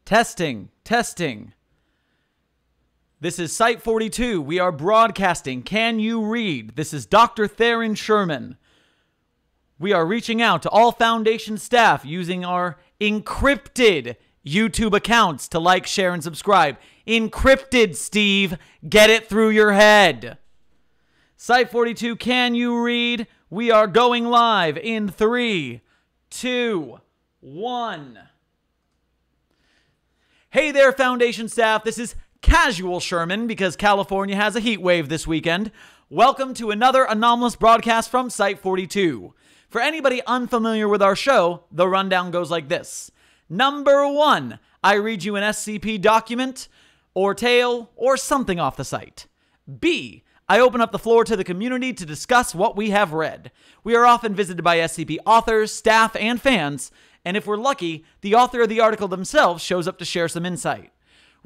Testing, testing. This is Site 42. We are broadcasting. Can you read? This is Dr. Theron Sherman. We are reaching out to all Foundation staff using our encrypted YouTube accounts to like, share, and subscribe. Encrypted, Steve. Get it through your head. Site 42, can you read? We are going live in 3, 2, 1. Hey there, Foundation staff. This is Casual Sherman because California has a heat wave this weekend. Welcome to another anomalous broadcast from Site 42. For anybody unfamiliar with our show, the rundown goes like this. Number 1, I read you an SCP document or tale or something off the site. B, I open up the floor to the community to discuss what we have read. We are often visited by SCP authors, staff, and fans, and if we're lucky, the author of the article themselves shows up to share some insight.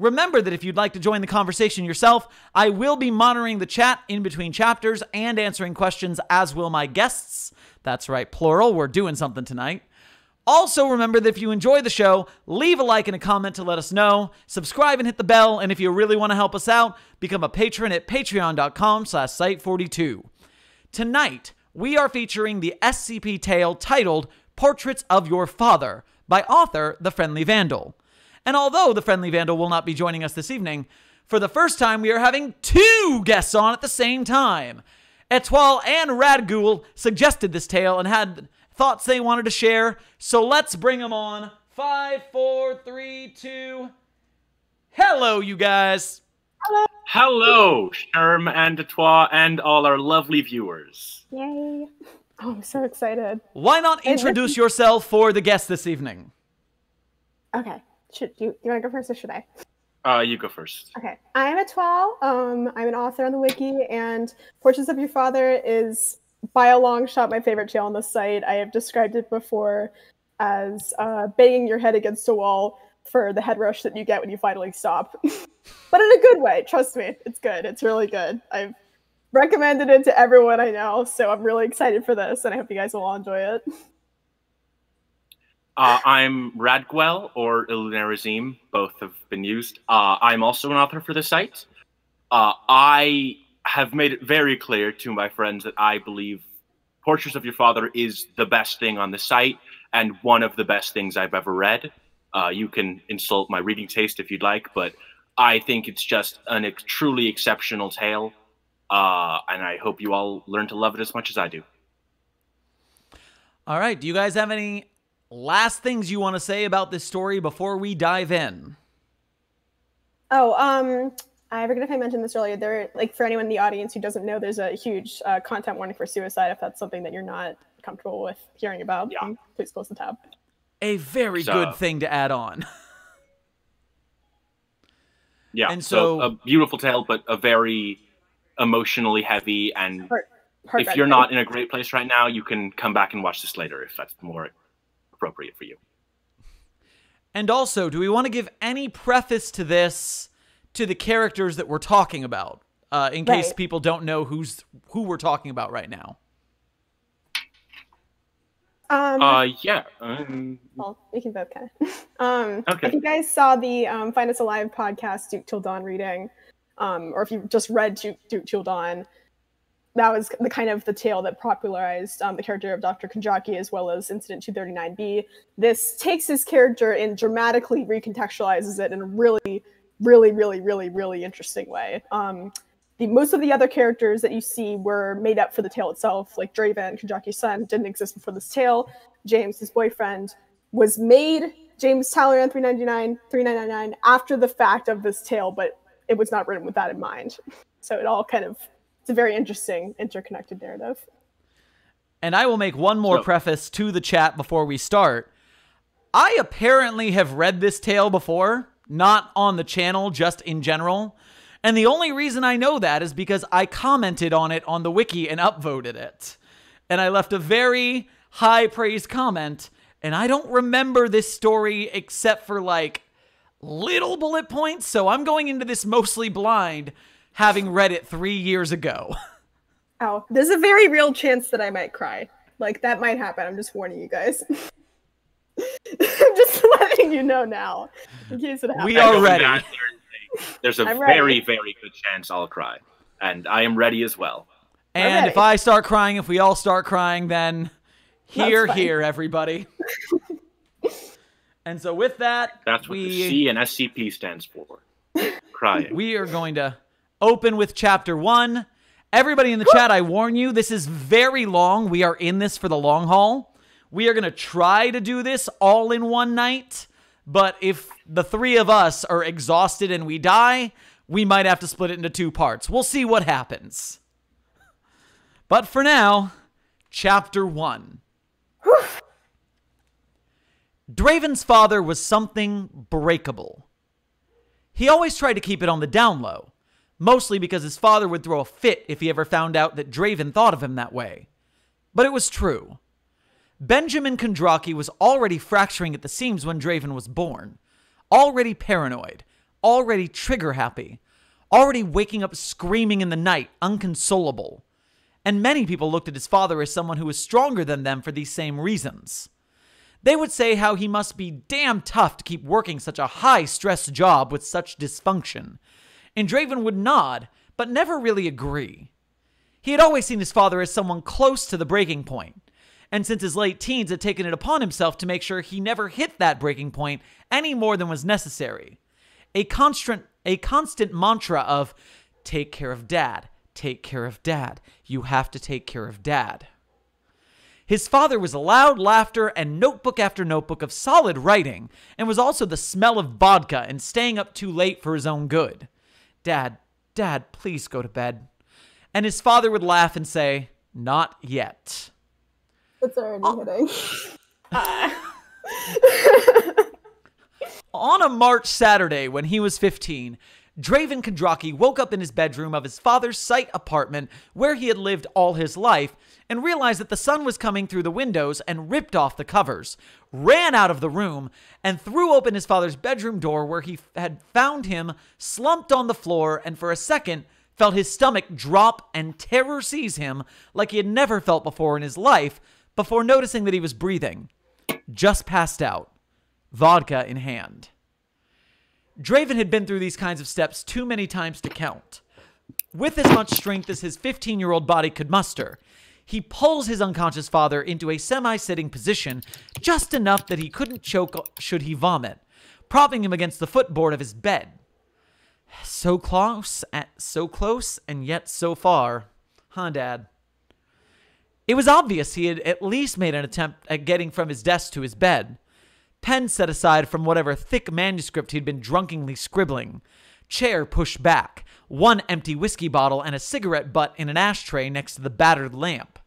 Remember that if you'd like to join the conversation yourself, I will be monitoring the chat in between chapters and answering questions, as will my guests. That's right, plural, we're doing something tonight. Also remember that if you enjoy the show, leave a like and a comment to let us know, subscribe and hit the bell, and if you really want to help us out, become a patron at patreon.com/site42. Tonight, we are featuring the SCP tale titled Portraits of Your Father by author The Friendly Vandal. And although The Friendly Vandal will not be joining us this evening, for the first time we are having 2 guests on at the same time. Etoile and Radghoul suggested this tale and had thoughts they wanted to share, so let's bring them on. 5, 4, 3, 2. Hello, you guys. Hello. Hello, Sherm and Etoile and all our lovely viewers. Yay. Oh, I'm so excited. Why not introduce yourself for the guest this evening? Okay. Should you want to go first or should I? You go first. Okay. I'm Etoile. I'm an author on the wiki, and Portraits of Your Father is by a long shot my favorite tale on the site. I have described it before as banging your head against a wall for the head rush that you get when you finally stop. But in a good way. Trust me. It's good. It's really good. I've recommended it to everyone I know, so I'm really excited for this, and I hope you guys will all enjoy it. I'm Radghoul, or Illunarazim. Both have been used. I'm also an author for the site. I have made it very clear to my friends that I believe Portraits of Your Father is the best thing on the site, and one of the best things I've ever read. You can insult my reading taste if you'd like, but I think it's just a truly exceptional tale. And I hope you all learn to love it as much as I do. All right. Do you guys have any last things you want to say about this story before we dive in? Oh, I forget if I mentioned this earlier. There, like, for anyone in the audience who doesn't know, there's a huge content warning for suicide. If that's something that you're not comfortable with hearing about, please close the tab. A very good thing to add on. Yeah. And so a beautiful tale, but a very emotionally heavy, and if you're right not in a great place right now, you can come back and watch this later if that's more appropriate for you. And also, do we want to give any preface to this to the characters that we're talking about, in case people don't know who we're talking about right now? Yeah. Well, we can both kind of. Okay. If you guys saw the Find Us Alive podcast, Duke Till Dawn reading, or if you just read Duke Till Dawn, that was the kind of the tale that popularized the character of Dr. Kanjaki, as well as Incident 239B. This takes his character and dramatically recontextualizes it in a really, really, really, really, really interesting way. Most of the other characters that you see were made up for the tale itself, like Draven, Kanjaki's son, didn't exist before this tale. James, his boyfriend, was made James Talleyrand 3999 after the fact of this tale, but it was not written with that in mind. So it all kind of, it's a very interesting, interconnected narrative. And I will make one more preface to the chat before we start. I apparently have read this tale before, not on the channel, just in general. And the only reason I know that is because I commented on it on the wiki and upvoted it. And I left a very high praise comment, and I don't remember this story except for like little bullet points, so I'm going into this mostly blind, having read it 3 years ago. Oh, there's a very real chance that I might cry. Like, that might happen. I'm just warning you guys. I'm just letting you know now, in case it happens. We are ready. There's a I'm very, ready. very good chance I'll cry. And I am ready as well. And ready. if I start crying, if we all start crying, then hear, fine. hear, everybody. And so with that, That's what the C and SCP stands for. Crying. we are going to open with chapter 1. Everybody in the chat, I warn you, this is very long. We are in this for the long haul. We are going to try to do this all in one night. But if the three of us are exhausted and we die, we might have to split it into 2 parts. We'll see what happens. But for now, chapter 1. Draven's father was something breakable. He always tried to keep it on the down low, mostly because his father would throw a fit if he ever found out that Draven thought of him that way. But it was true. Benjamin Kondraki was already fracturing at the seams when Draven was born, already paranoid, already trigger-happy, already waking up screaming in the night, unconsolable. And many people looked at his father as someone who was stronger than them for these same reasons. They would say how he must be damn tough to keep working such a high-stress job with such dysfunction. And Draven would nod, but never really agree. He had always seen his father as someone close to the breaking point, and since his late teens had taken it upon himself to make sure he never hit that breaking point any more than was necessary. A constant mantra of, take care of dad, take care of dad, you have to take care of dad. His father was loud laughter and notebook after notebook of solid writing, and was also the smell of vodka and staying up too late for his own good. Dad, please go to bed. And his father would laugh and say, not yet. It's already hitting. On a March Saturday when he was 15, Draven Kondraki woke up in his bedroom of his father's site apartment where he had lived all his life and realized that the sun was coming through the windows and ripped off the covers, ran out of the room, and threw open his father's bedroom door where he had found him slumped on the floor and for a second felt his stomach drop and terror seize him like he had never felt before in his life before noticing that he was breathing. Just passed out, vodka in hand. Draven had been through these kinds of steps too many times to count. With as much strength as his 15-year-old body could muster, he pulls his unconscious father into a semi-sitting position just enough that he couldn't choke should he vomit, propping him against the footboard of his bed. So close, and yet so far. Huh, Dad? It was obvious he had at least made an attempt at getting from his desk to his bed. Pen set aside from whatever thick manuscript he'd been drunkenly scribbling. Chair pushed back. One empty whiskey bottle and a cigarette butt in an ashtray next to the battered lamp.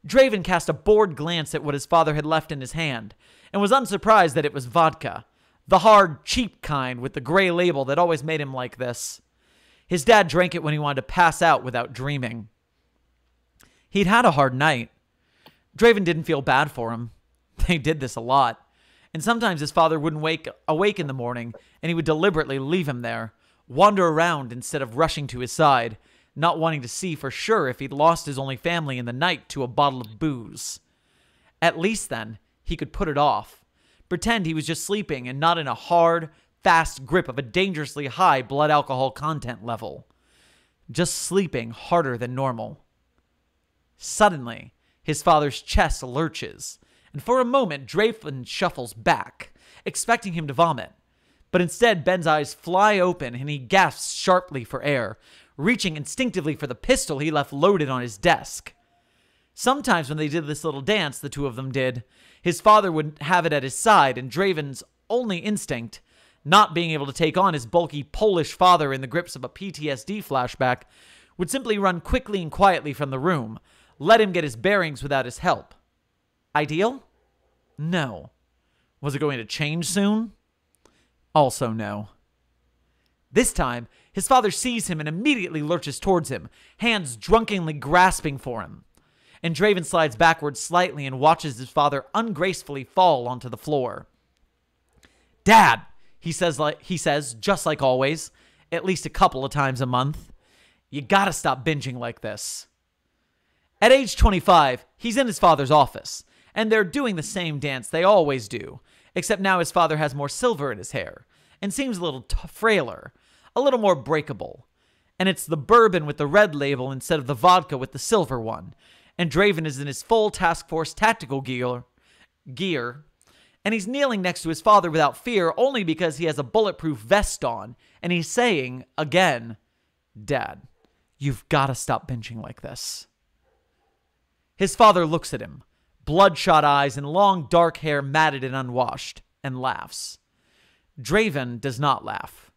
Draven cast a bored glance at what his father had left in his hand, and was unsurprised that it was vodka. The hard, cheap kind with the gray label that always made him like this. His dad drank it when he wanted to pass out without dreaming. He'd had a hard night. Draven didn't feel bad for him. They did this a lot. And sometimes his father wouldn't awake in the morning, and he would deliberately leave him there, wander around instead of rushing to his side, not wanting to see for sure if he'd lost his only family in the night to a bottle of booze. At least then, he could put it off. Pretend he was just sleeping and not in a hard, fast grip of a dangerously high blood alcohol content level. Just sleeping harder than normal. Suddenly, his father's chest lurches, and for a moment Draven shuffles back, expecting him to vomit. But instead, Ben's eyes fly open and he gasps sharply for air, reaching instinctively for the pistol he left loaded on his desk. Sometimes when they did this little dance, the two of them did, his father would have it at his side, and Draven's only instinct, not being able to take on his bulky Polish father in the grips of a PTSD flashback, would simply run quickly and quietly from the room, let him get his bearings without his help. Ideal? No. Was it going to change soon? Also no. This time, his father sees him and immediately lurches towards him, hands drunkenly grasping for him. And Draven slides backwards slightly and watches his father ungracefully fall onto the floor. Dad, he says, just like always, at least a couple of times a month. You gotta stop binging like this. At age 25, he's in his father's office, and they're doing the same dance they always do, except now his father has more silver in his hair and seems a little frailer, a little more breakable. And it's the bourbon with the red label instead of the vodka with the silver one. And Draven is in his full task force tactical gear, and he's kneeling next to his father without fear only because he has a bulletproof vest on, and he's saying, again, Dad, you've got to stop binging like this. His father looks at him, bloodshot eyes and long dark hair matted and unwashed, and laughs. Draven does not laugh.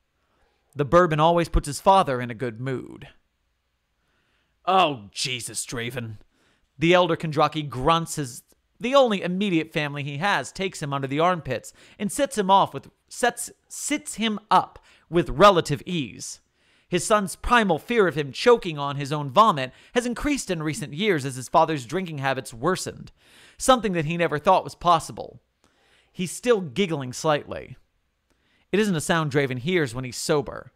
The bourbon always puts his father in a good mood. Oh, Jesus, Draven. The elder Kendraki grunts as the only immediate family he has takes him under the armpits and sits him up with relative ease. His son's primal fear of him choking on his own vomit has increased in recent years as his father's drinking habits worsened, something that he never thought was possible. He's still giggling slightly. It isn't a sound Draven hears when he's sober.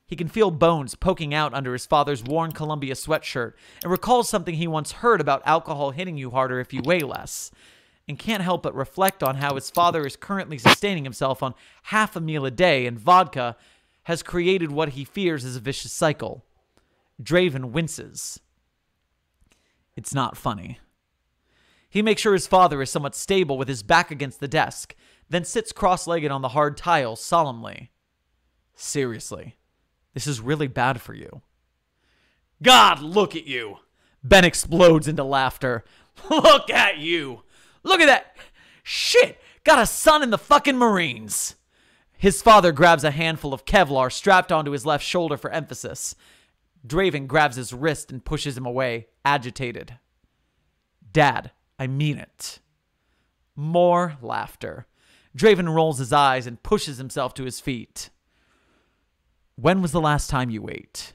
He can feel bones poking out under his father's worn Columbia sweatshirt and recalls something he once heard about alcohol hitting you harder if you weigh less, and can't help but reflect on how his father is currently sustaining himself on half a meal a day, and vodka has created what he fears is a vicious cycle. Draven winces. It's not funny. He makes sure his father is somewhat stable with his back against the desk, then sits cross-legged on the hard tiles solemnly. Seriously, this is really bad for you. God, look at you! Ben explodes into laughter. Look at you! Look at that! Shit! Got a son in the fucking Marines! His father grabs a handful of Kevlar strapped onto his left shoulder for emphasis. Draven grabs his wrist and pushes him away, agitated. Dad, I mean it. More laughter. Draven rolls his eyes and pushes himself to his feet. When was the last time you ate?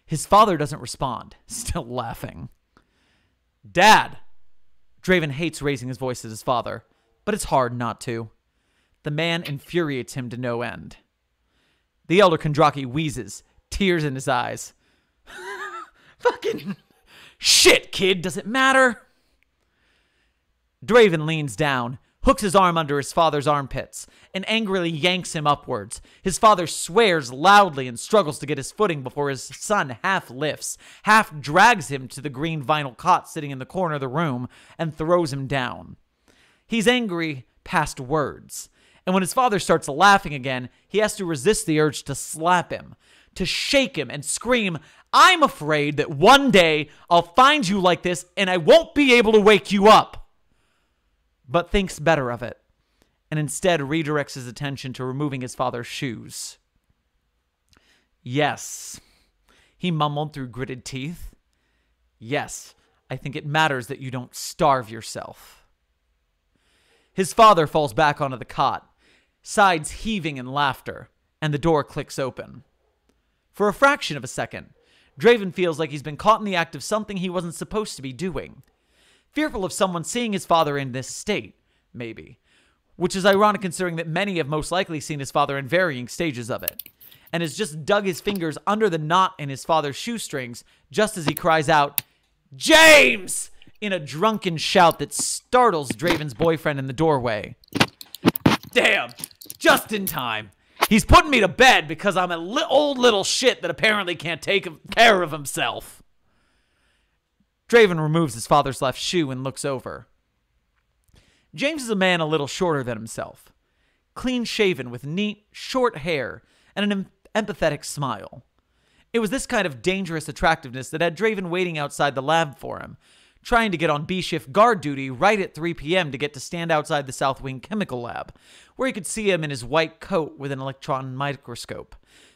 His father doesn't respond, still laughing. Dad! Draven hates raising his voice at his father, but it's hard not to. The man infuriates him to no end. The elder Kendraki wheezes, tears in his eyes. Fucking shit, kid, does it matter? Draven leans down, hooks his arm under his father's armpits, and angrily yanks him upwards. His father swears loudly and struggles to get his footing before his son half lifts, half drags him to the green vinyl cot sitting in the corner of the room, and throws him down. He's angry past words, and when his father starts laughing again, he has to resist the urge to slap him, to shake him and scream, I'm afraid that one day I'll find you like this and I won't be able to wake you up. But thinks better of it, and instead redirects his attention to removing his father's shoes. Yes, he mumbled through gritted teeth. Yes, I think it matters that you don't starve yourself. His father falls back onto the cot, sides heaving in laughter, and the door clicks open. For a fraction of a second, Draven feels like he's been caught in the act of something he wasn't supposed to be doing. Fearful of someone seeing his father in this state, maybe. Which is ironic considering that many have most likely seen his father in varying stages of it. And has just dug his fingers under the knot in his father's shoestrings just as he cries out, James! In a drunken shout that startles Draven's boyfriend in the doorway. Damn! Just in time. He's putting me to bed because I'm an old little shit that apparently can't take care of himself. Draven removes his father's left shoe and looks over. James is a man a little shorter than himself. Clean-shaven with neat, short hair and an empathetic smile. It was this kind of dangerous attractiveness that had Draven waiting outside the lab for him, trying to get on B-shift guard duty right at 3 p.m. to get to stand outside the South Wing Chemical Lab, where he could see him in his white coat with an electron microscope,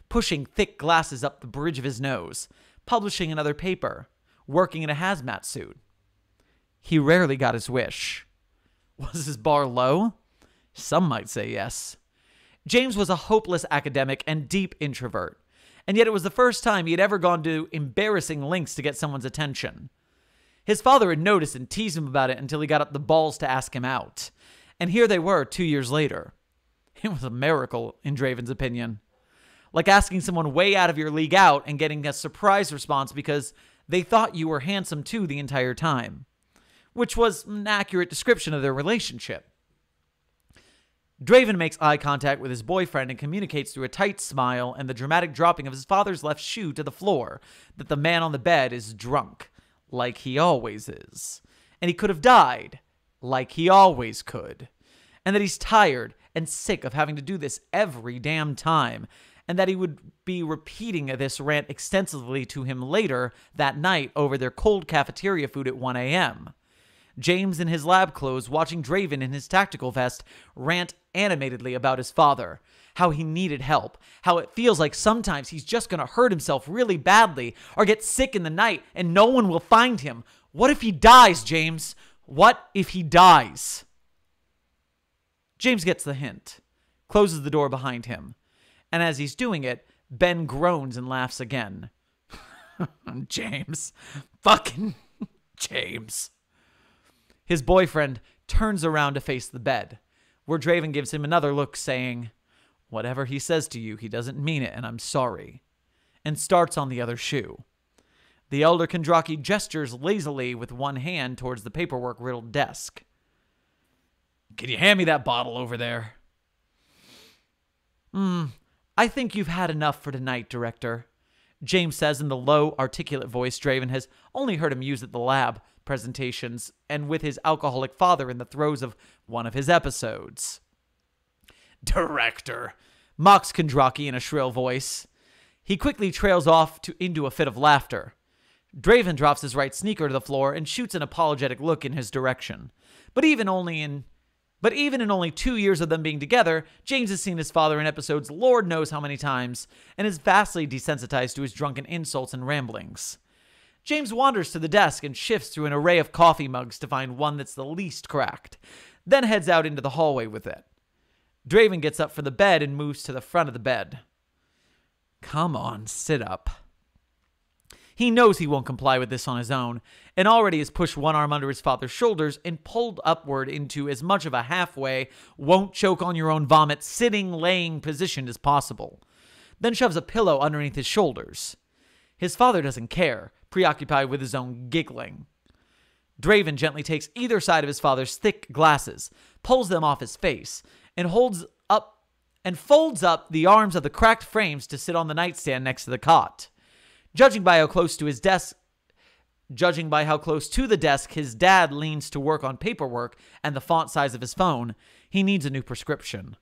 pushing thick glasses up the bridge of his nose, publishing another paper, working in a hazmat suit. He rarely got his wish. Was his bar low? Some might say yes. James was a hopeless academic and deep introvert, and yet it was the first time he had ever gone to embarrassing lengths to get someone's attention. His father had noticed and teased him about it until he got up the balls to ask him out. And here they were 2 years later. It was a miracle, in Draven's opinion. Like asking someone way out of your league out and getting a surprise response because they thought you were handsome too the entire time. which was an accurate description of their relationship. Draven makes eye contact with his boyfriend and communicates through a tight smile and the dramatic dropping of his father's left shoe to the floor that the man on the bed is drunk, like he always is. And he could have died, like he always could. And that he's tired and sick of having to do this every damn time, and that he would be repeating this rant extensively to him later that night over their cold cafeteria food at 1 a.m. James in his lab clothes watching Draven in his tactical vest rant animatedly about his father, how he needed help, how it feels like sometimes he's just going to hurt himself really badly or get sick in the night and no one will find him. What if he dies, James? What if he dies? James gets the hint, closes the door behind him, and as he's doing it, Ben groans and laughs again. James. Fucking James. His boyfriend turns around to face the bed, where Draven gives him another look saying, "Whatever he says to you, he doesn't mean it, and I'm sorry," and starts on the other shoe. The elder Kendraki gestures lazily with one hand towards the paperwork-riddled desk. "Can you hand me that bottle over there?" I think you've had enough for tonight, Director," James says in the low, articulate voice Draven has only heard him use at the lab presentations and with his alcoholic father in the throes of one of his episodes. "Director," mocks Kendraki in a shrill voice. He quickly trails off into a fit of laughter. Draven drops his right sneaker to the floor and shoots an apologetic look in his direction. But even in only 2 years of them being together, James has seen his father in episodes Lord knows how many times and is vastly desensitized to his drunken insults and ramblings. James wanders to the desk and shifts through an array of coffee mugs to find one that's the least cracked, then heads out into the hallway with it. Draven gets up from the bed and moves to the front of the bed. "Come on, sit up." He knows he won't comply with this on his own, and already has pushed one arm under his father's shoulders and pulled upward into as much of a halfway, won't choke on your own vomit, sitting, laying position as possible. Then shoves a pillow underneath his shoulders. His father doesn't care, preoccupied with his own giggling. Draven gently takes either side of his father's thick glasses, pulls them off his face, and folds up the arms of the cracked frames to sit on the nightstand next to the cot. Judging by how close to the desk his dad leans to work on paperwork and the font size of his phone, he needs a new prescription.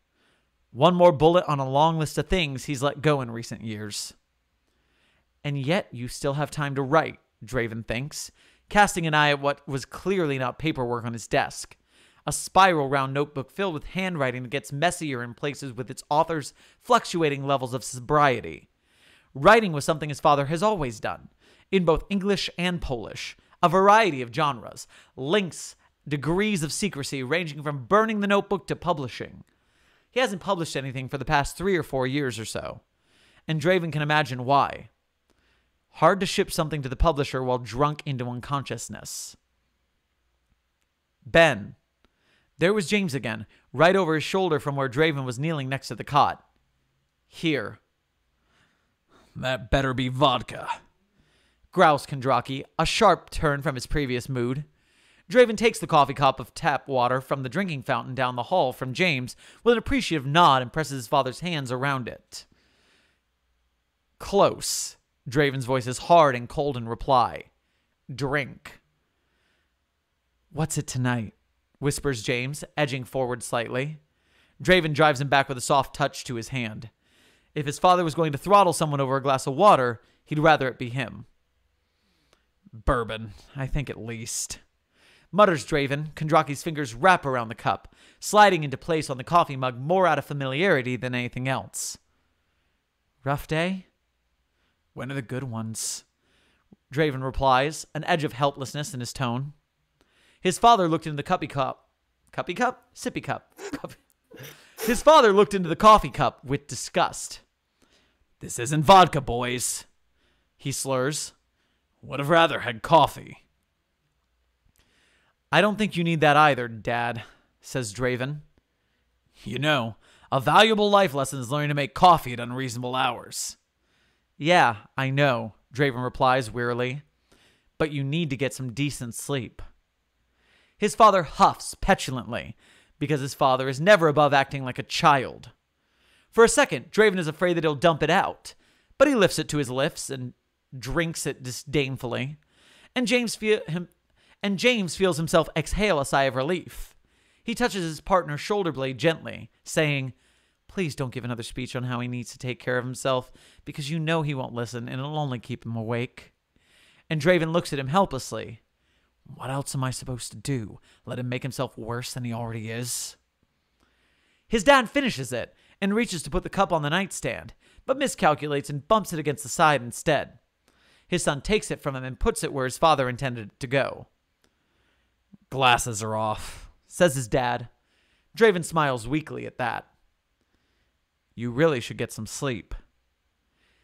One more bullet on a long list of things he's let go in recent years. And yet you still have time to write, Draven thinks, casting an eye at what was clearly not paperwork on his desk. A spiral-round notebook filled with handwriting that gets messier in places with its author's fluctuating levels of sobriety. Writing was something his father has always done, in both English and Polish, a variety of genres, lengths, degrees of secrecy ranging from burning the notebook to publishing. He hasn't published anything for the past 3 or 4 years or so, and Draven can imagine why. Hard to ship something to the publisher while drunk into unconsciousness. Ben. There was James again, right over his shoulder from where Draven was kneeling next to the cot. Here. "That better be vodka," growls Kendraki, a sharp turn from his previous mood. Draven takes the coffee cup of tap water from the drinking fountain down the hall from James with an appreciative nod and presses his father's hands around it. "Close." Draven's voice is hard and cold in reply. "Drink." "What's it tonight?" whispers James, edging forward slightly. Draven drives him back with a soft touch to his hand. If his father was going to throttle someone over a glass of water, he'd rather it be him. "Bourbon, I think at least," mutters Draven. Kendraki's fingers wrap around the cup, sliding into place on the coffee mug more out of familiarity than anything else. "Rough day?" "When are the good ones?" Draven replies, an edge of helplessness in his tone. His father looked into the cuppy cup. Cuppy cup? Sippy cup. His father looked into the coffee cup with disgust. "This isn't vodka, boys," he slurs. "Would have rather had coffee." "I don't think you need that either, Dad," says Draven. "You know, a valuable life lesson is learning to make coffee at unreasonable hours." "Yeah, I know," Draven replies wearily. "But you need to get some decent sleep." His father huffs petulantly, because his father is never above acting like a child. For a second, Draven is afraid that he'll dump it out, but he lifts it to his lips and drinks it disdainfully, and James feels himself exhale a sigh of relief. He touches his partner's shoulder blade gently, saying, "Please don't give another speech on how he needs to take care of himself, because you know he won't listen, and it'll only keep him awake." And Draven looks at him helplessly. What else am I supposed to do? Let him make himself worse than he already is? His dad finishes it and reaches to put the cup on the nightstand, but miscalculates and bumps it against the side instead. His son takes it from him and puts it where his father intended it to go. "Glasses are off," says his dad. Draven smiles weakly at that. "You really should get some sleep."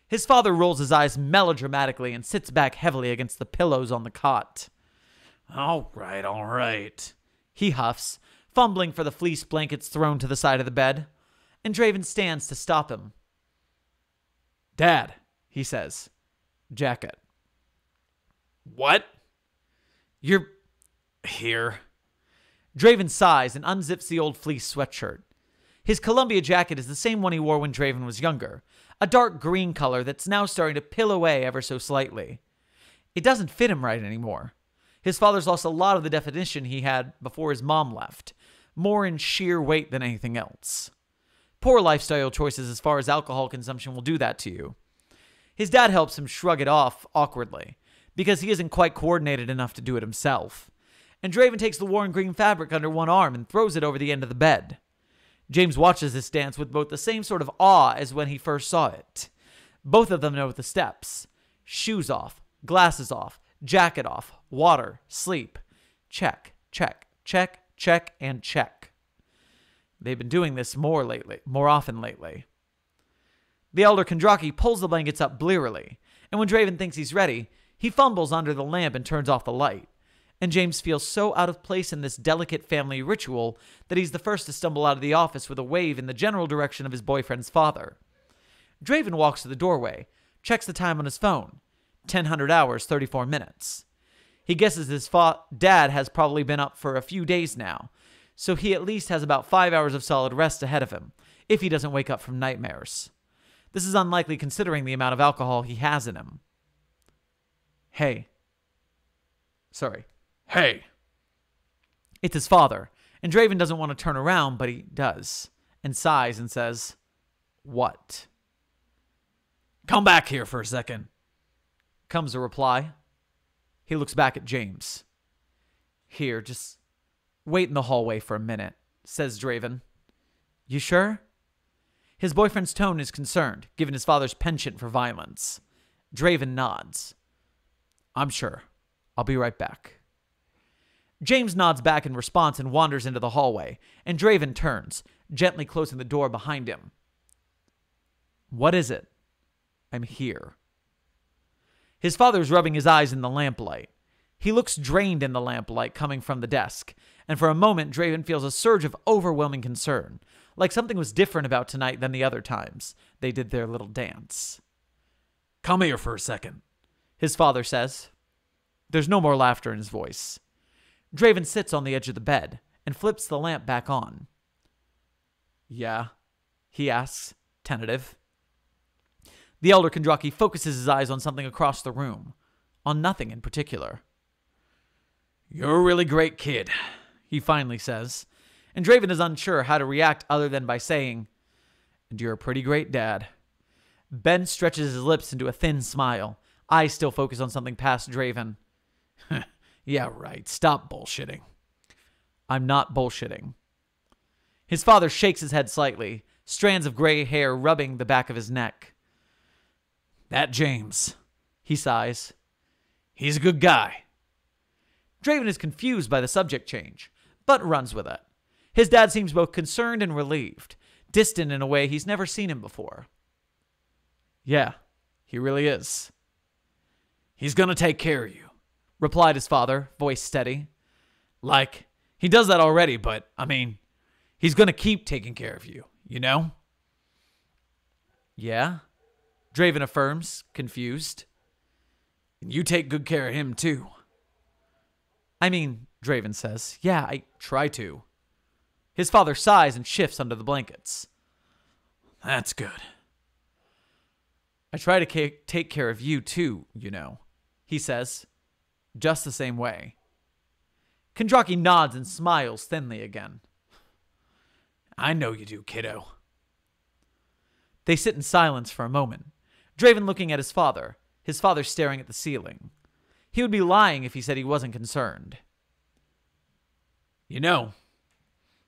His father rolls his eyes melodramatically and sits back heavily against the pillows on the cot. All right, he huffs, fumbling for the fleece blankets thrown to the side of the bed, and Draven stands to stop him. "Dad," he says. "Jacket." "What?" "You're here." Draven sighs and unzips the old fleece sweatshirt. His Columbia jacket is the same one he wore when Draven was younger, a dark green color that's now starting to peel away ever so slightly. It doesn't fit him right anymore. His father's lost a lot of the definition he had before his mom left, more in sheer weight than anything else. Poor lifestyle choices as far as alcohol consumption will do that to you. His dad helps him shrug it off awkwardly, because he isn't quite coordinated enough to do it himself. And Draven takes the worn green fabric under one arm and throws it over the end of the bed. James watches this dance with both the same sort of awe as when he first saw it. Both of them know the steps. Shoes off, glasses off, jacket off, water, sleep. Check, check, check, check, and check. They've been doing this more often lately. The elder Kondraki pulls the blankets up blearily, and when Draven thinks he's ready, he fumbles under the lamp and turns off the light. And James feels so out of place in this delicate family ritual that he's the first to stumble out of the office with a wave in the general direction of his boyfriend's father. Draven walks to the doorway, checks the time on his phone. 1000 hours, 34 minutes. He guesses his dad has probably been up for a few days now, so he at least has about 5 hours of solid rest ahead of him, if he doesn't wake up from nightmares. This is unlikely considering the amount of alcohol he has in him. Hey. It's his father, and Draven doesn't want to turn around, but he does, and sighs and says, "What?" "Come back here for a second," comes a reply. He looks back at James. "Here, just wait in the hallway for a minute," says Draven. "You sure?" His boyfriend's tone is concerned, given his father's penchant for violence. Draven nods. "I'm sure. I'll be right back." James nods back in response and wanders into the hallway, and Draven turns, gently closing the door behind him. "What is it?" "I'm here." His father's rubbing his eyes in the lamplight. He looks drained in the lamplight coming from the desk, and for a moment Draven feels a surge of overwhelming concern, like something was different about tonight than the other times they did their little dance. "Come here for a second," his father says. There's no more laughter in his voice. Draven sits on the edge of the bed and flips the lamp back on. "Yeah?" he asks, tentative. The elder Kondraki focuses his eyes on something across the room, on nothing in particular. "You're a really great kid," he finally says, and Draven is unsure how to react other than by saying, "And you're a pretty great dad." Ben stretches his lips into a thin smile, eyes still focused on something past Draven. "Yeah, right. Stop bullshitting." "I'm not bullshitting." His father shakes his head slightly, strands of gray hair rubbing the back of his neck. "That James," he sighs. "He's a good guy." Draven is confused by the subject change, but runs with it. His dad seems both concerned and relieved, distant in a way he's never seen him before. "Yeah, he really is." "He's gonna take care of you," replied his father, voice steady. "Like, he does that already, but, he's gonna keep taking care of you, you know?" "Yeah?" Draven affirms, confused. "And you take good care of him, too." I mean, Draven says, yeah, I try to. His father sighs and shifts under the blankets. That's good. I try to take care of you too, you know, he says, just the same way. Kendraki nods and smiles thinly again. I know you do, kiddo. They sit in silence for a moment, Draven looking at his father staring at the ceiling. He would be lying if he said he wasn't concerned. You know,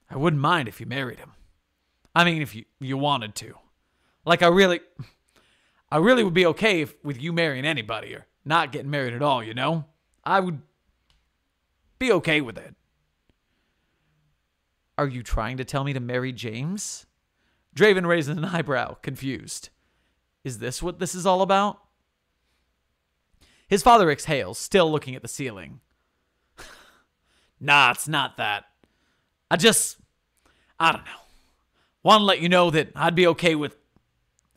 I wouldn't mind if you married him. I mean, if you wanted to. Like, I really would be okay with you marrying anybody or not getting married at all, you know? I would be okay with it. Are you trying to tell me to marry James? Draven raises an eyebrow, confused. Is this what this is all about? His father exhales, still looking at the ceiling. Nah, it's not that. I don't know. Want to let you know that I'd be okay with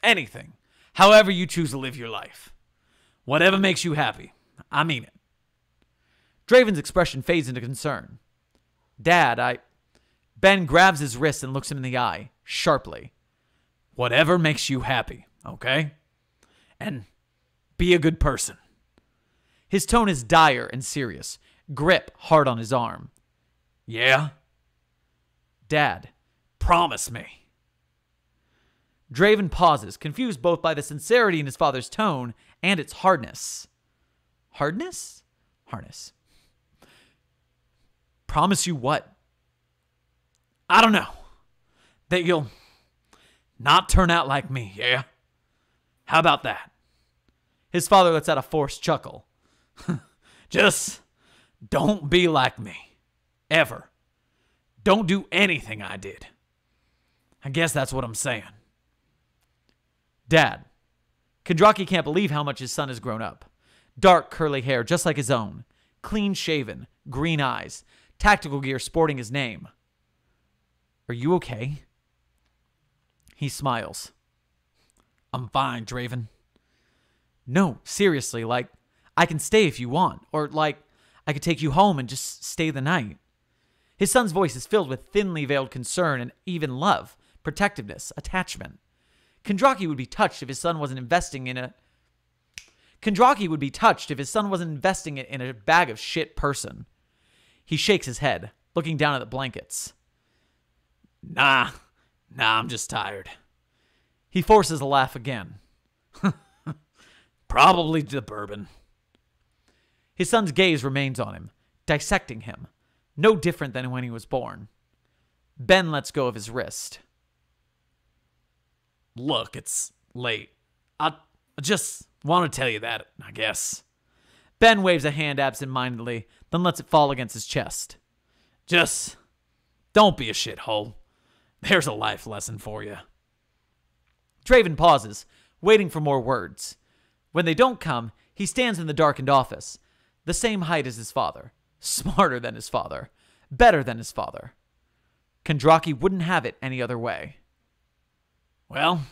anything. However you choose to live your life. Whatever makes you happy. I mean it. Draven's expression fades into concern. Dad, Ben grabs his wrist and looks him in the eye, sharply. Whatever makes you happy, okay? And be a good person. His tone is dire and serious, grip hard on his arm. Yeah? Dad, promise me. Draven pauses, confused both by the sincerity in his father's tone and its hardness. Hardness? Harness. Promise you what? I don't know. That you'll not turn out like me, yeah? How about that? His father lets out a forced chuckle. Just don't be like me. Ever. Don't do anything I did. I guess that's what I'm saying. Dad. Kendraki can't believe how much his son has grown up. Dark curly hair just like his own. Clean shaven. Green eyes. Tactical gear sporting his name. Are you okay? He smiles. I'm fine, Draven. No, seriously, like, I can stay if you want. Or, like, I could take you home and just stay the night. His son's voice is filled with thinly veiled concern and even love, protectiveness, attachment. Kendraki would be touched if his son wasn't investing in it in a bag of shit person. He shakes his head, looking down at the blankets. Nah, I'm just tired. He forces a laugh again. Probably the bourbon. His son's gaze remains on him, dissecting him, no different than when he was born. Ben lets go of his wrist. Look, it's late. I just want to tell you that, I guess. Ben waves a hand absent-mindedly, then lets it fall against his chest. Just don't be a shithole. There's a life lesson for you. Draven pauses, waiting for more words. When they don't come, he stands in the darkened office, the same height as his father, smarter than his father, better than his father. Kendraki wouldn't have it any other way. Well,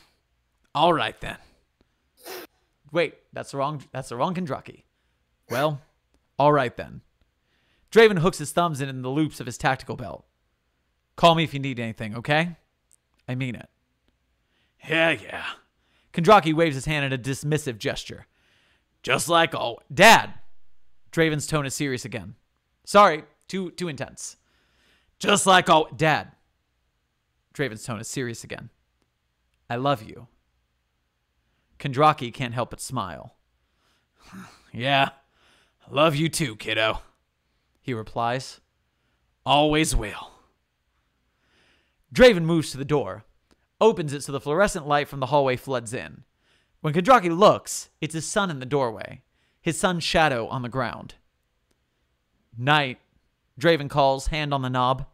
all right then. Wait, that's the wrong Kendraki. Well, all right then. Draven hooks his thumbs in the loops of his tactical belt. Call me if you need anything, okay? I mean it. Yeah. Kendraki waves his hand in a dismissive gesture. Just like all... Dad! Draven's tone is serious again. Sorry, too intense. Just like all... Dad. Draven's tone is serious again. I love you. Kendraki can't help but smile. Yeah, I love you too, kiddo. He replies. Always will. Draven moves to the door, opens it so the fluorescent light from the hallway floods in. When Kendraki looks, it's his son in the doorway, his son's shadow on the ground. Night, Draven calls, hand on the knob.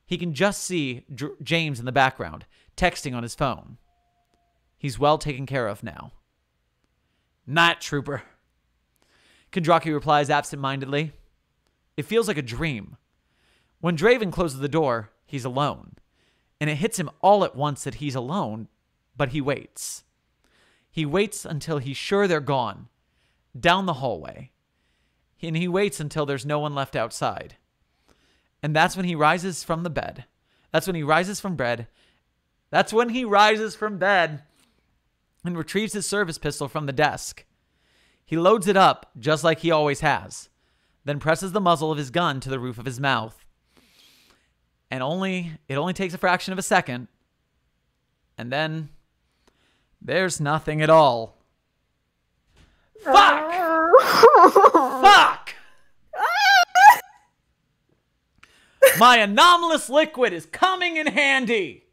He can just see James in the background, texting on his phone. He's well taken care of now. Night, trooper. Kendraki replies absent-mindedly. It feels like a dream. When Draven closes the door, he's alone. And it hits him all at once that he's alone, but he waits. He waits until he's sure they're gone. Down the hallway. and he waits until there's no one left outside. And that's when he rises from the bed. That's when he rises from bed. That's when he rises from bed and retrieves his service pistol from the desk. He loads it up just like he always has, then presses the muzzle of his gun to the roof of his mouth. And it only takes a fraction of a second. And then there's nothing at all. Fuck! Fuck! My anomalous liquid is coming in handy.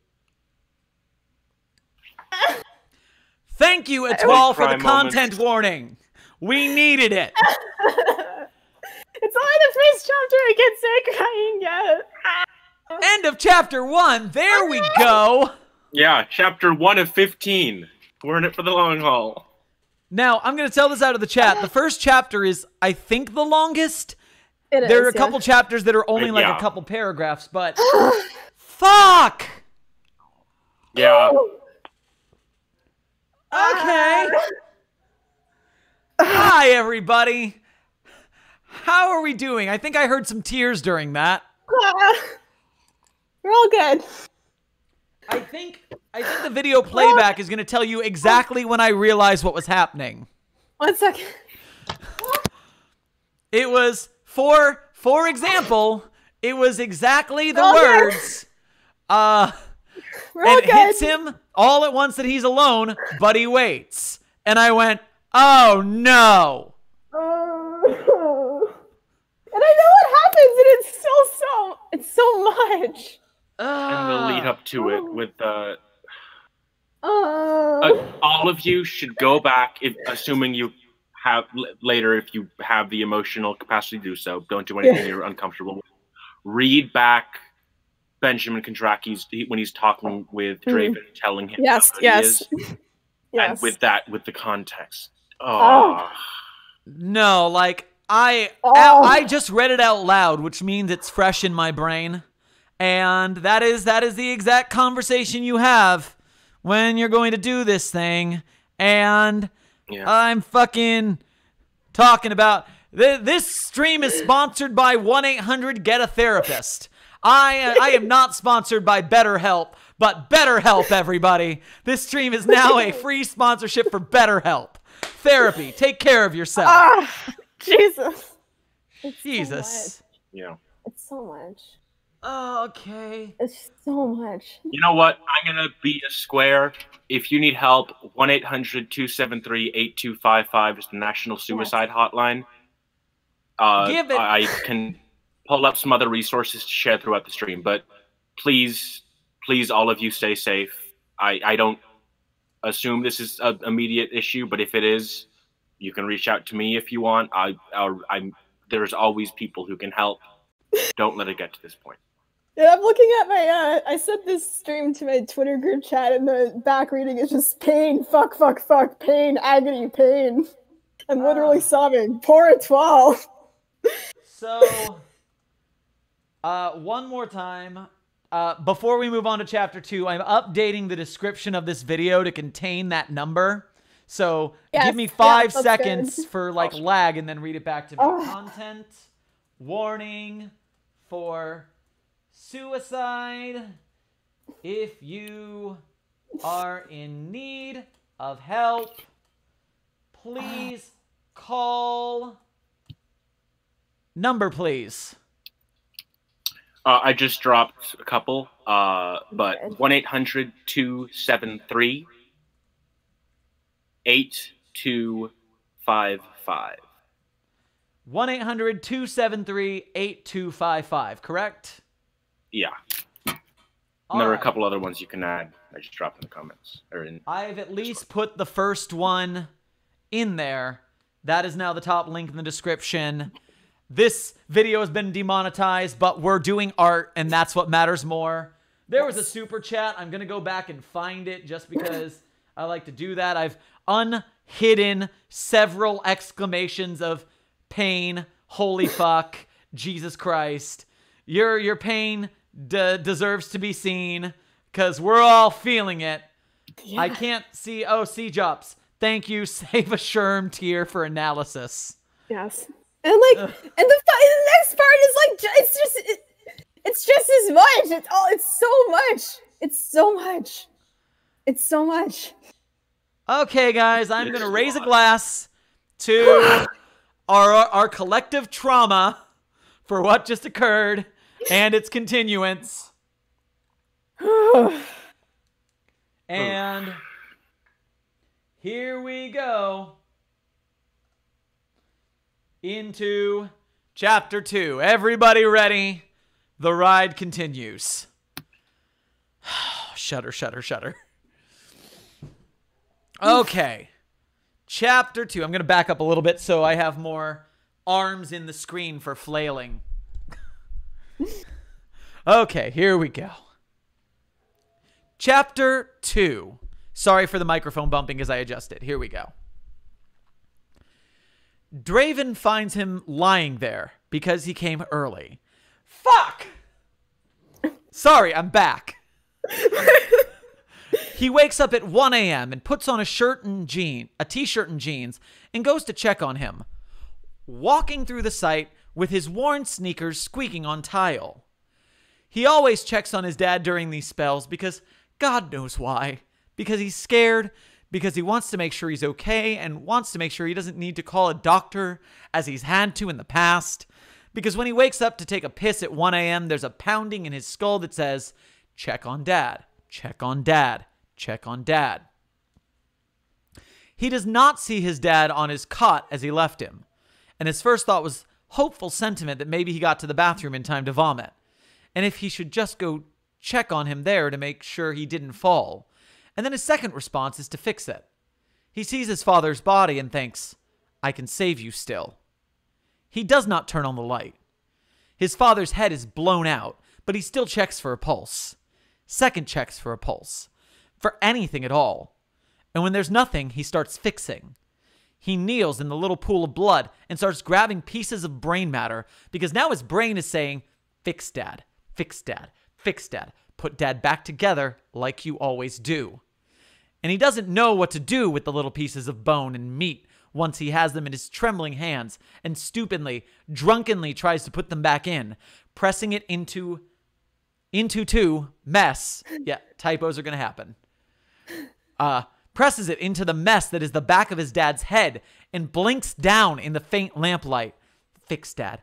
Thank you, Etoile, for the content warning. We needed it. It's only the first chapter. I can't say crying yet. End of chapter 1. There we go. Yeah, chapter 1 of 15. We're in it for the long haul. Now, I'm going to tell this out of the chat. The first chapter is, I think, the longest. There are a couple chapters that are only like Yeah. a couple paragraphs, but fuck. Yeah. Okay. Hi, everybody. How are we doing? I think I heard some tears during that. We're all good. I think the video playback is going to tell you exactly when I realized what was happening. 1 second. It was, for example, it was exactly the Okay. words. We're all And it good. hits him all at once that he's alone, but he waits. And I went, oh no. And I know what happens, and it's so much. And the lead up to it with Oh. all of you should go back, assuming you have later, if you have the emotional capacity to do so. Don't do anything you're uncomfortable with. Read back Benjamin Kondraki's when he's talking with Draven, telling him Yes, how good yes. he is, Yes. and with the context. Oh. No, like I just read it out loud, which means it's fresh in my brain. And that is the exact conversation you have when you're going to do this thing. And Yeah. I'm fucking talking about this stream is sponsored by 1-800-GET-A-THERAPIST. I am not sponsored by BetterHelp, but BetterHelp, everybody. This stream is now a free sponsorship for BetterHelp. Therapy. Take care of yourself. Jesus. Jesus. Yeah. It's so much. Oh, okay. It's so much. You know what? I'm gonna be a square. If you need help, 1-800-273-8255 is the National Suicide Hotline. Give it. I can pull up some other resources to share throughout the stream, but please, all of you stay safe. I don't assume this is an immediate issue, but if it is, you can reach out to me if you want. There's always people who can help. Don't let it get to this point. Yeah, I'm looking at my, I sent this stream to my Twitter group chat, and the back reading is just pain, fuck, pain, agony, pain. I'm literally sobbing. Poor Etoile. So, one more time. Before we move on to chapter 2, I'm updating the description of this video to contain that number. So, Yes, give me 5 that's seconds good. for like Awesome. lag and then read it back to me. Oh. Content warning for suicide. If you are in need of help, please call number, please. I just dropped a couple, but Okay. 1-800-273-8255. 1-800-273-8255, correct? Yeah. And All there are a right. couple other ones you can add. I just dropped in the comments. Or in. I've at least put the first one in there. That is now the top link in the description. This video has been demonetized, but we're doing art, and that's what matters more. There was a super chat. I'm going to go back and find it just because I like to do that. I've unhidden several exclamations of pain, holy fuck, Jesus Christ. Your pain deserves to be seen because we're all feeling it. I can't see. Oh, C-Jops. Thank you. Save a Sherm tier for analysis. Yes. And the next part is like, it's just as much. It's so much. It's so much. It's so much. Okay, guys, I'm going to raise a glass to our collective trauma for what just occurred and its continuance. And here we go into chapter 2. Everybody ready? The ride continues. Shudder, shudder, shudder. Okay. Chapter 2. I'm going to back up a little bit so I have more arms in the screen for flailing. Okay, here we go. Chapter 2. Sorry for the microphone bumping as I adjust it. Here we go. Draven finds him lying there because he came early. Fuck! Sorry, I'm back. He wakes up at 1 a.m. and puts on a t-shirt and jeans and goes to check on him, walking through the site with his worn sneakers squeaking on tile. He always checks on his dad during these spells because God knows why. Because he's scared, because he wants to make sure he's okay and wants to make sure he doesn't need to call a doctor as he's had to in the past. Because when he wakes up to take a piss at 1 a.m., there's a pounding in his skull that says, check on dad, check on dad, check on dad. He does not see his dad on his cot as he left him. And his first thought was hopeful sentiment that maybe he got to the bathroom in time to vomit. And if he should just go check on him there to make sure he didn't fall. And then his second response is to fix it. He sees his father's body and thinks, I can save you still. He does not turn on the light. His father's head is blown out, but he still checks for a pulse. Second checks for a pulse. For anything at all. And when there's nothing, he starts fixing. He kneels in the little pool of blood and starts grabbing pieces of brain matter because now his brain is saying, fix dad, fix dad, fix dad. Put dad back together like you always do. And he doesn't know what to do with the little pieces of bone and meat once he has them in his trembling hands and stupidly, drunkenly tries to put them back in, pressing it into mess. Yeah, typos are going to happen. Presses it into the mess that is the back of his dad's head and blinks down in the faint lamplight. Fix dad,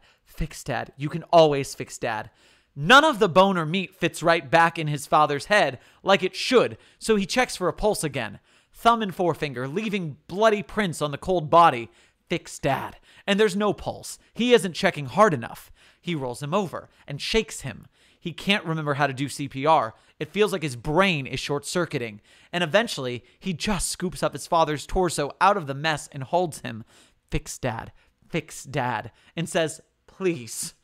you can always fix dad. None of the bone or meat fits right back in his father's head like it should, so he checks for a pulse again. Thumb and forefinger, leaving bloody prints on the cold body. Fix dad. And there's no pulse. He isn't checking hard enough. He rolls him over and shakes him. He can't remember how to do CPR. It feels like his brain is short-circuiting. And eventually, he just scoops up his father's torso out of the mess and holds him. Fix dad, and says, please.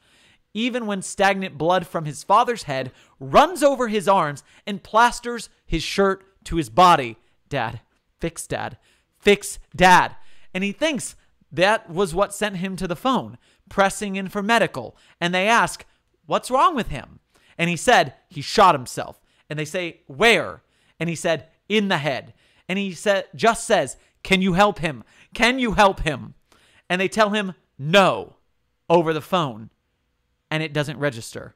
Even when stagnant blood from his father's head runs over his arms and plasters his shirt to his body. Dad, fix dad, fix dad. And he thinks that was what sent him to the phone, pressing in for medical. And they ask, what's wrong with him? And he said, he shot himself. And they say, where? And he said, in the head. And he just says, can you help him? Can you help him? And they tell him, no, over the phone. And it doesn't register.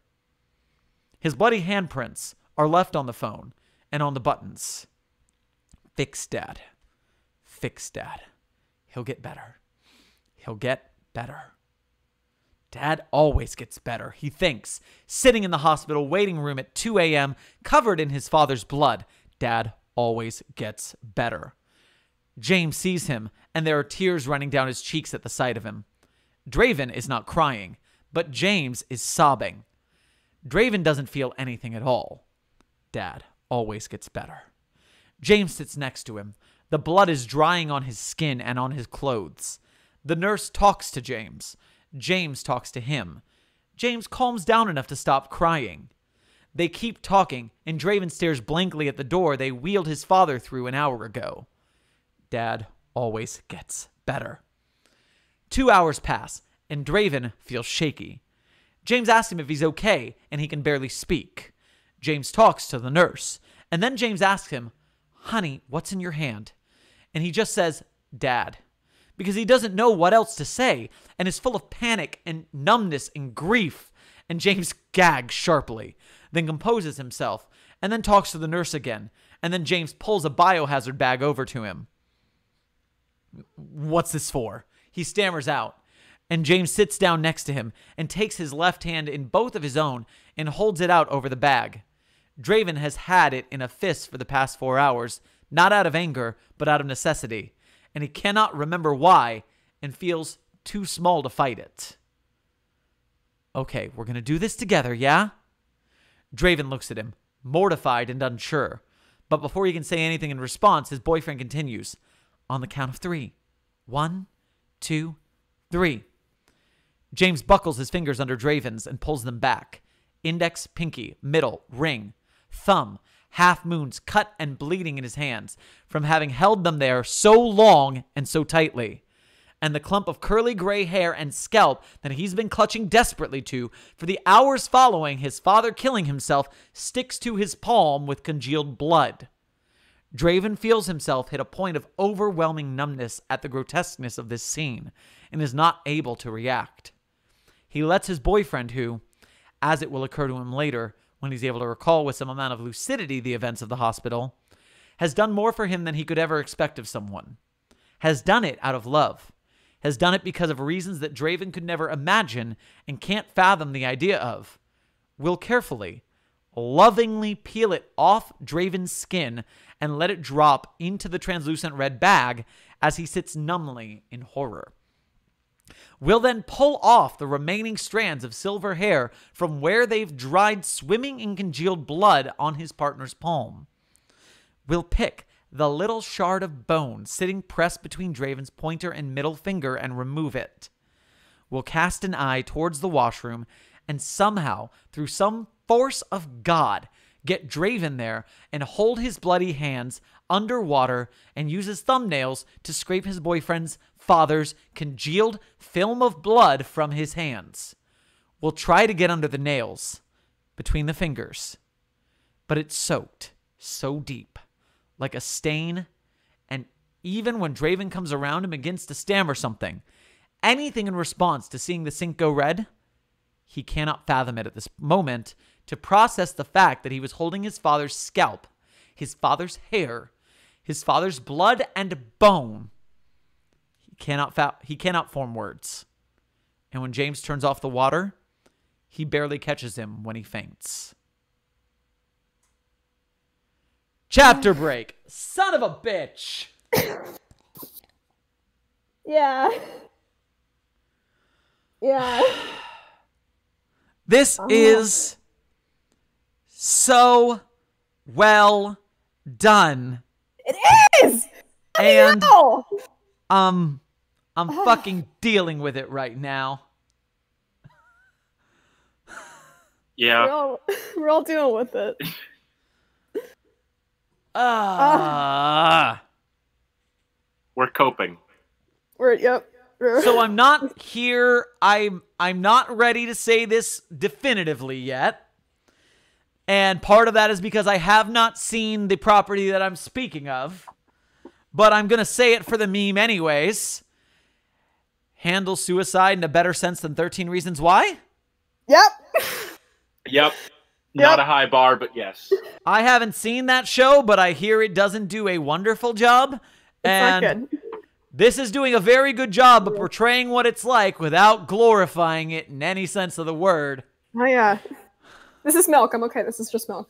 His bloody handprints are left on the phone and on the buttons. Fix dad. Fix dad. He'll get better. He'll get better. Dad always gets better, he thinks, sitting in the hospital waiting room at 2 a.m., covered in his father's blood. Dad always gets better. James sees him, and there are tears running down his cheeks at the sight of him. Draven is not crying, but James is sobbing. Draven doesn't feel anything at all. Dad always gets better. James sits next to him. The blood is drying on his skin and on his clothes. The nurse talks to James. James talks to him. James calms down enough to stop crying. They keep talking, and Draven stares blankly at the door they wheeled his father through an hour ago. Dad always gets better. 2 hours pass, and Draven feels shaky. James asks him if he's okay, and he can barely speak. James talks to the nurse, and then James asks him, honey, what's in your hand? And he just says, Dad, because he doesn't know what else to say and is full of panic and numbness and grief. And James gags sharply, then composes himself, and then talks to the nurse again. And then James pulls a biohazard bag over to him. "What's this for?" he stammers out. And James sits down next to him and takes his left hand in both of his own and holds it out over the bag. Draven has had it in a fist for the past 4 hours, not out of anger, but out of necessity. And he cannot remember why and feels too small to fight it. "Okay, we're going to do this together, yeah?" Draven looks at him, mortified and unsure. But before he can say anything in response, his boyfriend continues. "On the count of 3. 1, 2, 3. James buckles his fingers under Draven's and pulls them back. Index, pinky, middle, ring, thumb, half moons cut and bleeding in his hands from having held them there so long and so tightly. And the clump of curly gray hair and scalp that he's been clutching desperately to for the hours following his father killing himself sticks to his palm with congealed blood. Draven feels himself hit a point of overwhelming numbness at the grotesqueness of this scene and is not able to react. He lets his boyfriend, who, as it will occur to him later when he's able to recall with some amount of lucidity the events of the hospital, has done more for him than he could ever expect of someone. Has done it out of love. Has done it because of reasons that Draven could never imagine and can't fathom the idea of. Will carefully, lovingly peel it off Draven's skin and let it drop into the translucent red bag as he sits numbly in horror. Will then pull off the remaining strands of silver hair from where they've dried swimming in congealed blood on his partner's palm. Will pick the little shard of bone sitting pressed between Draven's pointer and middle finger and remove it. Will cast an eye towards the washroom and somehow, through some force of God, get Draven there and hold his bloody hands underwater and use his thumbnails to scrape his boyfriend's father's congealed film of blood from his hands. Will try to get under the nails, between the fingers, but it's soaked so deep, like a stain, and even when Draven comes around and begins to stammer something, anything in response to seeing the sink go red, he cannot fathom it at this moment to process the fact that he was holding his father's scalp, his father's hair, his father's blood and bone. He cannot form words. And when James turns off the water, he barely catches him when he faints. Chapter break. Son of a bitch. Yeah. Yeah. This is so well done. It is. And know. I'm fucking dealing with it right now. Yeah. We're all dealing with it. We're coping. Yep. So I'm not here. I'm not ready to say this definitively yet. And part of that is because I have not seen the property that I'm speaking of. But I'm going to say it for the meme anyways. Handle suicide in a better sense than 13 Reasons Why? Yep. Not a high bar, but yes. I haven't seen that show, but I hear it doesn't do a wonderful job. It's not good. This is doing a very good job of portraying what it's like without glorifying it in any sense of the word. Oh, yeah. This is milk. I'm okay. This is just milk.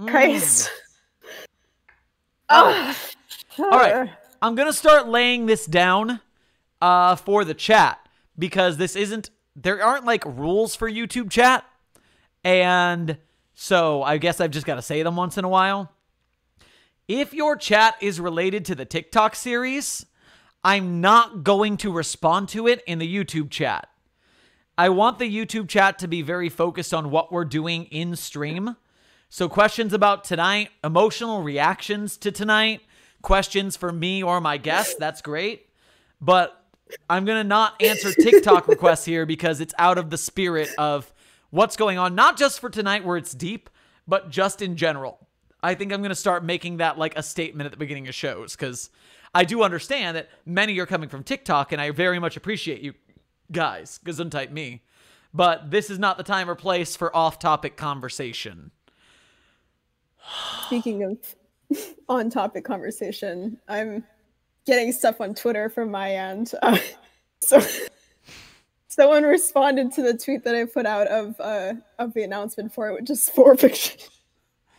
Christ. All right. I'm going to start laying this down for the chat because there aren't like rules for YouTube chat. And so I guess I've just got to say them once in a while. If your chat is related to the TikTok series, I'm not going to respond to it in the YouTube chat. I want the YouTube chat to be very focused on what we're doing in stream. So questions about tonight, emotional reactions to tonight, questions for me or my guests, that's great. But I'm going to not answer TikTok requests here because it's out of the spirit of what's going on, not just for tonight where it's deep, but just in general. I think I'm going to start making that like a statement at the beginning of shows because I do understand that many are coming from TikTok, and I very much appreciate you guys, Gesundheit me. But this is not the time or place for off-topic conversation. Speaking of on-topic conversation, I'm getting stuff on Twitter from my end. So someone responded to the tweet that I put out of the announcement for it with just 4 pictures.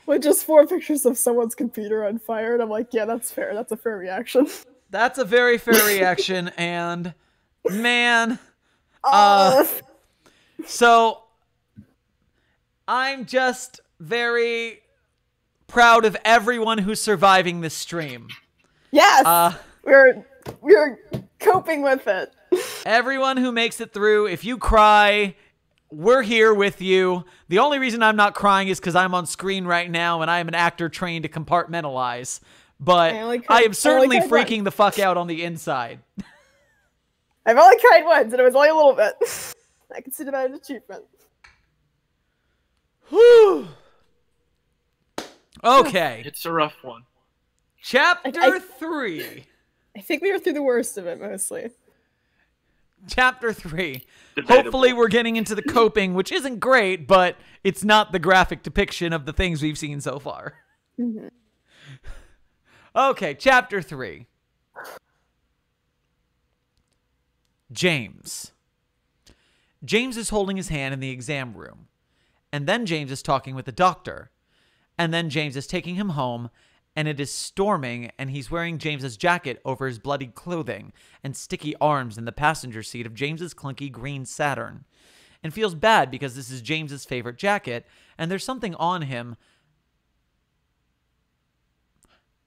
With just 4 pictures of someone's computer on fire, and I'm like, yeah, that's fair. That's a fair reaction. That's a very fair reaction, and man, so I'm just very proud of everyone who's surviving this stream. Yes, we're coping with it. Everyone who makes it through, if you cry, we're here with you. The only reason I'm not crying is because I'm on screen right now and I am an actor trained to compartmentalize. But I am certainly freaking the fuck out on the inside. I've only cried once and it was only a little bit. I consider that an achievement. Whew. Okay. It's a rough one. Chapter 3. I think we were through the worst of it mostly. Chapter 3. Debatable. Hopefully we're getting into the coping, which isn't great, but it's not the graphic depiction of the things we've seen so far. Mm-hmm. Okay, Chapter 3. James. James is holding his hand in the exam room. And then James is talking with the doctor. And then James is taking him home. And it is storming, and he's wearing James's jacket over his bloodied clothing and sticky arms in the passenger seat of James's clunky green Saturn, and feels bad because this is James's favorite jacket, and there's something on him.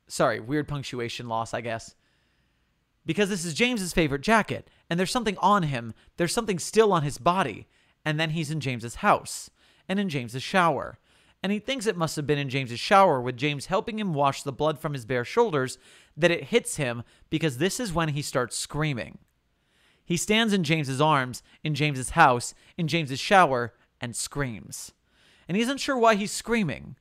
Sorry, weird punctuation loss, I guess. Because this is James's favorite jacket, and there's something on him, there's something still on his body, and then he's in James's house, and in James's shower. And he thinks it must have been in James's shower with James helping him wash the blood from his bare shoulders that it hits him, because this is when he starts screaming. He stands in James's arms, in James's house, in James's shower, and screams. And he isn't sure why he's screaming.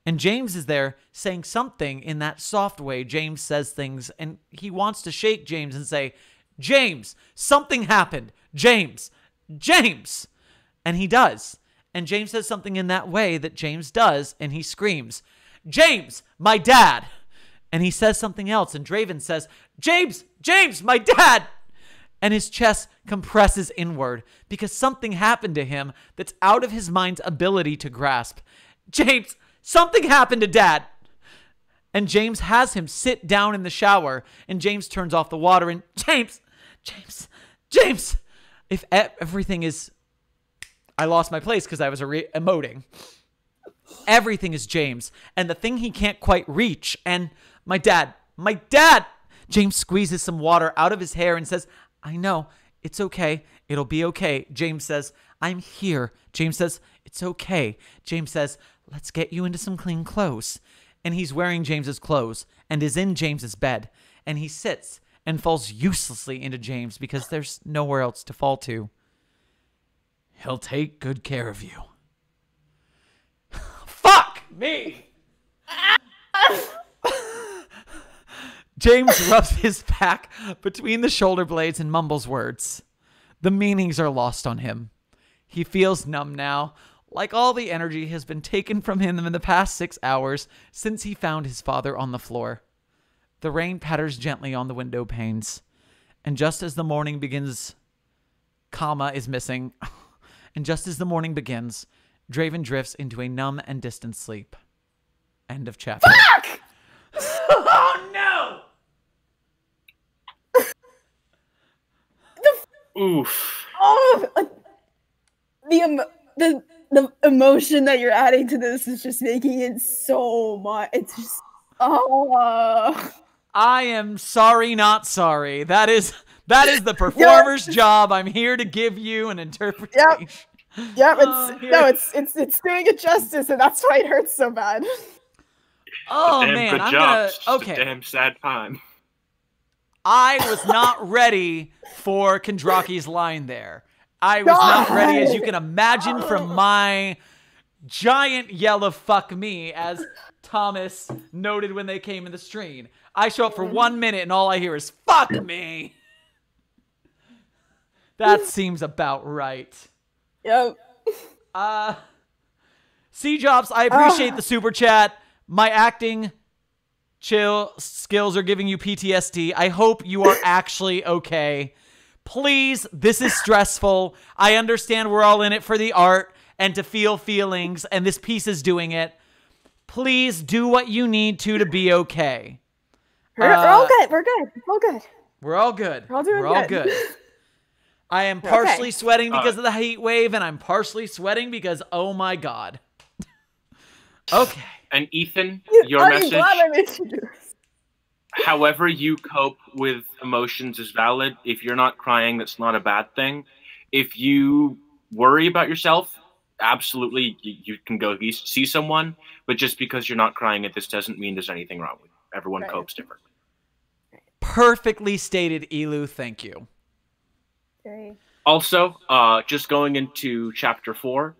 And James is there saying something in that soft way James says things, and he wants to shake James and say, James, something happened. James, James. And he does. And James says something in that way that James does, and he screams, James, my dad. And he says something else, and Draven says, James, James, my dad. And his chest compresses inward because something happened to him that's out of his mind's ability to grasp. James, something happened to dad. And James has him sit down in the shower, and James turns off the water, and James, if everything is... I lost my place because I was emoting. Everything is James, and the thing he can't quite reach, and my dad. James squeezes some water out of his hair and says, I know, it's okay, it'll be okay. James says, I'm here. James says, it's okay. James says, let's get you into some clean clothes. And he's wearing James's clothes and is in James's bed, and he sits and falls uselessly into James because there's nowhere else to fall to. He'll take good care of you. Fuck me! James rubs his back between the shoulder blades and mumbles words. The meanings are lost on him. He feels numb now, like all the energy has been taken from him in the past 6 hours since he found his father on the floor. The rain patters gently on the window panes. And just as the morning begins, comma is missing... And just as the morning begins, Draven drifts into a numb and distant sleep. End of chapter. Fuck! Oh no! Oof. Oh, the emotion that you're adding to this is just making it so much. It's just I am sorry, not sorry. That is the performer's job. I'm here to give you an interpretation. Yep, it's doing it justice, and that's why it hurts so bad. Oh damn man, good job. Okay. Damn sad time. I was not ready for Kendraki's line there. I was not ready, as you can imagine from my giant yell of fuck me, as Thomas noted when they came in the stream. I show up for 1 minute and all I hear is, fuck me. That seems about right. Yep. C-Jobs, I appreciate the super chat. My acting chill skills are giving you PTSD. I hope you are actually okay. Please, this is stressful. I understand we're all in it for the art and to feel feelings, and this piece is doing it. Please do what you need to be okay. We're all good. We're good. We're all good. We're all good. We're all doing We're all good. good. I am partially Okay. sweating because of the heat wave, and I'm partially sweating because, oh my god. Okay. And Ethan, your I'm message, glad I made you do this. however you cope with emotions is valid. If you're not crying, that's not a bad thing. If you worry about yourself, absolutely, you can go see someone. But just because you're not crying, this doesn't mean there's anything wrong with you. Everyone Right. copes differently. Perfectly stated, Elu. Thank you. Very. Also, just going into chapter 4,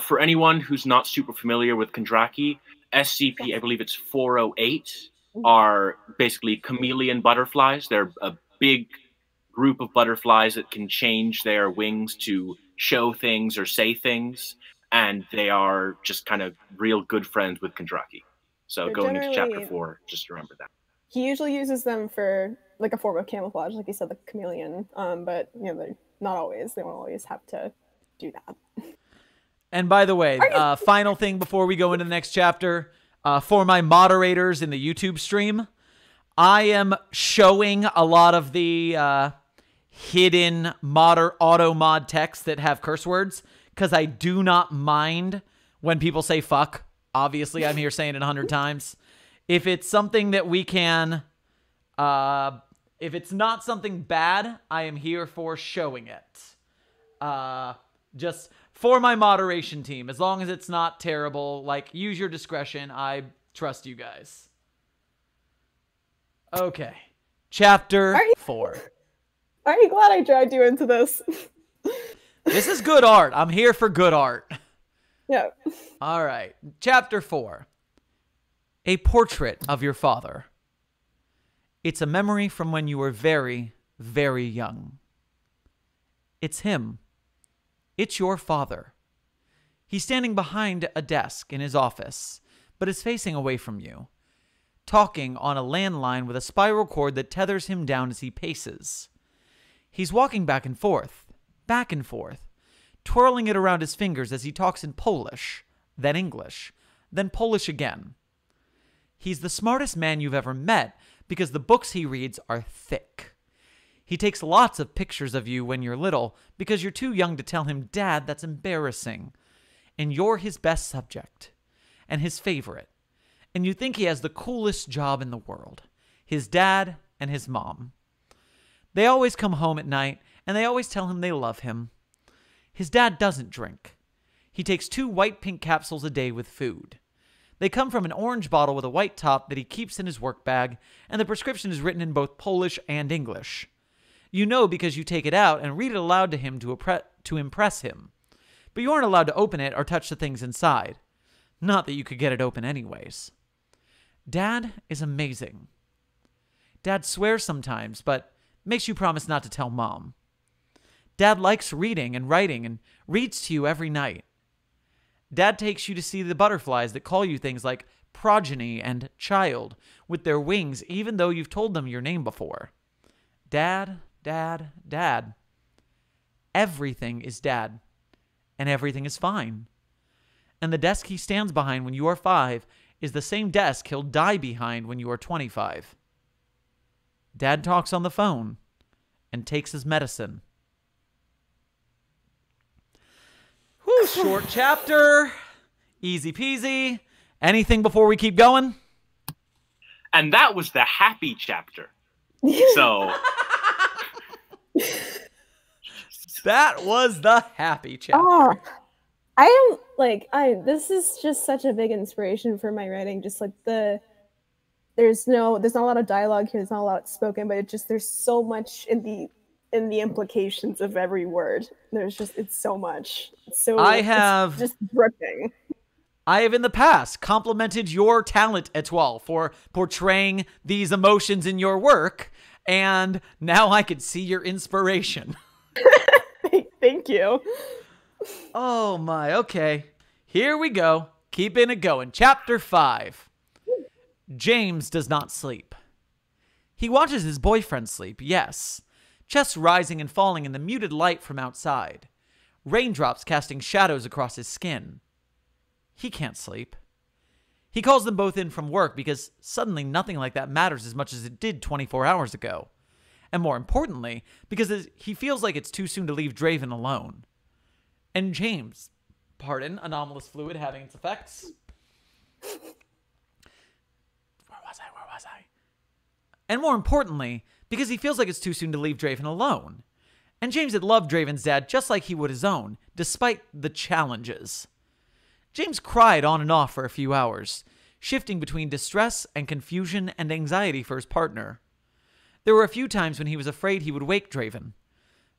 for anyone who's not super familiar with Kondraki, SCP, I believe it's 408, are basically chameleon butterflies. They're a big group of butterflies that can change their wings to show things or say things, and they are just kind of real good friends with Kondraki. So They're going into chapter generally- 4, just remember that. He usually uses them for like a form of camouflage, like you said, the chameleon. But they're not always. They won't always have to do that. And by the way, final thing before we go into the next chapter, for my moderators in the YouTube stream, I am showing a lot of the hidden auto mod texts that have curse words because I do not mind when people say fuck. Obviously, I'm here saying it 100 times. If it's something that we can, if it's not something bad, I am here for showing it. Just for my moderation team, as long as it's not terrible, like, use your discretion. I trust you guys. Okay. Chapter 4. Aren't you glad I dragged you into this? This is good art. I'm here for good art. Yeah. All right. Chapter 4. A portrait of your father. It's a memory from when you were very, very young. It's him. It's your father. He's standing behind a desk in his office, but is facing away from you, talking on a landline with a spiral cord that tethers him down as he paces. He's walking back and forth, twirling it around his fingers as he talks in Polish, then English, then Polish again. He's the smartest man you've ever met because the books he reads are thick. He takes lots of pictures of you when you're little because you're too young to tell him, "Dad, that's embarrassing." And you're his best subject and his favorite. And you think he has the coolest job in the world. His dad and his mom. They always come home at night and they always tell him they love him. His dad doesn't drink. He takes 2 white pink capsules a day with food. They come from an orange bottle with a white top that he keeps in his work bag, and the prescription is written in both Polish and English. You know because you take it out and read it aloud to him to impress him. But you aren't allowed to open it or touch the things inside. Not that you could get it open anyways. Dad is amazing. Dad swears sometimes, but makes you promise not to tell Mom. Dad likes reading and writing and reads to you every night. Dad takes you to see the butterflies that call you things like progeny and child with their wings even though you've told them your name before. Dad, Dad, Dad. Everything is Dad, and everything is fine. And the desk he stands behind when you are 5 is the same desk he'll die behind when you are 25. Dad talks on the phone and takes his medicine. Whew, short chapter. Easy peasy. Anything before we keep going? And that was the happy chapter. So That was the happy chapter. Oh, I am like this is just such a big inspiration for my writing. Just like there's not a lot of dialogue here, there's not a lot spoken, but there's so much in the implications of every word. It's so much. It's so I have just dripping. I have in the past complimented your talent, Etoile, for portraying these emotions in your work, and now I can see your inspiration. Thank you. Oh my, okay. Here we go. Keeping it going. Chapter 5. James does not sleep. He watches his boyfriend sleep, yes. Chest rising and falling in the muted light from outside. Raindrops casting shadows across his skin. He can't sleep. He calls them both in from work because suddenly nothing like that matters as much as it did 24 hours ago. And more importantly, because he feels like it's too soon to leave Draven alone. And James, pardon, anomalous fluid having its effects. Where was I? And more importantly, because he feels like it's too soon to leave Draven alone. And James had loved Draven's dad just like he would his own, despite the challenges. James cried on and off for a few hours, shifting between distress and confusion and anxiety for his partner. There were a few times when he was afraid he would wake Draven,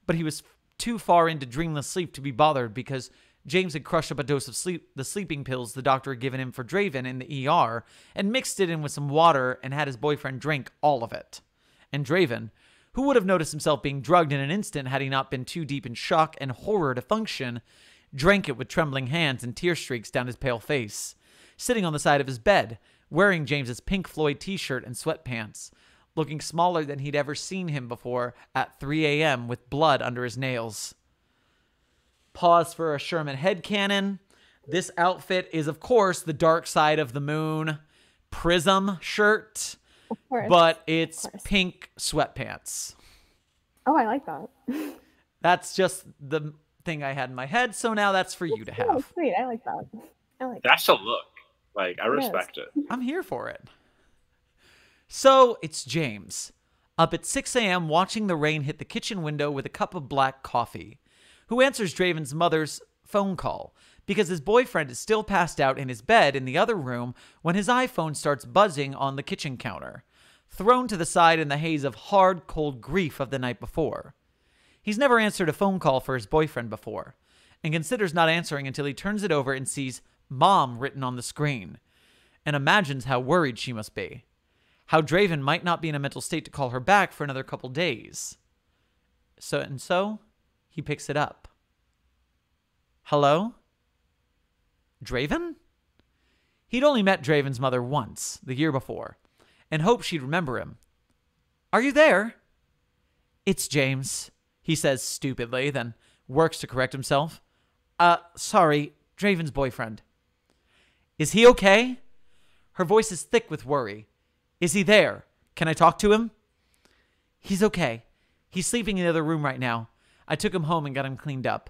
but he was too far into dreamless sleep to be bothered because James had crushed up a dose of the sleeping pills the doctor had given him for Draven in the ER and mixed it in with some water and had his boyfriend drink all of it. And Draven, who would have noticed himself being drugged in an instant had he not been too deep in shock and horror to function, drank it with trembling hands and tear streaks down his pale face, sitting on the side of his bed, wearing James's Pink Floyd t-shirt and sweatpants, looking smaller than he'd ever seen him before at 3 a.m. with blood under his nails. Pause for a Sherman headcanon. This outfit is, of course, the Dark Side of the Moon Prism shirt, but it's pink sweatpants. Oh, I like that. That's just the thing I had in my head, so now that's for you to have. Oh, sweet. I like that. That's a look. Like, I respect it. I'm here for it. So, it's James, up at 6 a.m. watching the rain hit the kitchen window with a cup of black coffee, who answers Draven's mother's phone call because his boyfriend is still passed out in his bed in the other room when his iPhone starts buzzing on the kitchen counter, thrown to the side in the haze of hard, cold grief of the night before. He's never answered a phone call for his boyfriend before, and considers not answering until he turns it over and sees Mom written on the screen, and imagines how worried she must be. How Draven might not be in a mental state to call her back for another couple days. So, he picks it up. Hello? Draven? He'd only met Draven's mother once, the year before, and hoped she'd remember him. Are you there? It's James, he says stupidly, then works to correct himself. Sorry, Draven's boyfriend. Is he okay? Her voice is thick with worry. Is he there? Can I talk to him? He's okay. He's sleeping in the other room right now. I took him home and got him cleaned up.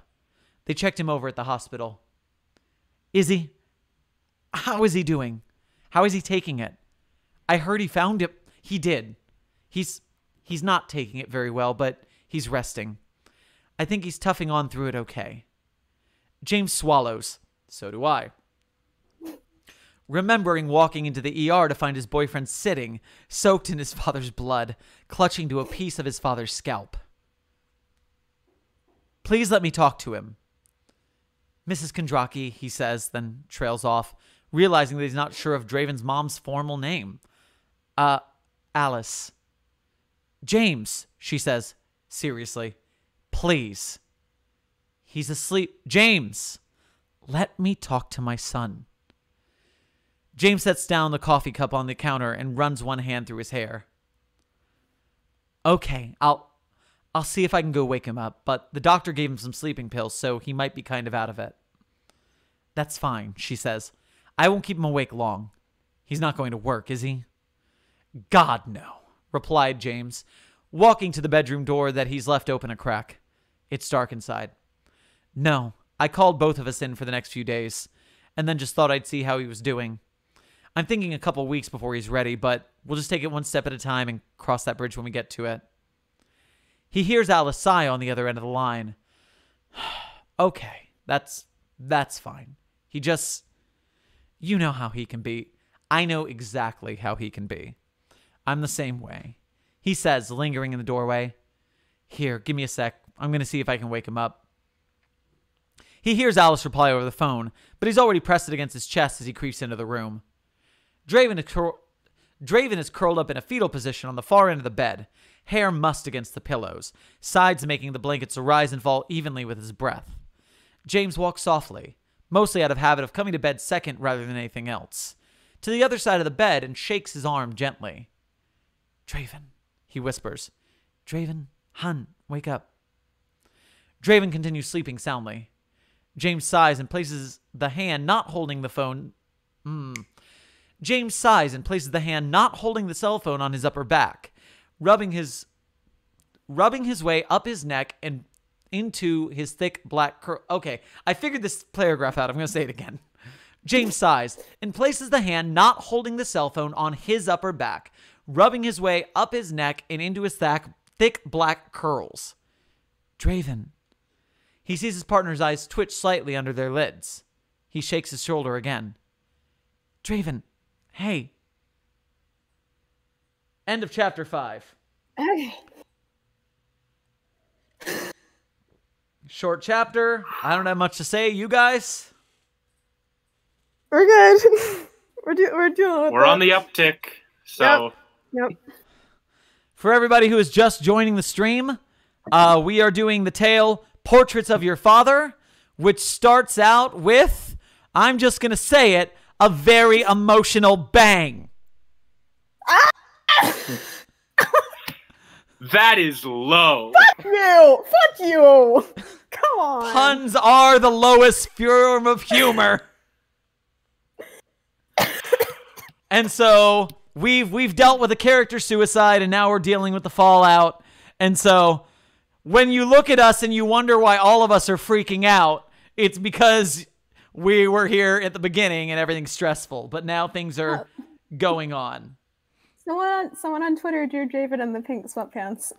They checked him over at the hospital. Is he? How is he doing? How is he taking it? I heard he found it. He did. He's not taking it very well, but he's resting. I think he's toughing on through it okay. James swallows. So do I. Remembering walking into the ER to find his boyfriend sitting, soaked in his father's blood, clutching to a piece of his father's scalp. Please let me talk to him. Mrs. Kondraki, he says, then trails off, realizing that he's not sure of Draven's mom's formal name. Alice. James, she says, seriously. Please. He's asleep. James, let me talk to my son. James sets down the coffee cup on the counter and runs one hand through his hair. Okay, I'll see if I can go wake him up, but the doctor gave him some sleeping pills, so he might be kind of out of it. That's fine, she says. I won't keep him awake long. He's not going to work, is he? God, no, replied James, walking to the bedroom door that he's left open a crack. It's dark inside. No, I called both of us in for the next few days, and then just thought I'd see how he was doing. I'm thinking a couple weeks before he's ready, but we'll just take it one step at a time and cross that bridge when we get to it. He hears Alice sigh on the other end of the line. Okay, that's fine. He just... You know how he can be. I know exactly how he can be. I'm the same way. He says, lingering in the doorway. Here, give me a sec. I'm going to see if I can wake him up. He hears Alice reply over the phone, but he's already pressed it against his chest as he creeps into the room. Draven is curled up in a fetal position on the far end of the bed, hair mussed against the pillows, sides making the blankets rise and fall evenly with his breath. James walks softly, mostly out of habit of coming to bed second rather than anything else, to the other side of the bed and shakes his arm gently. "Draven," he whispers. "Draven, hun, wake up." Draven continues sleeping soundly. James sighs and places the hand not holding the phone. James sighs and places the hand not holding the cell phone on his upper back, rubbing his way up his neck and into his thick black curl. Okay, I figured this paragraph out. I'm going to say it again. James sighs and places the hand not holding the cell phone on his upper back, rubbing his way up his neck and into his thick black curls. "Draven." He sees his partner's eyes twitch slightly under their lids. He shakes his shoulder again. "Draven, hey." End of chapter 5. Okay. Short chapter. I don't have much to say. You guys? We're good. we're doing with We're on the uptick. So Yep. For everybody who is just joining the stream, we are doing the tale Portraits of Your Father, which starts out with, I'm just going to say it, a very emotional bang. that is low. Fuck you! Come on. Puns are the lowest form of humor. And so we've dealt with a character suicide, and now we're dealing with the fallout. And so when you look at us and you wonder why all of us are freaking out, it's because we were here at the beginning and everything's stressful. But now things are going on. Someone on Twitter drew Draven in the pink sweatpants.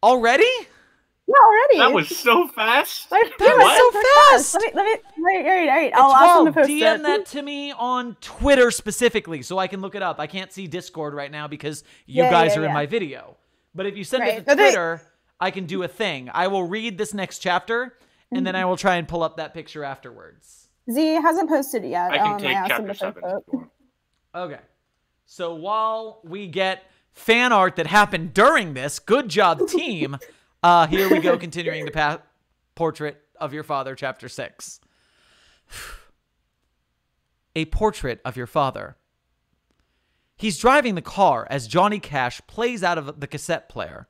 Already? Yeah, already. That was so fast. That was so fast. Let me. Wait. I'll ask them to post DM it. that to me on Twitter specifically so I can look it up. I can't see Discord right now because you Yeah, guys yeah, are in yeah. my video. But if you send Right. it to Twitter, I can do a thing. I will read this next chapter, and then I will try and pull up that picture afterwards. Z hasn't posted it yet. I can take asked him chapter to 7. post it. Okay. So while we get fan art that happened during this, good job, team. Here we go, continuing the Portrait of Your Father, Chapter 6. A Portrait of Your Father. He's driving the car as Johnny Cash plays out of the cassette player.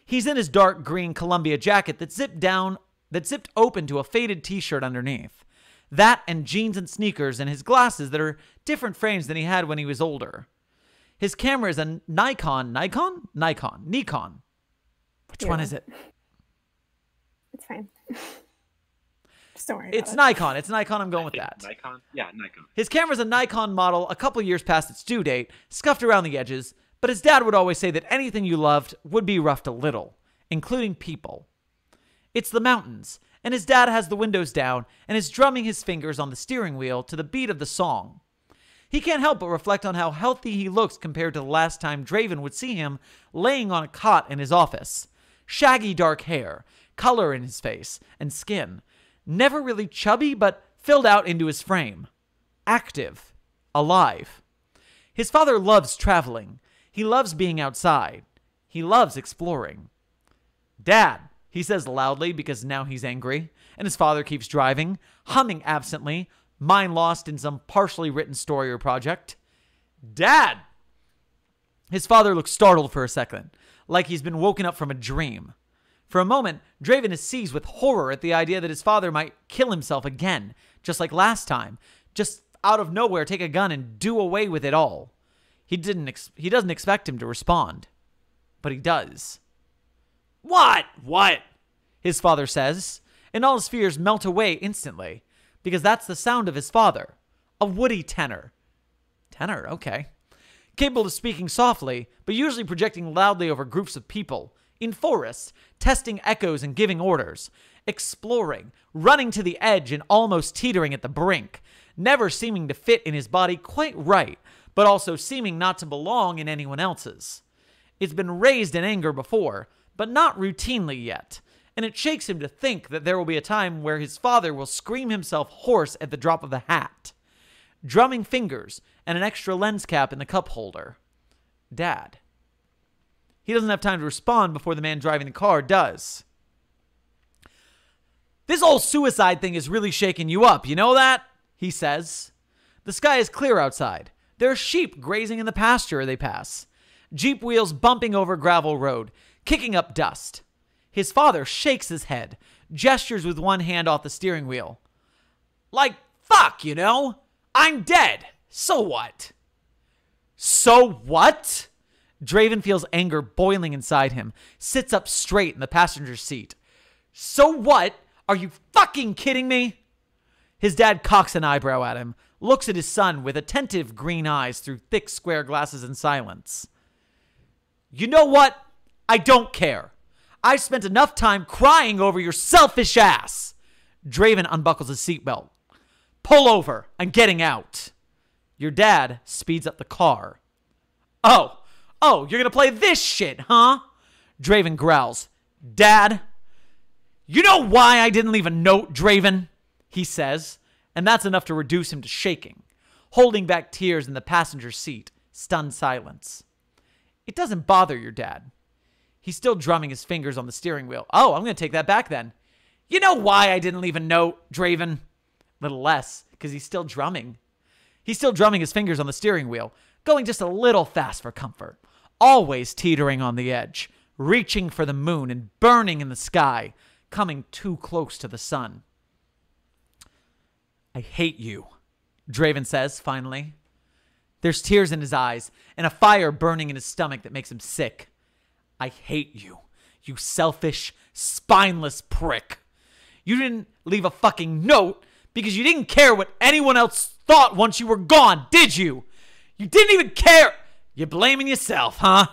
He's in his dark green Columbia jacket that zipped open to a faded t-shirt underneath. That and jeans and sneakers and his glasses that are different frames than he had when he was older. His camera is a Nikon. Which one is it? It's fine. Just don't worry It's about Nikon. It's Nikon. I'm going with that. Nikon? Yeah, Nikon. His camera's a Nikon model a couple years past its due date, scuffed around the edges, but his dad would always say that anything you loved would be roughed a little, including people. It's the mountains, and his dad has the windows down and is drumming his fingers on the steering wheel to the beat of the song. He can't help but reflect on how healthy he looks compared to the last time Draven would see him laying on a cot in his office. Shaggy dark hair, color in his face and skin. Never really chubby, but filled out into his frame. Active. Alive. His father loves traveling. He loves being outside. He loves exploring. "Dad," he says loudly because now he's angry, and his father keeps driving, humming absently, mind lost in some partially written story or project. "Dad!" His father looks startled for a second, like he's been woken up from a dream. For a moment, Draven is seized with horror at the idea that his father might kill himself again, just like last time, just out of nowhere take a gun and do away with it all. He doesn't expect him to respond, but he does. What? His father says, and all his fears melt away instantly, because that's the sound of his father, a woody tenor. Tenor, okay. Capable of speaking softly, but usually projecting loudly over groups of people, in forests, testing echoes and giving orders, exploring, running to the edge and almost teetering at the brink, never seeming to fit in his body quite right, but also seeming not to belong in anyone else's. It's been raised in anger before, but not routinely yet, and it shakes him to think that there will be a time where his father will scream himself hoarse at the drop of a hat. Drumming fingers and an extra lens cap in the cup holder. Dad. He doesn't have time to respond before the man driving the car does. This whole suicide thing is really shaking you up, you know that? He says. The sky is clear outside. There are sheep grazing in the pasture they pass. Jeep wheels bumping over gravel road, kicking up dust. His father shakes his head, gestures with one hand off the steering wheel. Like, fuck, you know? I'm dead. So what? So what? Draven feels anger boiling inside him, sits up straight in the passenger seat. So what? Are you fucking kidding me? His dad cocks an eyebrow at him, looks at his son with attentive green eyes through thick square glasses in silence. You know what? I don't care. I've spent enough time crying over your selfish ass. Draven unbuckles his seatbelt. Pull over. I'm getting out. Your dad speeds up the car. Oh, you're going to play this shit, huh? Draven growls. Dad, you know why I didn't leave a note, Draven? He says, and that's enough to reduce him to shaking, holding back tears in the passenger seat, stunned silence. It doesn't bother your dad. He's still drumming his fingers on the steering wheel. Oh, I'm going to take that back then. You know why I didn't leave a note, Draven? Little less, because he's still drumming. He's still drumming his fingers on the steering wheel, going just a little fast for comfort. Always teetering on the edge, reaching for the moon and burning in the sky, coming too close to the sun. I hate you, Draven says, finally. There's tears in his eyes and a fire burning in his stomach that makes him sick. I hate you, you selfish, spineless prick. You didn't leave a fucking note because you didn't care what anyone else thought once you were gone, did you? You didn't even care. You're blaming yourself, huh?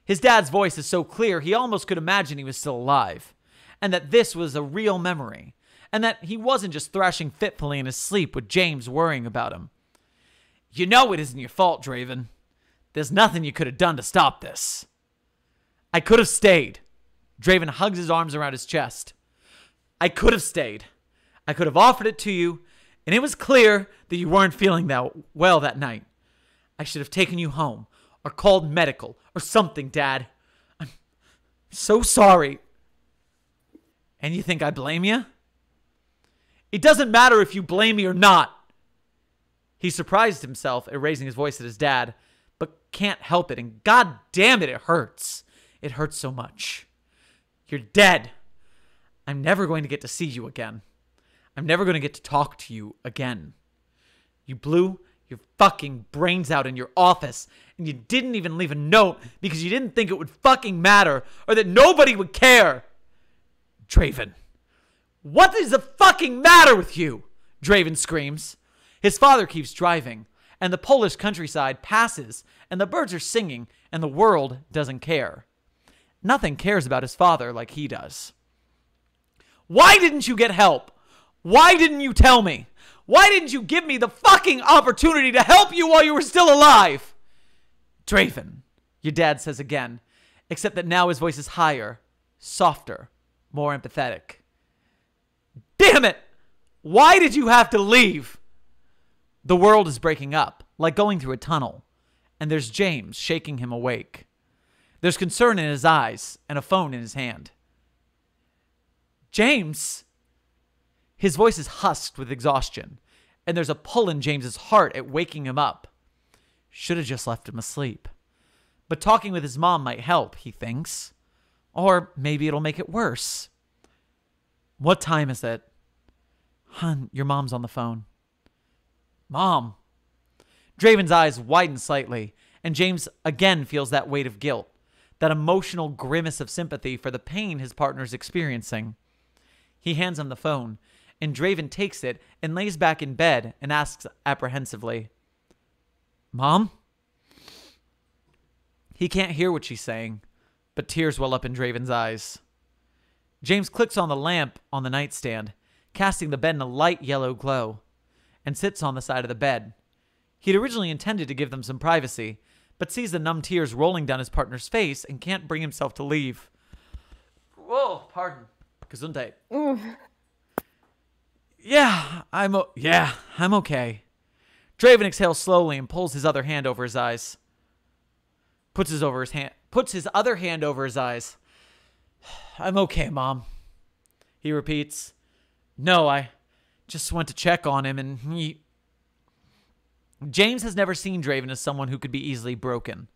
His dad's voice is so clear he almost could imagine he was still alive, and that this was a real memory, and that he wasn't just thrashing fitfully in his sleep with James worrying about him. You know it isn't your fault, Draven. There's nothing you could have done to stop this. I could have stayed. Draven hugs his arms around his chest. I could have stayed. I could have offered it to you, and it was clear that you weren't feeling that well that night. I should have taken you home, or called medical, or something, Dad. I'm so sorry. And you think I blame you? It doesn't matter if you blame me or not. He surprised himself at raising his voice at his dad, but can't help it, and god damn it, it hurts. It hurts so much. You're dead. I'm never going to get to see you again. I'm never going to get to talk to you again. You blew your fucking brains out in your office, and you didn't even leave a note because you didn't think it would fucking matter or that nobody would care. Draven. What is the fucking matter with you? Draven screams. His father keeps driving, and the Polish countryside passes, and the birds are singing, and the world doesn't care. Nothing cares about his father like he does. Why didn't you get help? Why didn't you tell me? Why didn't you give me the fucking opportunity to help you while you were still alive? Draven, your dad says again, except that now his voice is higher, softer, more empathetic. Damn it! Why did you have to leave? The world is breaking up, like going through a tunnel, and there's James shaking him awake. There's concern in his eyes and a phone in his hand. James! His voice is husked with exhaustion, and there's a pull in James's heart at waking him up. Should have just left him asleep. But talking with his mom might help, he thinks. Or maybe it'll make it worse. What time is it? Hun, your mom's on the phone. Mom. Draven's eyes widen slightly, and James again feels that weight of guilt, that emotional grimace of sympathy for the pain his partner's experiencing. He hands him the phone, and Draven takes it and lays back in bed and asks apprehensively, Mom? He can't hear what she's saying, but tears well up in Draven's eyes. James clicks on the lamp on the nightstand, casting the bed in a light yellow glow, and sits on the side of the bed. He'd originally intended to give them some privacy, but sees the numb tears rolling down his partner's face and can't bring himself to leave. Whoa, pardon. Gesundheit. Mm. Yeah, I'm okay. Draven exhales slowly and pulls his other hand over his eyes. Puts his other hand over his eyes. I'm okay, Mom. He repeats. No, I just went to check on him and he... James has never seen Draven as someone who could be easily broken,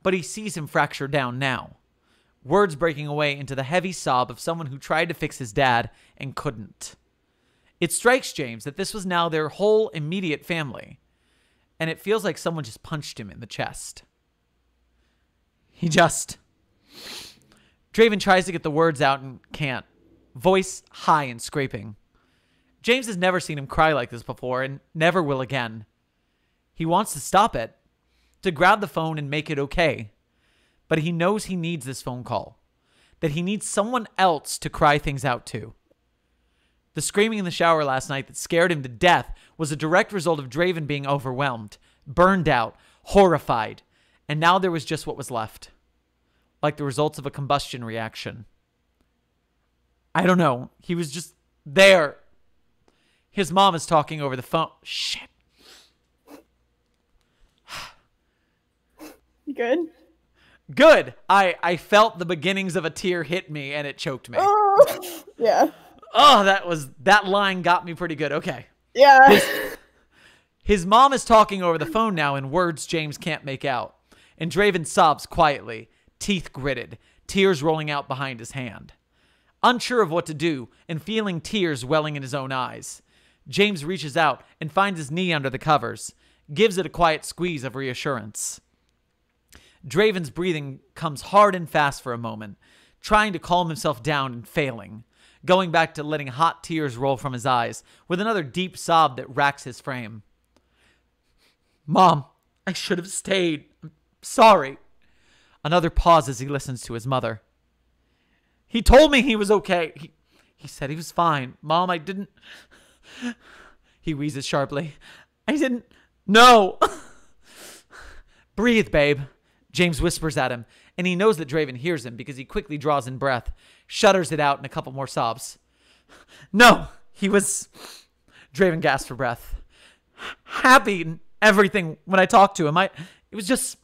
but he sees him fractured down now. Words breaking away into the heavy sob of someone who tried to fix his dad and couldn't. It strikes James that this was now their whole immediate family, and it feels like someone just punched him in the chest. Draven tries to get the words out and can't, voice high and scraping. James has never seen him cry like this before and never will again. He wants to stop it, to grab the phone and make it okay. But he knows he needs this phone call, that he needs someone else to cry things out to. The screaming in the shower last night that scared him to death was a direct result of Draven being overwhelmed, burned out, horrified, and now there was just what was left. Like the results of a combustion reaction. I don't know. He was just there. His mom is talking over the phone. Shit. You good? Good. I felt the beginnings of a tear hit me and it choked me. Yeah. Oh, that line got me pretty good. Okay. Yeah. His mom is talking over the phone now in words James can't make out. And Draven sobs quietly, teeth gritted, tears rolling out behind his hand. Unsure of what to do and feeling tears welling in his own eyes, James reaches out and finds his knee under the covers, gives it a quiet squeeze of reassurance. Draven's breathing comes hard and fast for a moment, trying to calm himself down and failing, going back to letting hot tears roll from his eyes with another deep sob that racks his frame. Mom, I should have stayed. I'm sorry. Another pause as he listens to his mother. He told me he was okay. He said he was fine. Mom, I didn't... He wheezes sharply. I didn't... No! Breathe, babe. James whispers at him, and he knows that Draven hears him because he quickly draws in breath, shudders it out in a couple more sobs. No, he was... Draven gasps for breath. Happy and everything when I talked to him. It was just...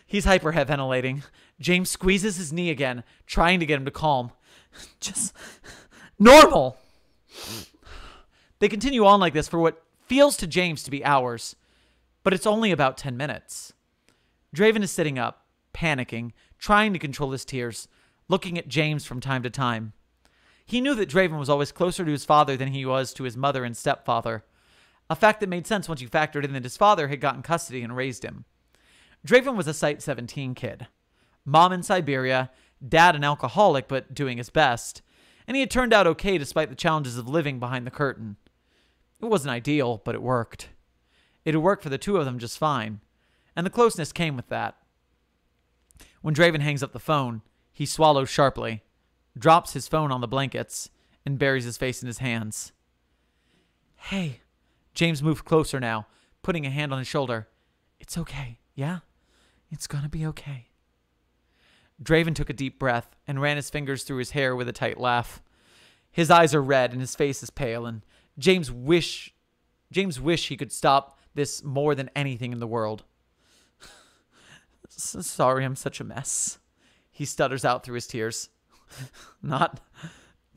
He's hyperventilating. James squeezes his knee again, trying to get him to calm. Just... normal! They continue on like this for what feels to James to be hours, but it's only about 10 minutes. Draven is sitting up, panicking, trying to control his tears, looking at James from time to time. He knew that Draven was always closer to his father than he was to his mother and stepfather, a fact that made sense once you factored in that his father had gotten custody and raised him. Draven was a Site 17 kid. Mom in Siberia, dad an alcoholic but doing his best, and he had turned out okay despite the challenges of living behind the curtain. It wasn't ideal, but it worked. It had worked for the two of them just fine, and the closeness came with that. When Draven hangs up the phone, he swallows sharply, drops his phone on the blankets, and buries his face in his hands. Hey. James moved closer now, putting a hand on his shoulder. It's okay, yeah? It's gonna be okay. Draven took a deep breath and ran his fingers through his hair with a tight laugh. His eyes are red and his face is pale, and James wish he could stop this more than anything in the world. Sorry, I'm such a mess. He stutters out through his tears. Not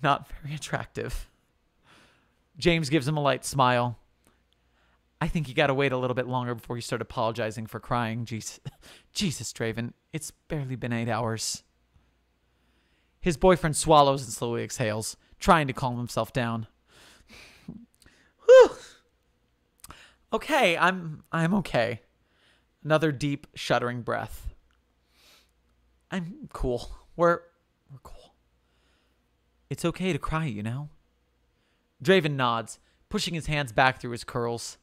very attractive. James gives him a light smile. I think you gotta wait a little bit longer before you start apologizing for crying. Jesus, Draven, it's barely been 8 hours. His boyfriend swallows and slowly exhales, trying to calm himself down. Whew. Okay, I'm okay. Another deep, shuddering breath. I'm cool. We're cool. It's okay to cry, you know? Draven nods, pushing his hands back through his curls.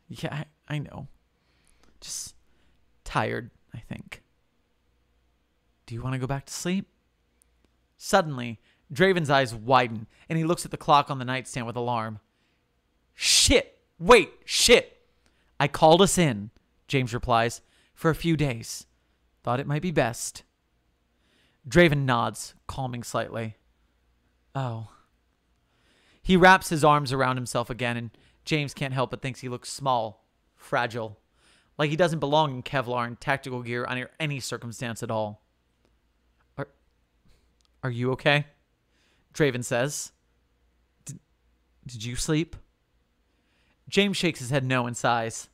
Yeah, I know. Just tired, I think. Do you want to go back to sleep? Suddenly, Draven's eyes widen, and he looks at the clock on the nightstand with alarm. Shit! Wait, shit! I called us in, James replies, for a few days. Thought it might be best. Draven nods, calming slightly. Oh. He wraps his arms around himself again, and James can't help but thinks he looks small, fragile, like he doesn't belong in Kevlar and tactical gear under any circumstance at all. Are you okay? Draven says. Did you sleep? James shakes his head no and sighs.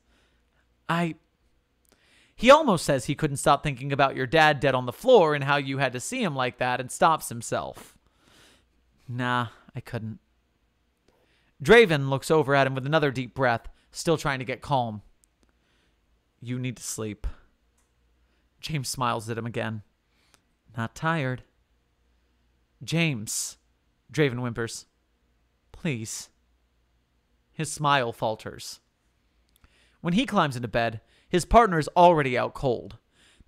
He almost says he couldn't stop thinking about your dad dead on the floor and how you had to see him like that, and stops himself. Nah, I couldn't. Draven looks over at him with another deep breath, still trying to get calm. You need to sleep. James smiles at him again. Not tired. James, Draven whimpers. Please. His smile falters. When he climbs into bed, his partner is already out cold,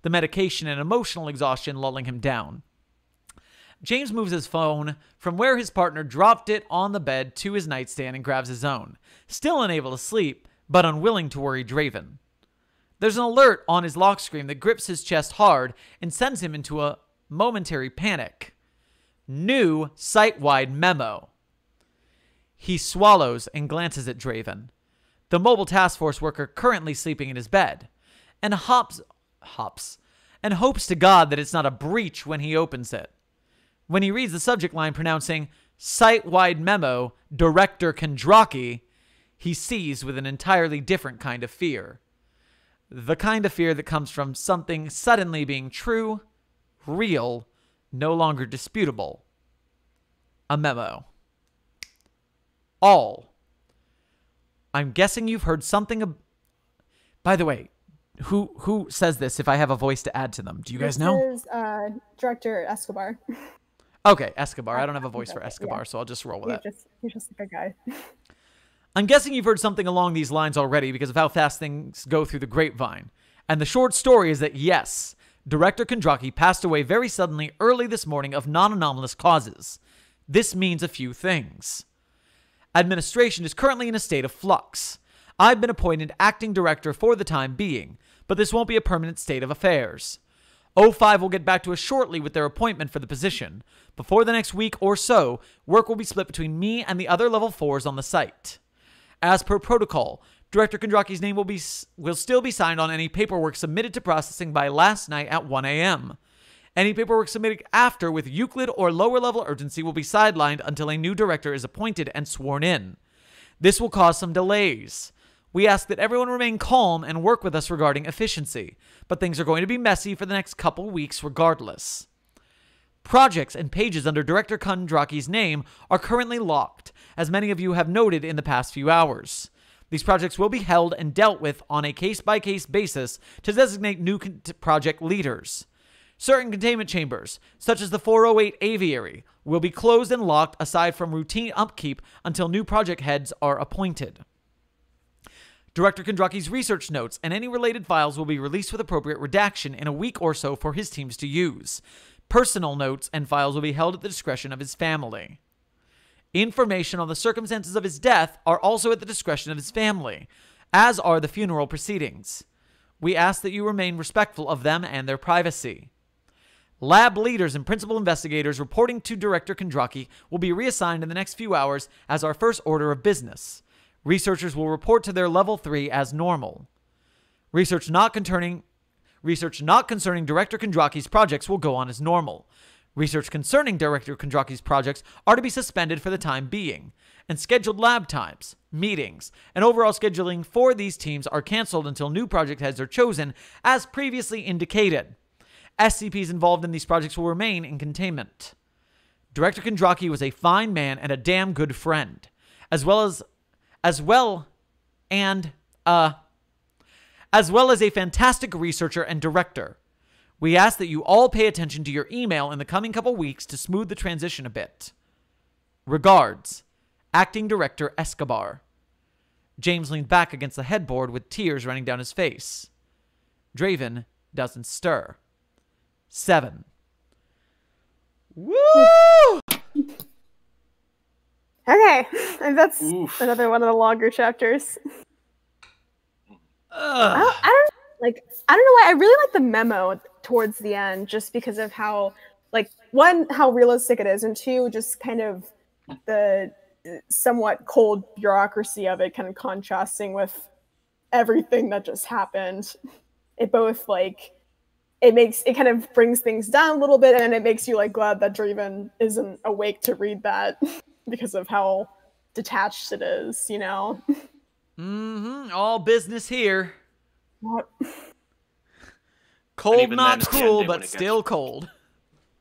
the medication and emotional exhaustion lulling him down. James moves his phone from where his partner dropped it on the bed to his nightstand and grabs his own, still unable to sleep, but unwilling to worry Draven. There's an alert on his lock screen that grips his chest hard and sends him into a momentary panic. New site-wide memo. He swallows and glances at Draven, the mobile task force worker currently sleeping in his bed, and hopes to God that it's not a breach when he opens it. When he reads the subject line pronouncing site-wide memo, Director Kondraki, he sees with an entirely different kind of fear. The kind of fear that comes from something suddenly being true, real, no longer disputable. A memo. All. I'm guessing you've heard something. By the way, who says this if I have a voice to add to them? Do you guys know? This is Director Escobar. Okay, Escobar. I don't have a voice for Escobar, so I'll just roll with it. He's just a good guy. I'm guessing you've heard something along these lines already because of how fast things go through the grapevine. And the short story is that yes, Director Kondraki passed away very suddenly early this morning of non-anomalous causes. This means a few things. Administration is currently in a state of flux. I've been appointed acting director for the time being, but this won't be a permanent state of affairs. O5 will get back to us shortly with their appointment for the position. Before the next week or so, work will be split between me and the other level 4s on the site. As per protocol, Director Kondraki's name will still be signed on any paperwork submitted to processing by last night at 1 a.m. Any paperwork submitted after with Euclid or lower level urgency will be sidelined until a new director is appointed and sworn in. This will cause some delays. We ask that everyone remain calm and work with us regarding efficiency, but things are going to be messy for the next couple weeks regardless. Projects and pages under Director Kondraki's name are currently locked, as many of you have noted in the past few hours. These projects will be held and dealt with on a case-by-case basis to designate new project leaders. Certain containment chambers, such as the 408 Aviary, will be closed and locked aside from routine upkeep until new project heads are appointed. Director Kondraki's research notes and any related files will be released with appropriate redaction in a week or so for his teams to use. Personal notes and files will be held at the discretion of his family. Information on the circumstances of his death are also at the discretion of his family, as are the funeral proceedings. We ask that you remain respectful of them and their privacy. Lab leaders and principal investigators reporting to Director Kondraki will be reassigned in the next few hours as our first order of business. Researchers will report to their level 3 as normal. Research not concerning Director Kondraki's projects will go on as normal. Research concerning Director Kondraki's projects are to be suspended for the time being, and scheduled lab times, meetings, and overall scheduling for these teams are canceled until new project heads are chosen, as previously indicated. SCPs involved in these projects will remain in containment. Director Kondraki was a fine man and a damn good friend, as well as a fantastic researcher and director. We ask that you all pay attention to your email in the coming couple weeks to smooth the transition a bit. Regards, Acting Director Escobar. James leaned back against the headboard with tears running down his face. Draven doesn't stir. 7. Woo! Okay, and that's another one of the longer chapters. I don't know why. I really like the memo towards the end, just because of how like, one, how realistic it is, and two, just kind of the somewhat cold bureaucracy of it, kind of contrasting with everything that just happened. It both like it kind of brings things down a little bit, and it makes you like glad that Draven isn't awake to read that because of how detached it is, you know. All business here. What? Cold, not cruel, but still cold.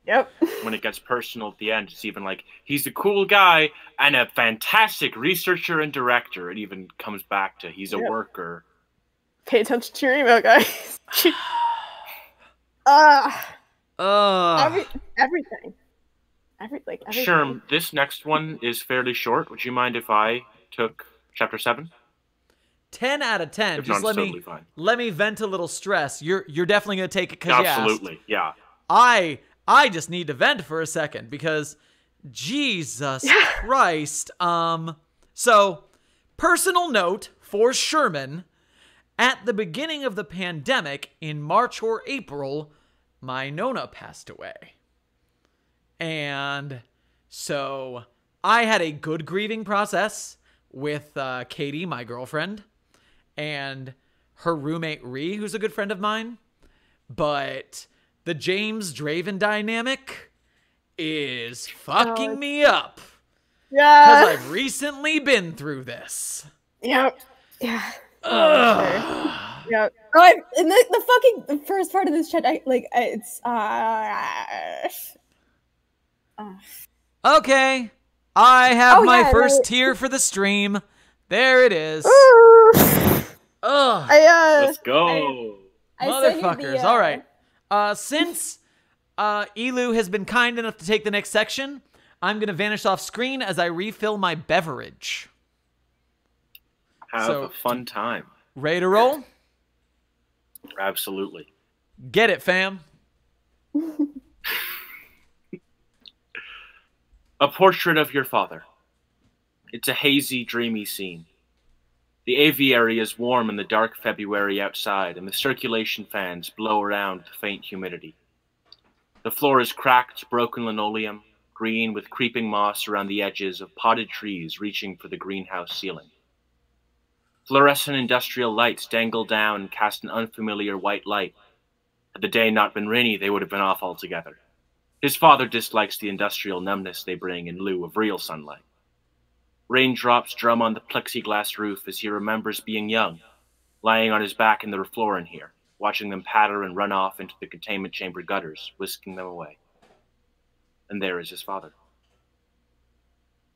Yep. When it gets personal at the end, it's even like, he's a cool guy and a fantastic researcher and director. It even comes back to he's a worker. Pay attention to your email, guys. Everything. Everything. Sherm, this next one is fairly short. Would you mind if I took chapter 7? 10 out of 10. If Just not, let fine. Let me vent a little stress. You're definitely gonna take it because you asked. Absolutely, yeah. I just need to vent for a second because Jesus Christ. So, personal note for Sherman, at the beginning of the pandemic in March or April, my Nona passed away. And so I had a good grieving process with Katie, my girlfriend, and her roommate Ree, who's a good friend of mine. But the James Draven dynamic is fucking me up. Yeah. Because I've recently been through this. Yep. Yeah. Yeah. Oh, and the first part of this chat, it's Okay. I have my first tear for the stream. There it is. Let's go. Motherfuckers. All right. Since Elu has been kind enough to take the next section, I'm going to vanish off screen as I refill my beverage. Have a fun time. Ready to roll? Absolutely. Get it, fam. A portrait of your father. It's a hazy, dreamy scene. The aviary is warm in the dark February outside, and the circulation fans blow around the faint humidity. The floor is cracked, broken linoleum, green with creeping moss around the edges of potted trees reaching for the greenhouse ceiling. Fluorescent industrial lights dangle down and cast an unfamiliar white light. Had the day not been rainy, they would have been off altogether. His father dislikes the industrial numbness they bring in lieu of real sunlight. Raindrops drum on the plexiglass roof as he remembers being young, lying on his back in the floor in here, watching them patter and run off into the containment chamber gutters, whisking them away. And there is his father.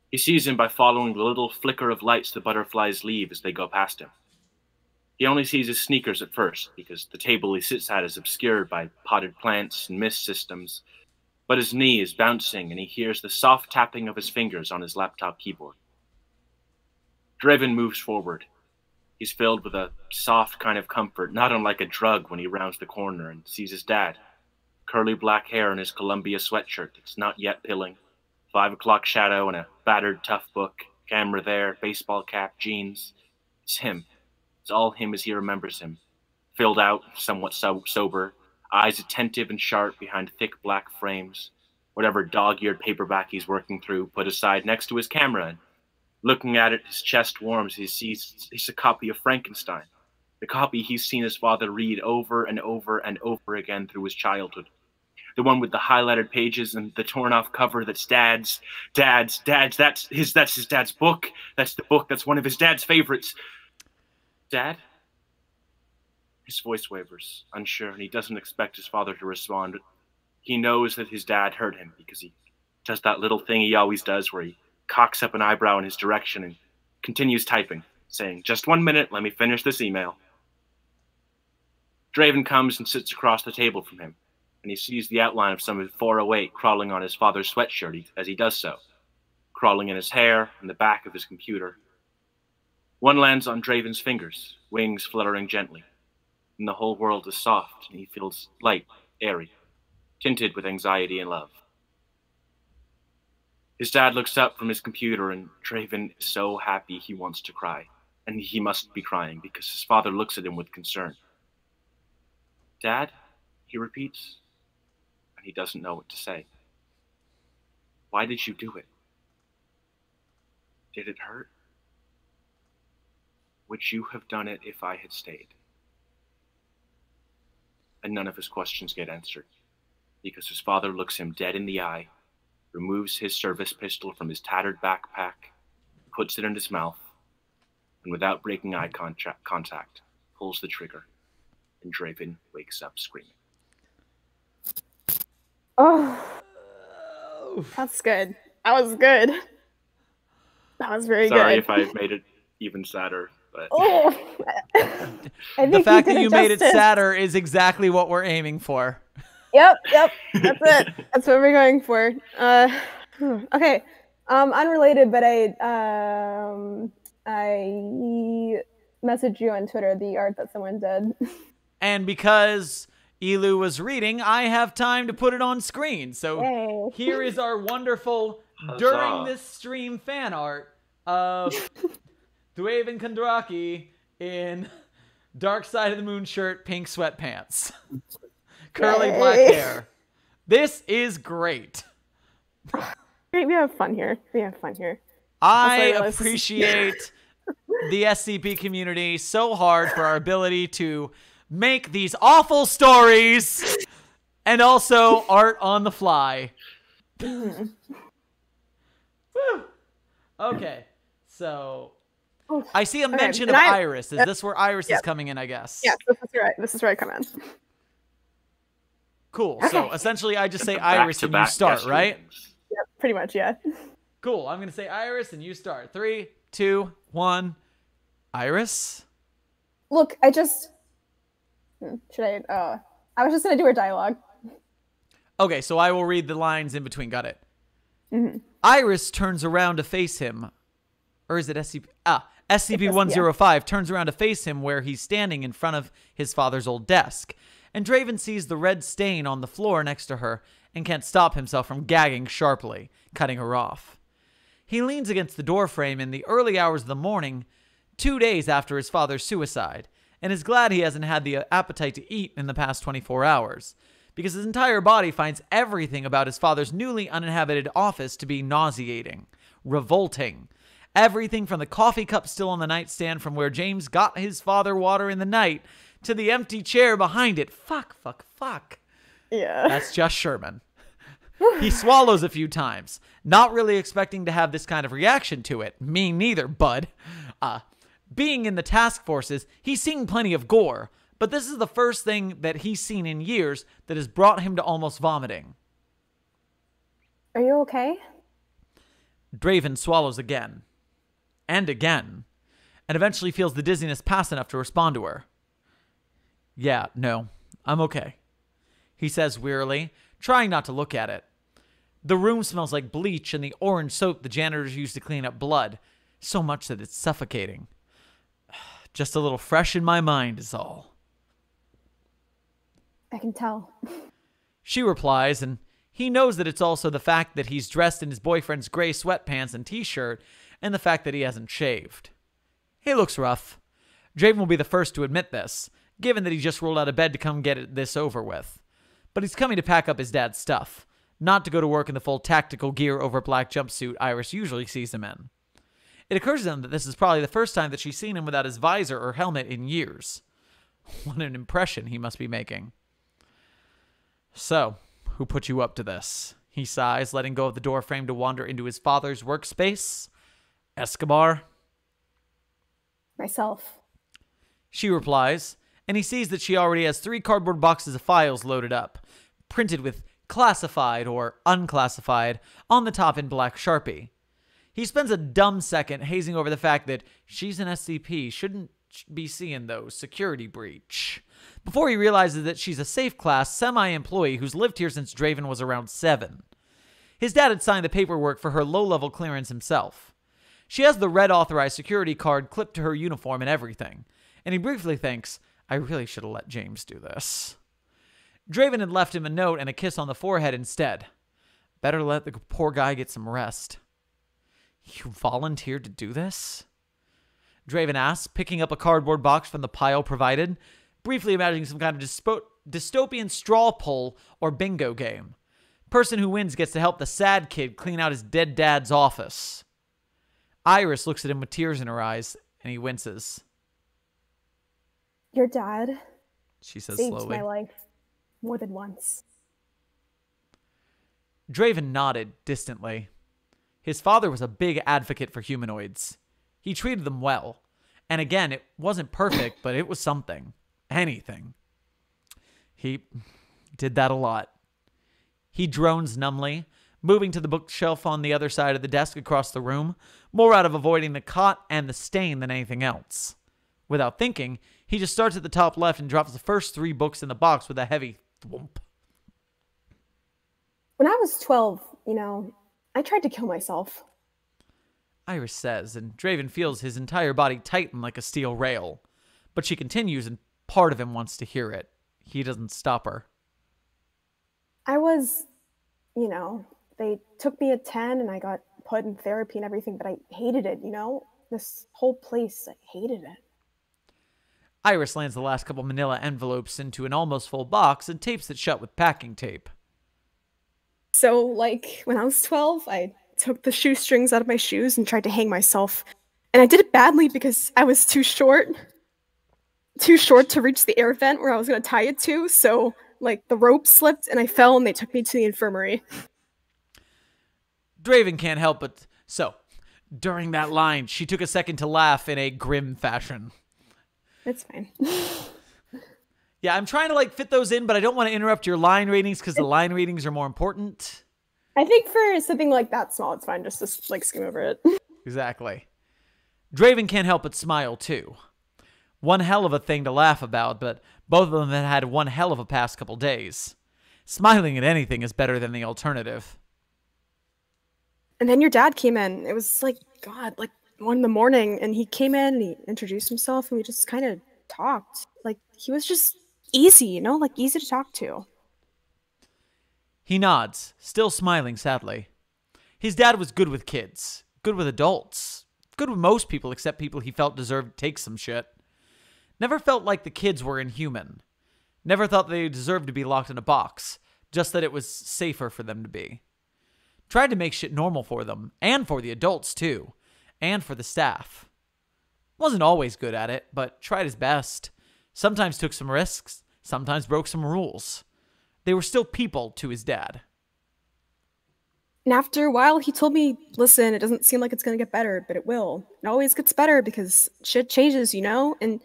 He sees him by following the little flicker of lights the butterflies leave as they go past him. He only sees his sneakers at first, because the table he sits at is obscured by potted plants and mist systems, but his knee is bouncing and he hears the soft tapping of his fingers on his laptop keyboard. Draven moves forward. He's filled with a soft kind of comfort, not unlike a drug when he rounds the corner and sees his dad. Curly black hair in his Columbia sweatshirt that's not yet pilling. 5 o'clock shadow and a battered tough book. Camera there, baseball cap, jeans. It's him. It's all him as he remembers him. Filled out, somewhat sober. Eyes attentive and sharp behind thick black frames. Whatever dog-eared paperback he's working through put aside next to his camera, and looking at it, his chest warms. He sees it's a copy of Frankenstein. The copy he's seen his father read over and over and over again through his childhood. The one with the highlighted pages and the torn-off cover that's Dad's. That's his dad's book. That's the book that's one of his dad's favorites. Dad? His voice wavers, unsure, and he doesn't expect his father to respond. He knows that his dad heard him because he does that little thing he always does where he cocks up an eyebrow in his direction and continues typing, saying, "Just 1 minute, let me finish this email." Draven comes and sits across the table from him, and he sees the outline of some 408 crawling on his father's sweatshirt as he does so, crawling in his hair and the back of his computer. One lands on Draven's fingers, wings fluttering gently, and the whole world is soft, and he feels light, airy, tinted with anxiety and love. His dad looks up from his computer, and Draven is so happy he wants to cry, and he must be crying because his father looks at him with concern. "Dad?" he repeats, and he doesn't know what to say. Why did you do it? Did it hurt? Would you have done it if I had stayed? And none of his questions get answered, because his father looks him dead in the eye, removes his service pistol from his tattered backpack, puts it in his mouth, and without breaking eye contact, pulls the trigger, and Draven wakes up screaming. Oh, that's good. That was good. That was very Sorry good. if I made it even sadder, but Oh, The fact that you made it sadder is exactly what we're aiming for. Yep, that's it. That's what we're going for. Okay. Unrelated, but I messaged you on Twitter the art that someone did. And because Elu was reading, I have time to put it on screen. So Yay. here is our wonderful during this stream fan art of Dwayne Kondraki in Dark Side of the Moon shirt, pink sweatpants, curly Yay. black hair. This is great. We have fun here. I Also, appreciate the SCP community so hard for our ability to make these awful stories and also art on the fly. Woo. Okay, so I see a mention of Iris. Is this where Iris is coming in, I guess? Yes, this is where I come in. Cool. So essentially I just say Iris and you start, right? Yep, pretty much, yeah. Cool. I'm going to say Iris and you start. 3, 2, 1. Iris? Look, I just... Should I... I was just going to do her dialogue. Okay, so I will read the lines in between. Got it. Mm-hmm. Iris turns around to face him. Or is it SCP? SCP-105 turns around to face him where he's standing in front of his father's old desk. And Draven sees the red stain on the floor next to her and can't stop himself from gagging sharply, cutting her off. He leans against the doorframe in the early hours of the morning, 2 days after his father's suicide, and is glad he hasn't had the appetite to eat in the past 24 hours, because his entire body finds everything about his father's newly uninhabited office to be nauseating, revolting. Everything from the coffee cup still on the nightstand from where James got his father water in the night to the empty chair behind it. Fuck. Yeah. That's just Sherman. He swallows a few times, not really expecting to have this kind of reaction to it. Me neither, bud. Being in the task forces, he's seen plenty of gore, but this is the first thing that he's seen in years that has brought him to almost vomiting. Are you okay? Draven swallows again. And again. And eventually feels the dizziness pass enough to respond to her. Yeah, no, I'm okay, he says wearily, trying not to look at it. The room smells like bleach and the orange soap the janitors use to clean up blood, so much that it's suffocating. Just a little fresh in my mind is all. I can tell. She replies, and he knows that it's also the fact that he's dressed in his boyfriend's gray sweatpants and t-shirt, and the fact that he hasn't shaved. He looks rough. Draven will be the first to admit this, given that he just rolled out of bed to come get this over with. But he's coming to pack up his dad's stuff, not to go to work in the full tactical gear over black jumpsuit Iris usually sees him in. It occurs to him that this is probably the first time that she's seen him without his visor or helmet in years. What an impression he must be making. So, who put you up to this? He sighs, letting go of the doorframe to wander into his father's workspace. Escobar? Myself. She replies, and he sees that she already has 3 cardboard boxes of files loaded up, printed with classified or unclassified on the top in black Sharpie. He spends a dumb second hazing over the fact that she's an SCP, shouldn't be seeing those, security breach, before he realizes that she's a safe class semi-employee who's lived here since Draven was around 7. His dad had signed the paperwork for her low-level clearance himself. She has the red authorized security card clipped to her uniform and everything, and he briefly thinks, I really should have let James do this. Draven had left him a note and a kiss on the forehead instead. Better let the poor guy get some rest. You volunteered to do this? Draven asks, picking up a cardboard box from the pile provided, briefly imagining some kind of dystopian straw pull or bingo game. Person who wins gets to help the sad kid clean out his dead dad's office. Iris looks at him with tears in her eyes, and he winces. Your dad She says saved slowly. my life more than once. Draven nodded distantly. His father was a big advocate for humanoids. He treated them well. And again, it wasn't perfect, but it was something. Anything. He did that a lot. He drones numbly, moving to the bookshelf on the other side of the desk across the room, more out of avoiding the cot and the stain than anything else. Without thinking, he just starts at the top left and drops the first 3 books in the box with a heavy thwomp. When I was 12, I tried to kill myself. Iris says, and Draven feels his entire body tighten like a steel rail. But she continues, and part of him wants to hear it. He doesn't stop her. I was, they took me at 10 and I got put in therapy and everything, but I hated it, This whole place, I hated it. Iris lands the last couple manila envelopes into an almost full box and tapes it shut with packing tape. So, when I was 12, I took the shoestrings out of my shoes and tried to hang myself. And I did it badly because I was too short to reach the air vent where I was going to tie it to. So, the rope slipped and I fell and they took me to the infirmary. Draven can't help but... So, during that line, she took a second to laugh in a grim fashion. It's fine. Yeah, I'm trying to fit those in, but I don't want to interrupt your line readings because the line readings are more important. I think for something like that small, it's fine just to skim over it. Exactly. Draven can't help but smile too. One hell of a thing to laugh about, but both of them had one hell of a past couple days. Smiling at anything is better than the alternative. And then your dad came in. It was 1 a.m, and he came in and he introduced himself and we just kind of talked. He was just easy, easy to talk to. He nods, still smiling sadly. His dad was good with kids, good with adults, good with most people except people he felt deserved to take some shit. Never felt like the kids were inhuman. Never thought they deserved to be locked in a box, just that it was safer for them to be. Tried to make shit normal for them, and for the adults too, and for the staff. Wasn't always good at it, but tried his best. Sometimes took some risks, sometimes broke some rules. They were still people to his dad. And after a while, he told me, listen, it doesn't seem like it's going to get better, but it will. It always gets better because shit changes, And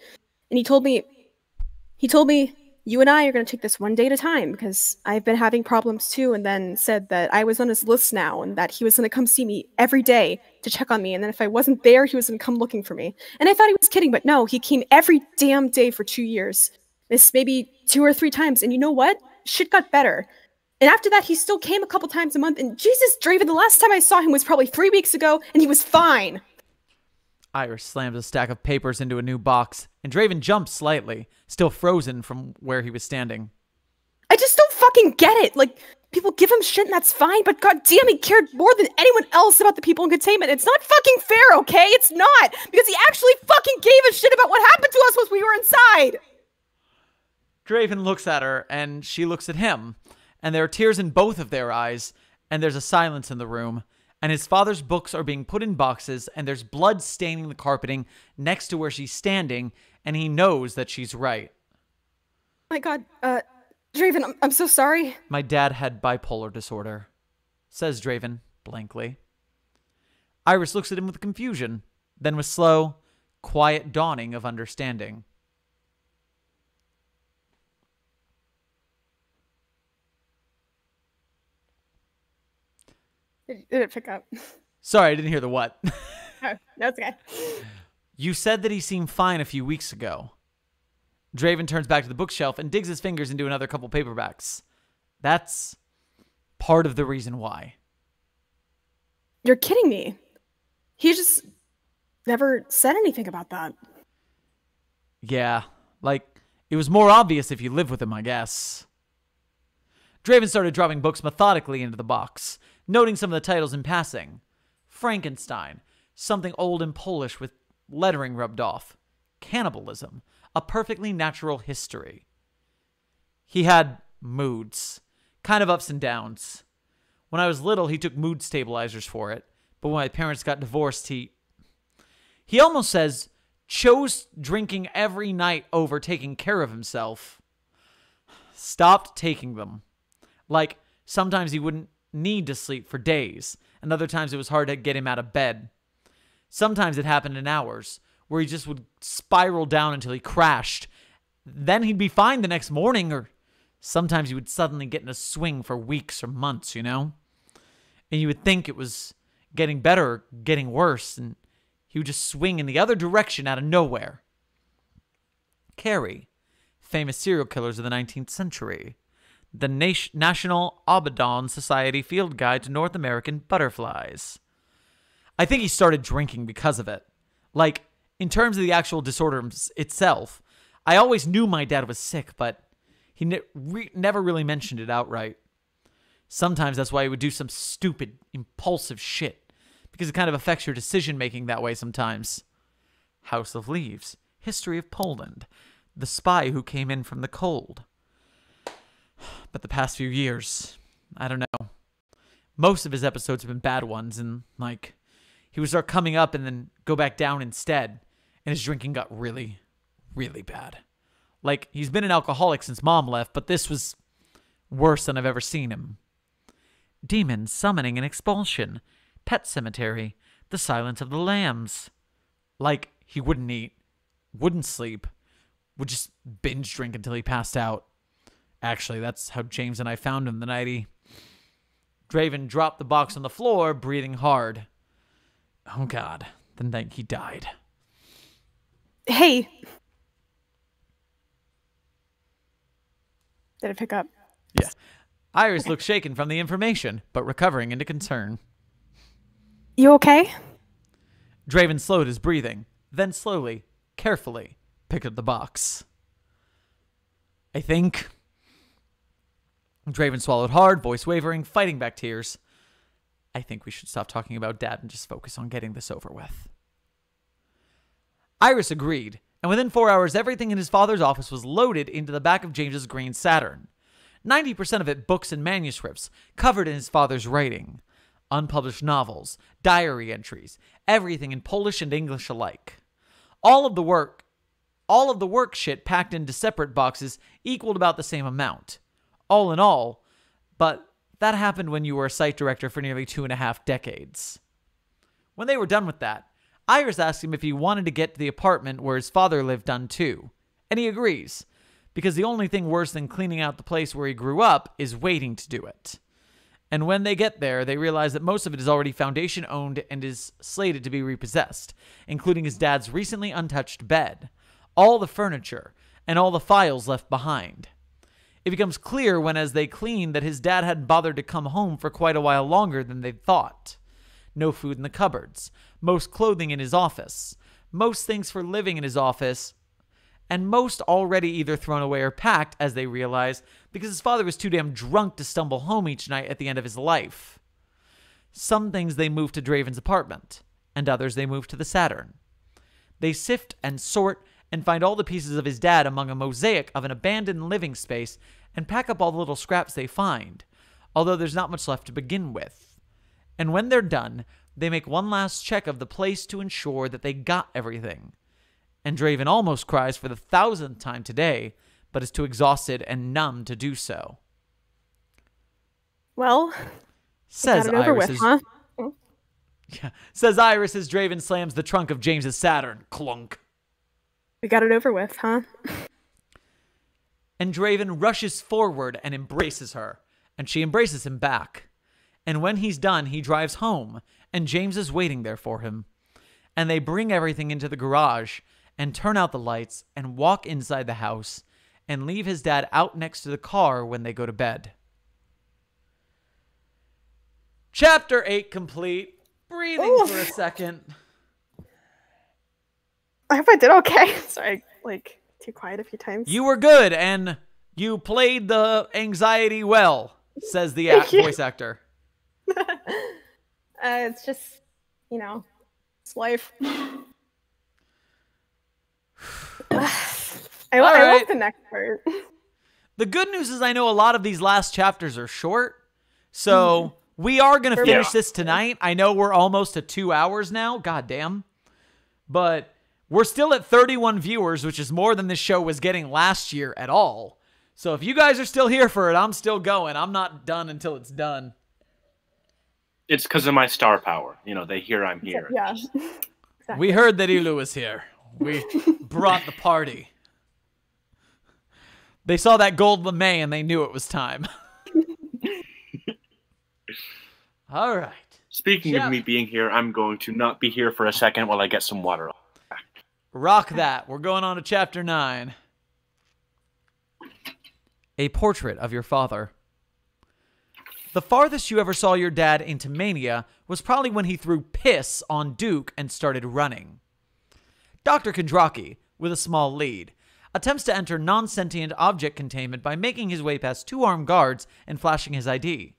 he told me, you and I are going to take this one day at a time because I've been having problems too. And then said that I was on his list now and that he was going to come see me every day to check on me. And then if I wasn't there, he was going to come looking for me. And I thought he was kidding, but no, he came every damn day for 2 years. Missed maybe 2 or 3 times. And you know what? Shit got better. And after that, he still came a couple times a month. And Jesus, Draven, the last time I saw him was probably 3 weeks ago, and he was fine. Iris slams a stack of papers into a new box, and Draven jumps slightly, still frozen from where he was standing. I just don't fucking get it. People give him shit and that's fine, but goddamn, he cared more than anyone else about the people in containment. It's not fucking fair, okay? It's not. Because he actually fucking gave a shit about what happened to us once we were inside. Draven looks at her, and she looks at him, and there are tears in both of their eyes, and there's a silence in the room, and his father's books are being put in boxes, and there's blood staining the carpeting next to where she's standing, and he knows that she's right. My God, Draven, I'm so sorry. My dad had bipolar disorder, says Draven blankly. Iris looks at him with confusion, then with slow, quiet dawning of understanding. Did it pick up? Sorry, I didn't hear the what. Oh, no, it's okay. You said that he seemed fine a few weeks ago. Draven turns back to the bookshelf and digs his fingers into another couple paperbacks. That's part of the reason why. You're kidding me. He just never said anything about that. Yeah, it was more obvious if you lived with him, I guess. Draven started dropping books methodically into the box, noting some of the titles in passing. Frankenstein, something old and Polish with lettering rubbed off. Cannibalism, a perfectly natural history. he had moods, kind of ups and downs. When I was little, he took mood stabilizers for it, but when my parents got divorced, he almost says chose drinking every night over taking care of himself. Stopped taking them. Like, sometimes he wouldn't need to sleep for days, and other times it was hard to get him out of bed. Sometimes it happened in hours, where he just would spiral down until he crashed. Then he'd be fine the next morning, or sometimes he would suddenly get in a swing for weeks or months, you know? And you would think it was getting better or getting worse, and he would just swing in the other direction out of nowhere. Carrie, famous serial killers of the 19th century. The National Audubon Society Field Guide to North American Butterflies. I think he started drinking because of it. Like, in terms of the actual disorder itself, I always knew my dad was sick, but he never really mentioned it outright. Sometimes that's why he would do some stupid, impulsive shit, because it kind of affects your decision-making that way sometimes. House of Leaves, History of Poland, The Spy Who Came In From the Cold. But the past few years, I don't know. Most of his episodes have been bad ones, and, like, he would start coming up and then go back down instead, and his drinking got really, really bad. Like, he's been an alcoholic since Mom left, but this was worse than I've ever seen him. Demons Summoning and Expulsion, Pet Cemetery, The Silence of the Lambs. Like, he wouldn't eat, wouldn't sleep, would just binge drink until he passed out. Actually, that's how James and I found him the night Draven dropped the box on the floor, breathing hard. Oh, God. The night he died. Hey. Did it pick up? Yeah. Iris looked shaken from the information, but recovering into concern. You okay? Draven slowed his breathing, then slowly, carefully, picked up the box. I think... Draven swallowed hard, voice wavering, fighting back tears. I think we should stop talking about Dad and just focus on getting this over with. Iris agreed, and within 4 hours, everything in his father's office was loaded into the back of James's green Saturn. 90% of it books and manuscripts, covered in his father's writing. Unpublished novels, diary entries, everything in Polish and English alike. All of the work shit packed into separate boxes equaled about the same amount. All in all, but that happened when you were a site director for nearly 2.5 decades. When they were done with that, Iris asked him if he wanted to get to the apartment where his father lived done too, and he agrees, because the only thing worse than cleaning out the place where he grew up is waiting to do it. And when they get there, they realize that most of it is already Foundation owned and is slated to be repossessed, including his dad's recently untouched bed, all the furniture, and all the files left behind. It becomes clear when, as they clean, that his dad hadn't bothered to come home for quite a while longer than they'd thought. No food in the cupboards, most clothing in his office, most things for living in his office, and most already either thrown away or packed, as they realize, because his father was too damn drunk to stumble home each night at the end of his life. Some things they moved to Draven's apartment, and others they moved to the Saturn. They sift and sort and find all the pieces of his dad among a mosaic of an abandoned living space and pack up all the little scraps they find, although there's not much left to begin with. And when they're done, they make one last check of the place to ensure that they got everything. And Draven almost cries for the 1,000th time today, but is too exhausted and numb to do so. Well, says got it over Iris. with, huh? Yeah, says Iris as Draven slams the trunk of James's Saturn. Clunk. We got it over with, huh? And Draven rushes forward and embraces her, and she embraces him back. And when he's done, he drives home, and James is waiting there for him. And they bring everything into the garage, and turn out the lights, and walk inside the house, and leave his dad out next to the car when they go to bed. Chapter 8 complete. Breathing for a second. I hope I did okay. Sorry, too quiet a few times. You were good, and you played the anxiety well, says the voice actor. It's just, it's life. I love the next part. The good news is I know a lot of these last chapters are short, so we are going to finish this tonight. I know we're almost at 2 hours now. God damn. But we're still at 31 viewers, which is more than this show was getting last year at all. So if you guys are still here for it, I'm still going. I'm not done until it's done. It's because of my star power. You know, they hear I'm here. Yeah. Exactly. We heard that Ilu was here. We brought the party. They saw that gold LeMay and they knew it was time. All right. Speaking of me being here, I'm going to not be here for a second while I get some water. Rock that. We're going on to chapter 9. A portrait of your father. The farthest you ever saw your dad into mania was probably when he threw piss on Duke and started running. Dr. Kondraki, with a small lead, attempts to enter non-sentient object containment by making his way past 2 armed guards and flashing his ID.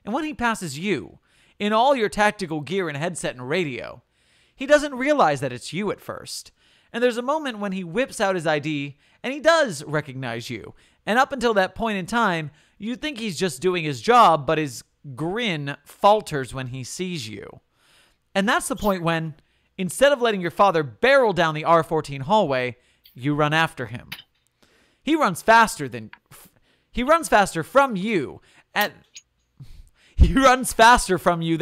And when he passes you, in all your tactical gear and headset and radio, he doesn't realize that it's you at first. And there's a moment when he whips out his ID and he does recognize you. And up until that point in time, you think he's just doing his job, but his grin falters when he sees you. And that's the point when, instead of letting your father barrel down the R14 hallway, you run after him. He runs faster from you than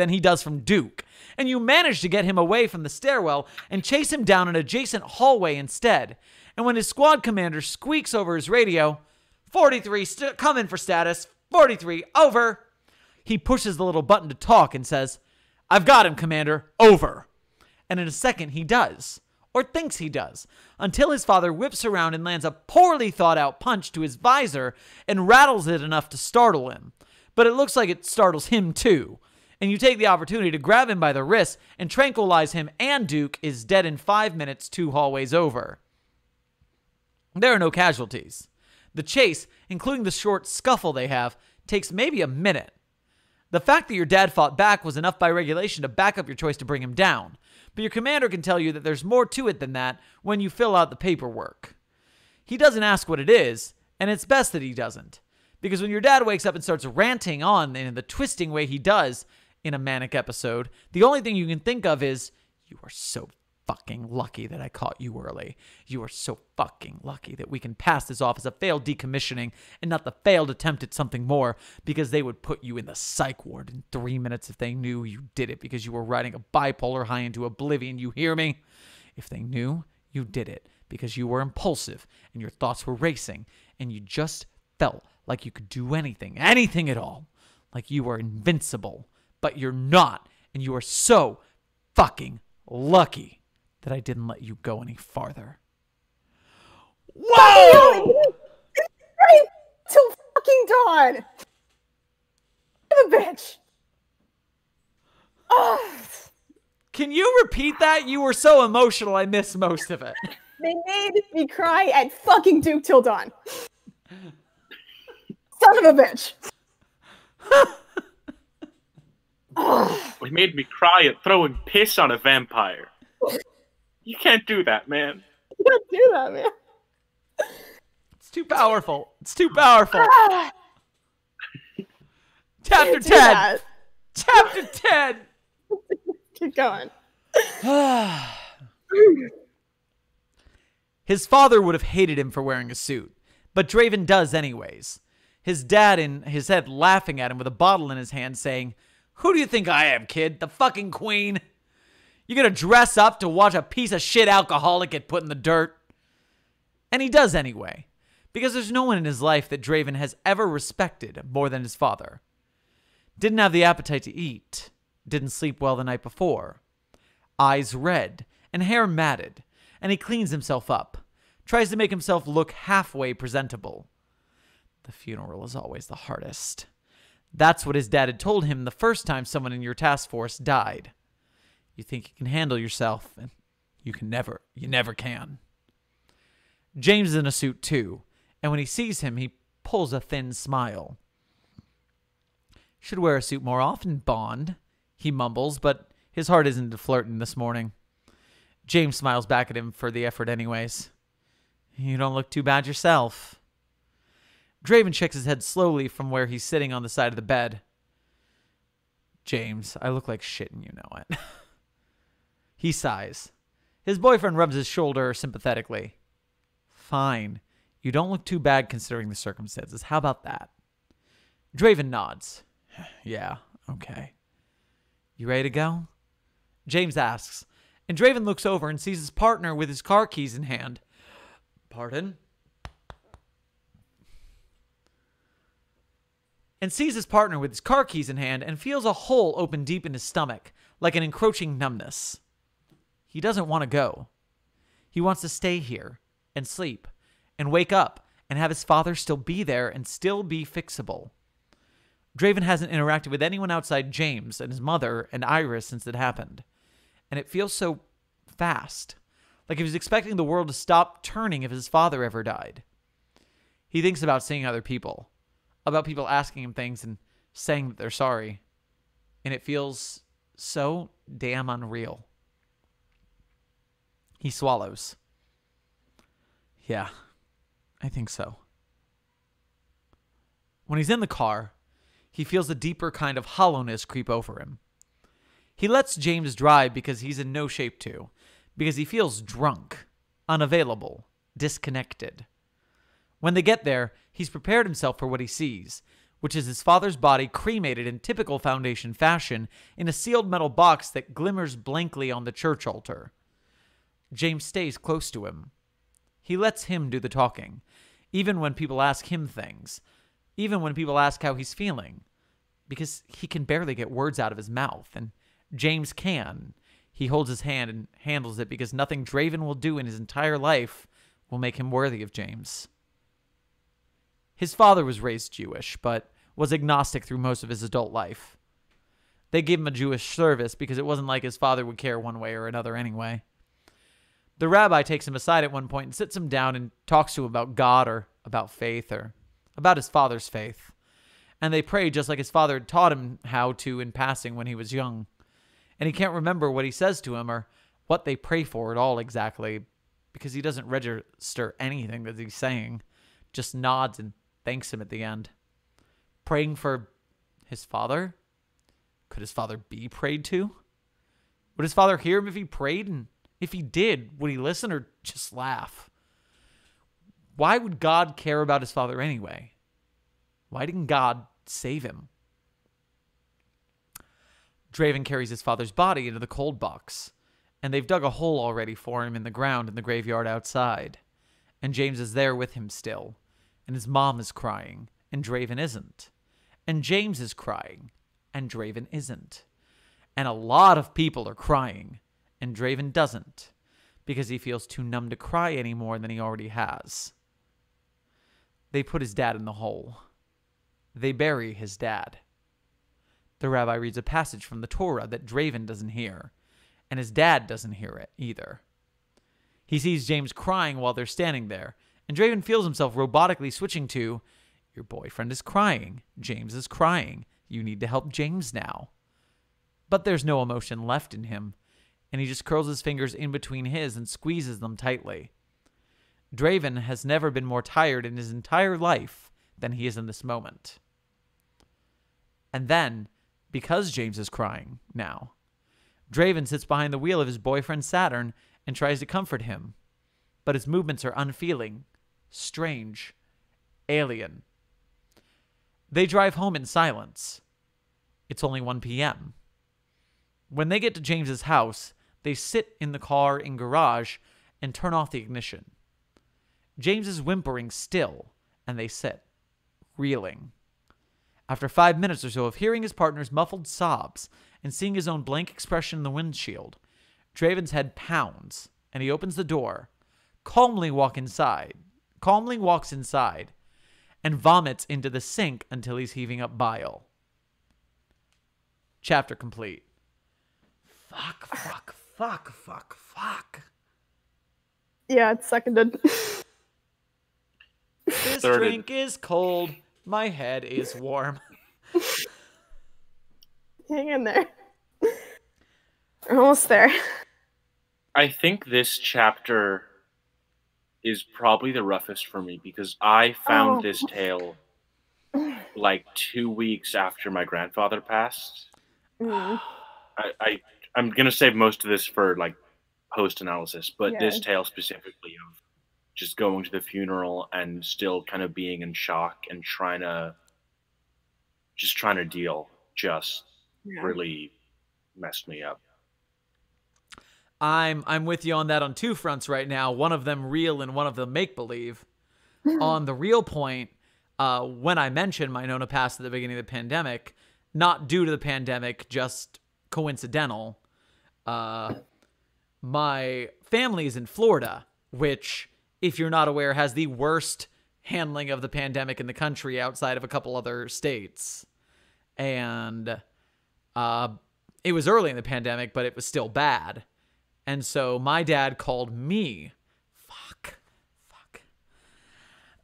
he does from Duke. And you manage to get him away from the stairwell and chase him down an adjacent hallway instead. And when his squad commander squeaks over his radio, 43, come in for status, 43, over, he pushes the little button to talk and says, I've got him, Commander, over. And in a second, he does, or thinks he does, until his father whips around and lands a poorly thought out punch to his visor and rattles it enough to startle him. But it looks like it startles him too. And you take the opportunity to grab him by the wrist and tranquilize him, and Duke is dead in 5 minutes 2 hallways over. There are no casualties. The chase, including the short scuffle they have, takes maybe a minute. The fact that your dad fought back was enough by regulation to back up your choice to bring him down. But your commander can tell you that there's more to it than that when you fill out the paperwork. He doesn't ask what it is, and it's best that he doesn't. Because when your dad wakes up and starts ranting on in the twisting way he does in a manic episode, the only thing you can think of is, you are so fucking lucky that I caught you early. You are so fucking lucky that we can pass this off as a failed decommissioning and not the failed attempt at something more, because they would put you in the psych ward in 3 minutes if they knew you did it because you were riding a bipolar high into oblivion. You hear me? If they knew you did it because you were impulsive and your thoughts were racing and you just felt like you could do anything at all, like you were invincible, but you're not, and you are so fucking lucky that I didn't let you go any farther. Whoa! Right till fucking dawn. The bitch. Oh. Can you repeat that? You were so emotional, I missed most of it. They made me cry at fucking Duke till dawn. Son of a bitch. He made me cry at throwing piss on a vampire. You can't do that, man. You can't do that, man. It's too powerful. It's too powerful. Chapter 10. That. Chapter 10. Keep going. His father would have hated him for wearing a suit, but Draven does anyways. His dad in his head laughing at him with a bottle in his hand saying, "Who do you think I am, kid? The fucking queen? You gonna dress up to watch a piece of shit alcoholic get put in the dirt?" And he does anyway, because there's no one in his life that Draven has ever respected more than his father. Didn't have the appetite to eat, didn't sleep well the night before, eyes red and hair matted, and he cleans himself up, tries to make himself look halfway presentable. The funeral is always the hardest. That's what his dad had told him the first time someone in your task force died. You think you can handle yourself, and you never can. James is in a suit too, and when he sees him, he pulls a thin smile. "Should wear a suit more often, Bond," he mumbles, but his heart isn't into flirting this morning. James smiles back at him for the effort anyways. "You don't look too bad yourself." Draven shakes his head slowly from where he's sitting on the side of the bed. James, I look like shit and you know it. He sighs. His boyfriend rubs his shoulder sympathetically. Fine. You don't look too bad considering the circumstances. How about that? Draven nods. Yeah, okay. You ready to go? James asks, and Draven looks over and sees his partner with his car keys in hand. Pardon? And sees his partner with his car keys in hand and feels a hole open deep in his stomach, like an encroaching numbness. He doesn't want to go. He wants to stay here and sleep and wake up and have his father still be there and still be fixable. Draven hasn't interacted with anyone outside James and his mother and Iris since it happened. And it feels so fast, like he was expecting the world to stop turning if his father ever died. He thinks about seeing other people, about people asking him things and saying that they're sorry. And it feels so damn unreal. He swallows. Yeah, I think so. When he's in the car, he feels a deeper kind of hollowness creep over him. He lets James drive because he's in no shape to, because he feels drunk, unavailable, disconnected. When they get there, he's prepared himself for what he sees, which is his father's body cremated in typical Foundation fashion in a sealed metal box that glimmers blankly on the church altar. James stays close to him. He lets him do the talking, even when people ask him things, even when people ask how he's feeling, because he can barely get words out of his mouth, and James can. He holds his hand and handles it because nothing Draven will do in his entire life will make him worthy of James. His father was raised Jewish, but was agnostic through most of his adult life. They gave him a Jewish service because it wasn't like his father would care one way or another anyway. The rabbi takes him aside at one point and sits him down and talks to him about God or about faith or about his father's faith. And they pray just like his father had taught him how to in passing when he was young. And he can't remember what he says to him or what they pray for at all exactly because he doesn't register anything that he's saying, just nods and thanks him at the end. Praying for his father? Could his father be prayed to? Would his father hear him if he prayed? And if he did, would he listen or just laugh? Why would God care about his father anyway? Why didn't God save him? Draven carries his father's body into the cold box, and they've dug a hole already for him in the ground in the graveyard outside. And James is there with him still, and his mom is crying, and Draven isn't. And James is crying, and Draven isn't. And a lot of people are crying, and Draven doesn't, because he feels too numb to cry any more than he already has. They put his dad in the hole. They bury his dad. The rabbi reads a passage from the Torah that Draven doesn't hear, and his dad doesn't hear it either. He sees James crying while they're standing there, and Draven feels himself robotically switching to, your boyfriend is crying, James is crying, you need to help James now. But there's no emotion left in him, and he just curls his fingers in between his and squeezes them tightly. Draven has never been more tired in his entire life than he is in this moment. And then, because James is crying now, Draven sits behind the wheel of his boyfriend Saturn and tries to comfort him. But his movements are unfeeling, strange, alien. They drive home in silence. It's only 1 p.m. When they get to James's house, they sit in the car in garage and turn off the ignition. James is whimpering still, and they sit, reeling. After 5 minutes or so of hearing his partner's muffled sobs and seeing his own blank expression in the windshield, Draven's head pounds, and he opens the door, calmly walks inside, and vomits into the sink until he's heaving up bile. Chapter complete. Fuck. Yeah, it's seconded. This drink is cold. My head is warm. Hang in there. We're almost there. I think this chapter is probably the roughest for me because I found this tale like 2 weeks after my grandfather passed. Mm. I'm gonna save most of this for like post analysis, but Yeah. this tale specifically of just going to the funeral and still kind of being in shock and trying to deal just Yeah. really messed me up. I'm with you on that on two fronts right now. One of them real and one of them make believe. On the real point, when I mentioned my Nona passed at the beginning of the pandemic, not due to the pandemic, just coincidental. My family is in Florida, which, if you're not aware, has the worst handling of the pandemic in the country outside of a couple other states. And it was early in the pandemic, but it was still bad. And so my dad called me.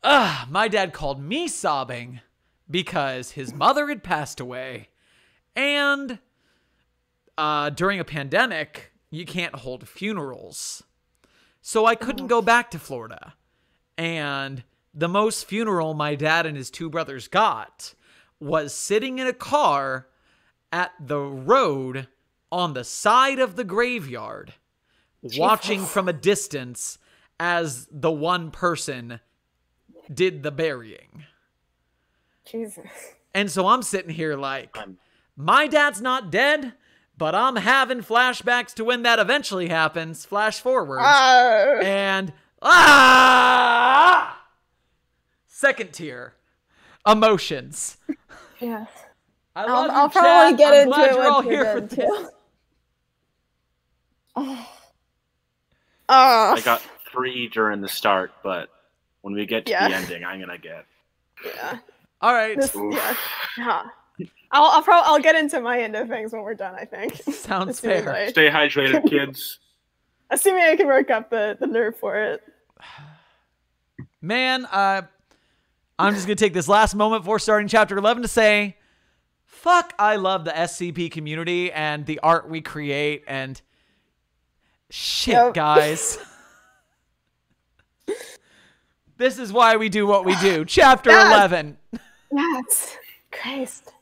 My dad called me sobbing because his mother had passed away. And during a pandemic, you can't hold funerals. So I couldn't go back to Florida. And the most funeral my dad and his two brothers got was sitting in a car at the road on the side of the graveyard, watching from a distance as the one person did the burying. Jesus. And so I'm sitting here like, my dad's not dead, but I'm having flashbacks to when that eventually happens. Flash forward. And second tier emotions. Yeah. I love I'll you, probably chat. get I'm into glad it you're all once here you're for done, this. too. I got 3 during the start, but when we get to Yeah. the ending, I'm gonna get. Yeah. All right. This, yeah. I'll get into my end of things when we're done, I think. Sounds As soon as fair. Stay hydrated, kids. Assuming I can work up the nerve for it. Man, I'm just going to take this last moment before starting chapter 11 to say, fuck, I love the SCP community and the art we create and shit, Yep. guys. This is why we do what we do. Chapter 11. Yes. Christ.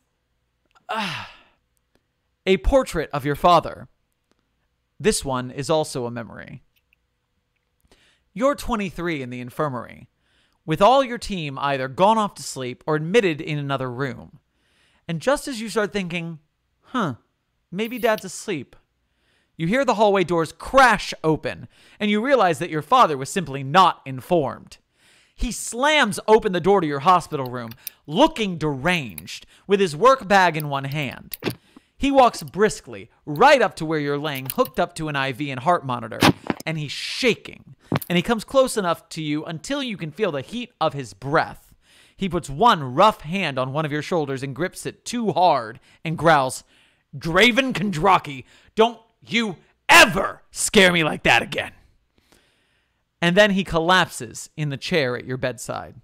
A portrait of your father. This one is also a memory. You're 23 in the infirmary, with all your team either gone off to sleep or admitted in another room. And just as you start thinking, maybe Dad's asleep, you hear the hallway doors crash open, and you realize that your father was simply not informed. He slams open the door to your hospital room, looking deranged, with his work bag in one hand. He walks briskly right up to where you're laying, hooked up to an IV and heart monitor, and he's shaking. And he comes close enough to you until you can feel the heat of his breath. He puts one rough hand on one of your shoulders and grips it too hard and growls, "Draven Kondraki, don't you ever scare me like that again." And then he collapses in the chair at your bedside.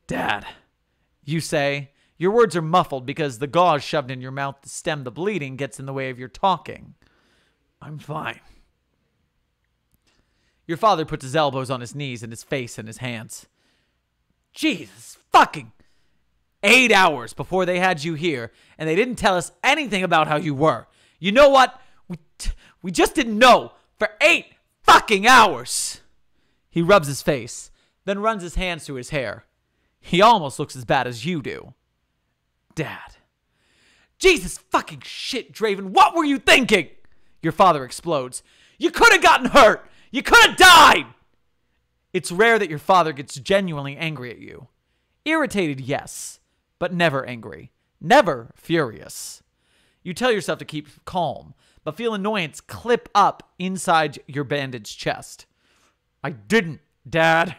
"Dad," you say. Your words are muffled because the gauze shoved in your mouth to stem the bleeding gets in the way of your talking. "I'm fine." Your father puts his elbows on his knees and his face in his hands. "Jesus fucking 8 hours before they had you here, and they didn't tell us anything about how you were. You know what? We just didn't know for 8 fucking hours." He rubs his face, then runs his hands through his hair. He almost looks as bad as you do. "Dad." "Jesus fucking shit, Draven, what were you thinking?" Your father explodes. "You could have gotten hurt. You could have died." It's rare that your father gets genuinely angry at you. Irritated, yes, but never angry. Never furious. You tell yourself to keep calm, but feel annoyance clip up inside your bandaged chest. "I didn't, Dad,"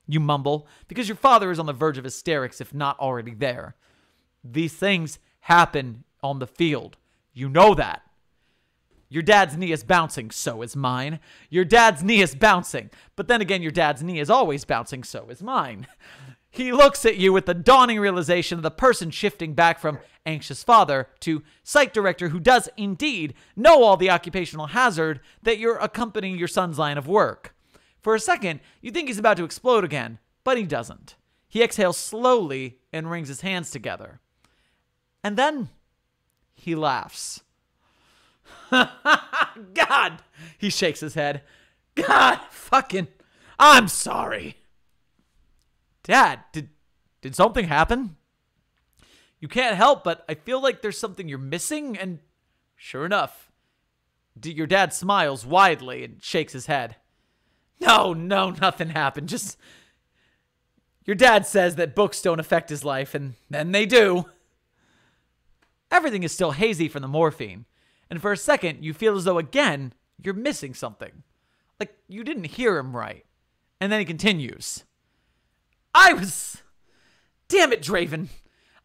you mumble, because your father is on the verge of hysterics if not already there. These things happen on the field. You know that. Your dad's knee is bouncing, so is mine. Your dad's knee is bouncing. But then again, your dad's knee is always bouncing, so is mine. He looks at you with the dawning realization of the person shifting back from anxious father to psych director who does indeed know all the occupational hazard that you're accompanying your son's line of work. For a second, you think he's about to explode again, but he doesn't. He exhales slowly and wrings his hands together. And then he laughs. God! He shakes his head. God, fucking, I'm sorry. Dad, did something happen? You can't help, but I feel like there's something you're missing, and sure enough, your dad smiles widely and shakes his head. No, nothing happened. Just, your dad says that books don't affect his life, and then they do. Everything is still hazy from the morphine, and for a second, you feel as though, again, you're missing something. Like you didn't hear him right. And then he continues. Damn it, Draven.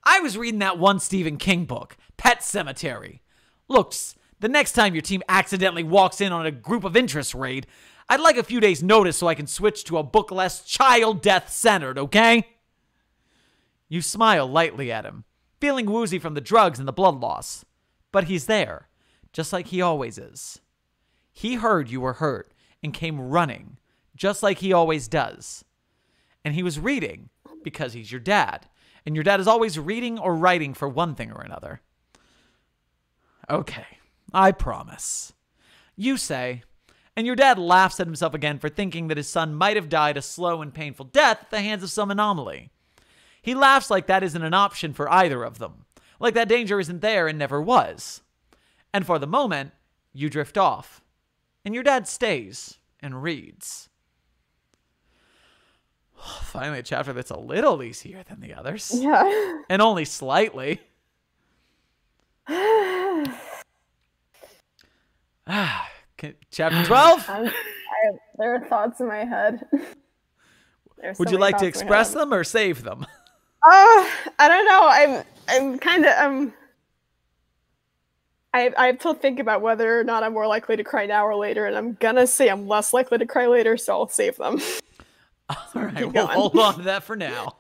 I was reading that one Stephen King book, Pet Sematary. Looks, the next time your team accidentally walks in on a group of interest raid, I'd like a few days' notice so I can switch to a book less child death centered, okay? You smile lightly at him, feeling woozy from the drugs and the blood loss. But he's there, just like he always is. He heard you were hurt and came running, just like he always does. And he was reading because he's your dad. And your dad is always reading or writing for one thing or another. Okay, I promise. You say, and your dad laughs at himself again for thinking that his son might have died a slow and painful death at the hands of some anomaly. He laughs like that isn't an option for either of them, like that danger isn't there and never was. And for the moment, you drift off, and your dad stays and reads. Finally, a chapter that's a little easier than the others. Yeah. And only slightly. Chapter 12? There are thoughts in my head. Would you like to express them or save them? I don't know. I'm kind of I have to think about whether or not I'm more likely to cry now or later, and I'm gonna say I'm less likely to cry later, so I'll save them. All right, we'll hold on to that for now.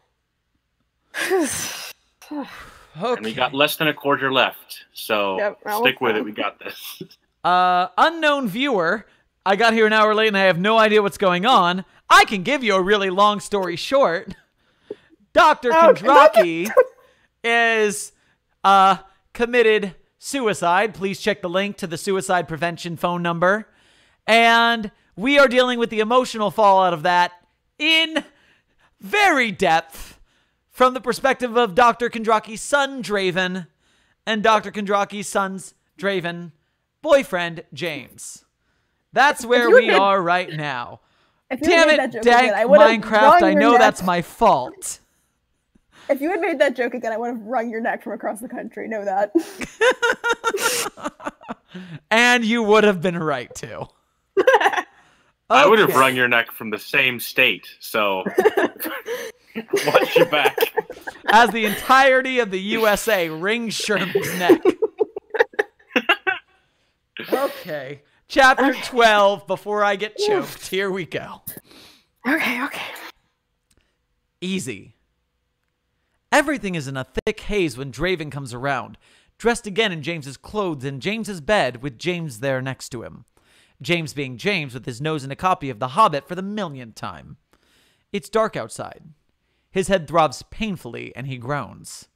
Okay. And we got less than a quarter left, so stick with it. We got this. Unknown viewer, I got here an hour late and I have no idea what's going on. I can give you a really long story short. Dr. Kondraki is committed suicide. Please check the link to the suicide prevention phone number. And we are dealing with the emotional fallout of that in very depth from the perspective of Dr. Kondraki's son, Draven, and Dr. Kondraki's son's Draven boyfriend, James. That's where we are right now. Damn it, Dank Minecraft, I know that's my fault. If you had made that joke again, I would have wrung your neck from across the country. Know that. And you would have been right, too. I would have wrung your neck from the same state, so watch your back. As the entirety of the USA wrings Sherman's neck. Okay. Chapter 12, before I get choked. Here we go. Okay. Easy. Everything is in a thick haze when Draven comes around, dressed again in James's clothes in James's bed with James there next to him. James being James with his nose in a copy of The Hobbit for the millionth time. It's dark outside. His head throbs painfully and he groans.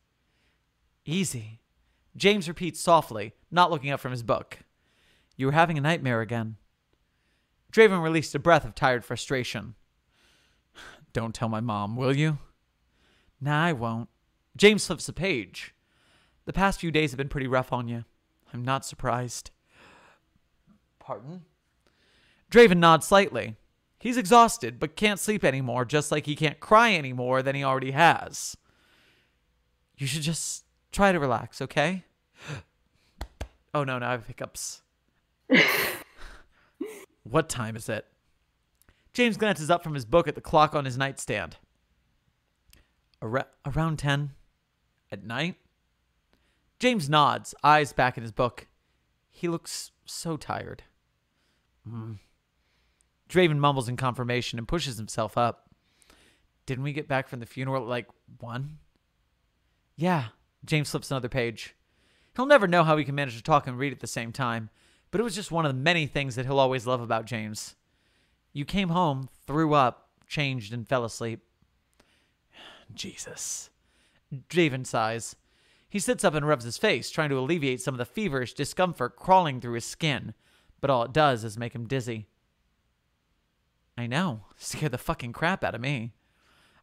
Easy. James repeats softly, not looking up from his book. You were having a nightmare again. Draven released a breath of tired frustration. Don't tell my mom, will you? Nah, I won't. James flips the page. The past few days have been pretty rough on you. I'm not surprised. Pardon? Draven nods slightly. He's exhausted, but can't sleep anymore, just like he can't cry any more than he already has. You should just try to relax, okay? Oh no, now I have hiccups. What time is it? James glances up from his book at the clock on his nightstand. Around 10. At night? James nods, eyes back in his book. He looks so tired. Draven mumbles in confirmation and pushes himself up. Didn't we get back from the funeral at like 1? Yeah. James flips another page. He'll never know how he can manage to talk and read at the same time, but it was just one of the many things that he'll always love about James. You came home, threw up, changed, and fell asleep. Jesus. Draven sighs. He sits up and rubs his face, trying to alleviate some of the feverish discomfort crawling through his skin, but all it does is make him dizzy. I know. Scared the fucking crap out of me.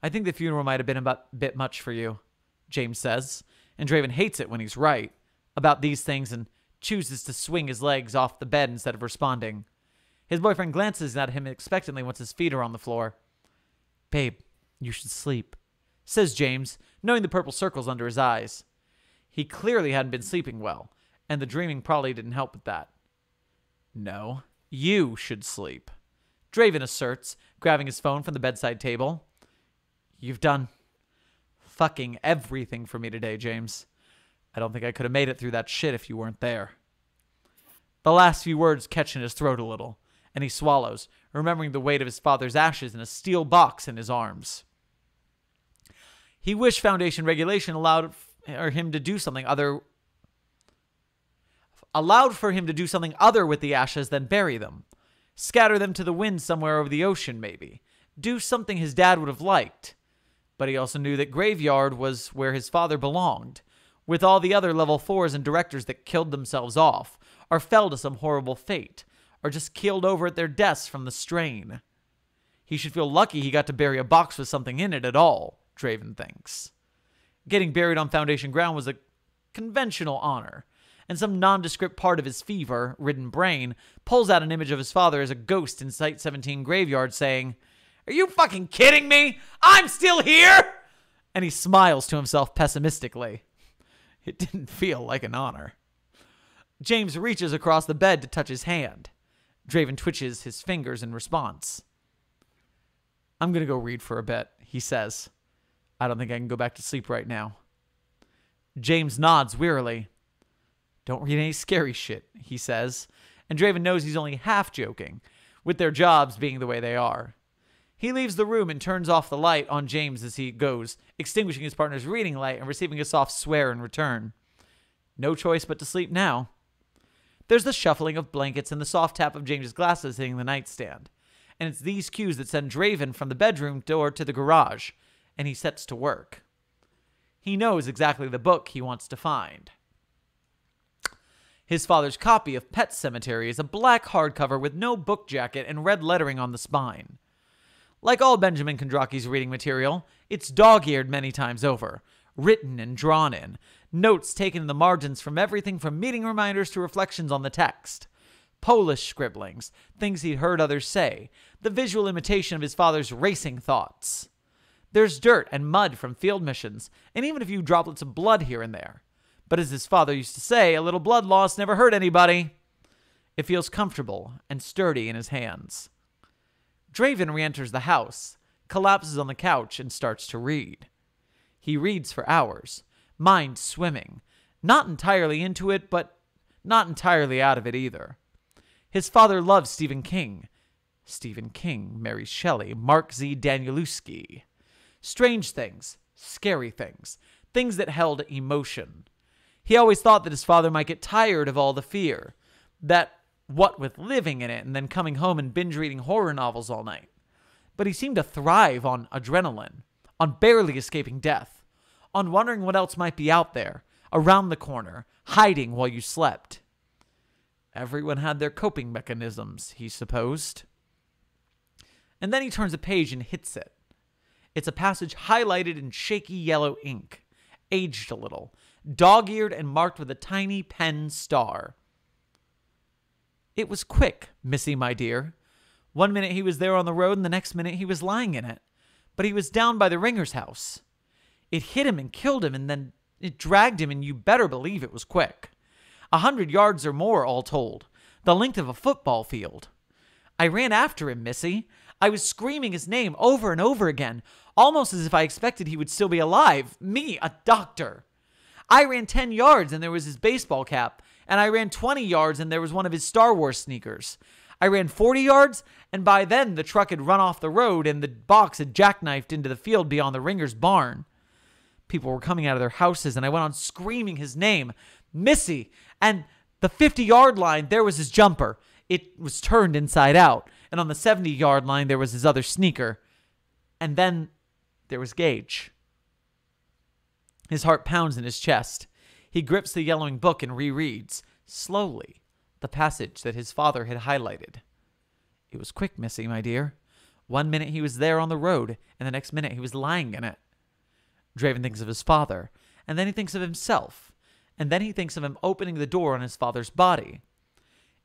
I think the funeral might have been a bit much for you, James says, and Draven hates it when he's right about these things and chooses to swing his legs off the bed instead of responding. His boyfriend glances at him expectantly once his feet are on the floor. Babe, you should sleep, says James, knowing the purple circles under his eyes. He clearly hadn't been sleeping well, and the dreaming probably didn't help with that. No, you should sleep, Draven asserts, grabbing his phone from the bedside table. You've done fucking everything for me today, James. I don't think I could have made it through that shit if you weren't there. The last few words catch in his throat a little, and he swallows, remembering the weight of his father's ashes in a steel box in his arms. He wished Foundation regulation allowed for him to do something other with the ashes than bury them. Scatter them to the wind somewhere over the ocean, maybe. Do something his dad would have liked. But he also knew that Graveyard was where his father belonged, with all the other level 4s and directors that killed themselves off, or fell to some horrible fate, or just keeled over at their desks from the strain. He should feel lucky he got to bury a box with something in it at all, Draven thinks. Getting buried on Foundation ground was a conventional honor, and some nondescript part of his fever-ridden brain pulls out an image of his father as a ghost in Site 17 Graveyard saying, "Are you fucking kidding me? I'm still here!" And he smiles to himself pessimistically. It didn't feel like an honor. James reaches across the bed to touch his hand. Draven twitches his fingers in response. I'm going to go read for a bit, he says. I don't think I can go back to sleep right now. James nods wearily. Don't read any scary shit, he says, and Draven knows he's only half joking, with their jobs being the way they are. He leaves the room and turns off the light on James as he goes, extinguishing his partner's reading light and receiving a soft swear in return. No choice but to sleep now. There's the shuffling of blankets and the soft tap of James's glasses hitting the nightstand, and it's these cues that send Draven from the bedroom door to the garage, and he sets to work. He knows exactly the book he wants to find. His father's copy of Pet Sematary is a black hardcover with no book jacket and red lettering on the spine. Like all Benjamin Kondraki's reading material, it's dog-eared many times over, written and drawn in, notes taken in the margins from everything from meeting reminders to reflections on the text. Polish scribblings, things he'd heard others say, the visual imitation of his father's racing thoughts. There's dirt and mud from field missions, and even a few droplets of blood here and there. But as his father used to say, a little blood loss never hurt anybody. It feels comfortable and sturdy in his hands. Draven re-enters the house, collapses on the couch, and starts to read. He reads for hours, mind swimming, not entirely into it, but not entirely out of it either. His father loves Stephen King. Stephen King, Mary Shelley, Mark Z. Danielewski. Strange things, scary things, things that held emotion. He always thought that his father might get tired of all the fear, that what with living in it and then coming home and binge reading horror novels all night. But he seemed to thrive on adrenaline, on barely escaping death, on wondering what else might be out there, around the corner, hiding while you slept. Everyone had their coping mechanisms, he supposed. And then he turns a page and hits it. It's a passage highlighted in shaky yellow ink, aged a little, dog-eared and marked with a tiny pen star. It was quick, Missy, my dear. 1 minute he was there on the road, and the next minute he was lying in it. But he was down by the Ringer's house. It hit him and killed him, and then it dragged him, and you better believe it was quick. 100 yards or more, all told. The length of a football field. I ran after him, Missy. I was screaming his name over and over again, almost as if I expected he would still be alive. Me, a doctor. I ran 10 yards, and there was his baseball cap. And I ran 20 yards, and there was one of his Star Wars sneakers. I ran 40 yards, and by then the truck had run off the road, and the box had jackknifed into the field beyond the Ringer's barn. People were coming out of their houses, and I went on screaming his name, Missy. And the 50-yard line, there was his jumper. It was turned inside out, and on the 70-yard line there was his other sneaker. And then there was Gage. His heart pounds in his chest. He grips the yellowing book and rereads, slowly, the passage that his father had highlighted. It was quick, Missy, my dear. 1 minute he was there on the road, and the next minute he was lying in it. Draven thinks of his father, and then he thinks of himself, and then he thinks of him opening the door on his father's body.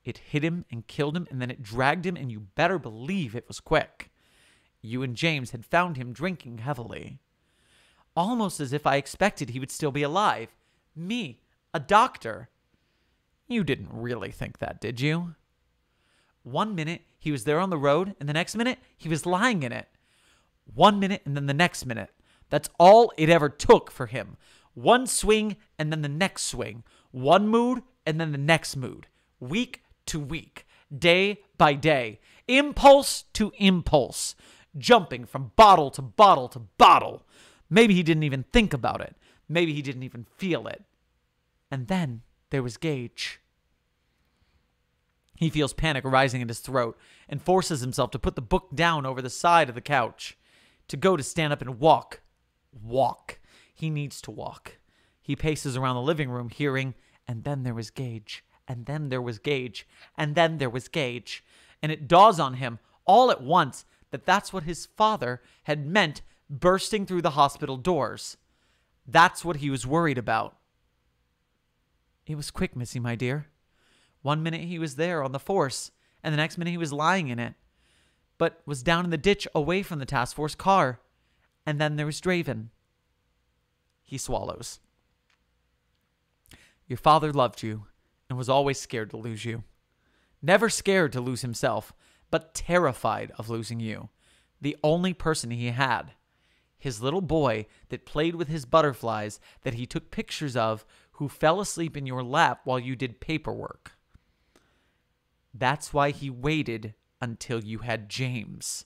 It hit him and killed him, and then it dragged him, and you better believe it was quick. You and James had found him drinking heavily. Almost as if I expected he would still be alive. Me, a doctor. You didn't really think that, did you? 1 minute he was there on the road, and the next minute he was lying in it. 1 minute and then the next minute. That's all it ever took for him. One swing and then the next swing. One mood and then the next mood. Week to week. Day by day. Impulse to impulse. Jumping from bottle to bottle to bottle. Maybe he didn't even think about it. Maybe he didn't even feel it. And then there was Gage. He feels panic rising in his throat and forces himself to put the book down over the side of the couch. To go to stand up and walk. Walk. He needs to walk. He paces around the living room hearing, and then there was Gage, and then there was Gage, and then there was Gage. And it dawns on him all at once that that's what his father had meant bursting through the hospital doors. That's what he was worried about. It was quick, Missy, my dear. 1 minute he was there on the force, and the next minute he was lying in it, but was down in the ditch away from the task force car. And then there was Draven. He swallows. Your father loved you and was always scared to lose you. Never scared to lose himself, but terrified of losing you. The only person he had. His little boy that played with his butterflies that he took pictures of, who fell asleep in your lap while you did paperwork. That's why he waited until you had James.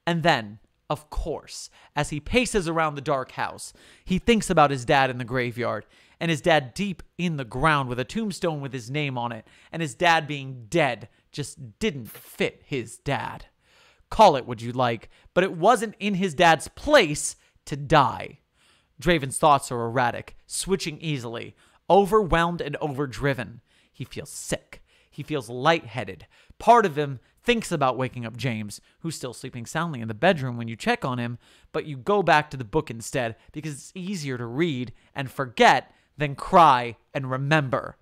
And then, of course, as he paces around the dark house, he thinks about his dad in the graveyard, and his dad deep in the ground with a tombstone with his name on it, and his dad being dead just didn't fit his dad. Call it what you like, but it wasn't in his dad's place to die. Draven's thoughts are erratic, switching easily, overwhelmed and overdriven. He feels sick. He feels lightheaded. Part of him thinks about waking up James, who's still sleeping soundly in the bedroom when you check on him, but you go back to the book instead because it's easier to read and forget than cry and remember.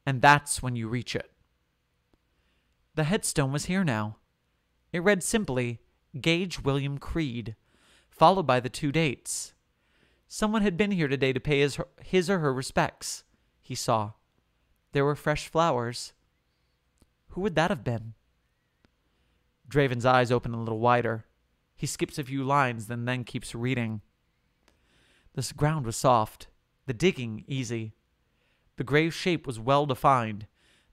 And that's when you reach it. The headstone was here now. It read simply, Gage William Creed, followed by the 2 dates. Someone had been here today to pay his or her respects, he saw. There were fresh flowers. Who would that have been? Draven's eyes open a little wider. He skips a few lines and then keeps reading. The ground was soft, the digging easy. The grave shape was well defined,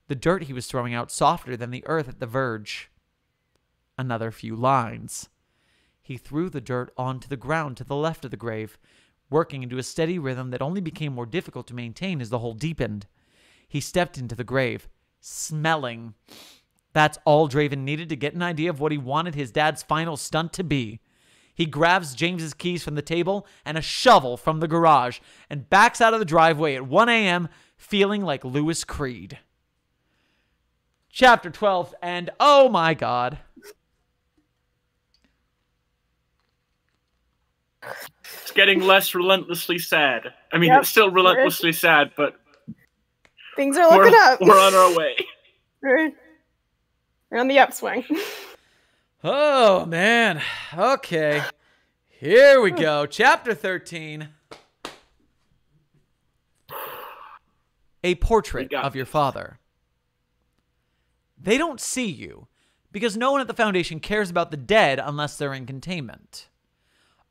the dirt he was throwing out softer than the earth at the verge. Another few lines. He threw the dirt onto the ground to the left of the grave, working into a steady rhythm that only became more difficult to maintain as the hole deepened. He stepped into the grave, smelling. That's all Draven needed to get an idea of what he wanted his dad's final stunt to be. He grabs James's keys from the table and a shovel from the garage and backs out of the driveway at 1 a.m. feeling like Lewis Creed. Chapter 12, and oh my God. It's getting less relentlessly sad. I mean, Yep. it's still relentlessly sad, but Things are looking up. we're on our way. We're on the upswing. Oh, man. Okay. Here we go. Chapter 13. A portrait of your father. They don't see you because no one at the Foundation cares about the dead unless they're in containment.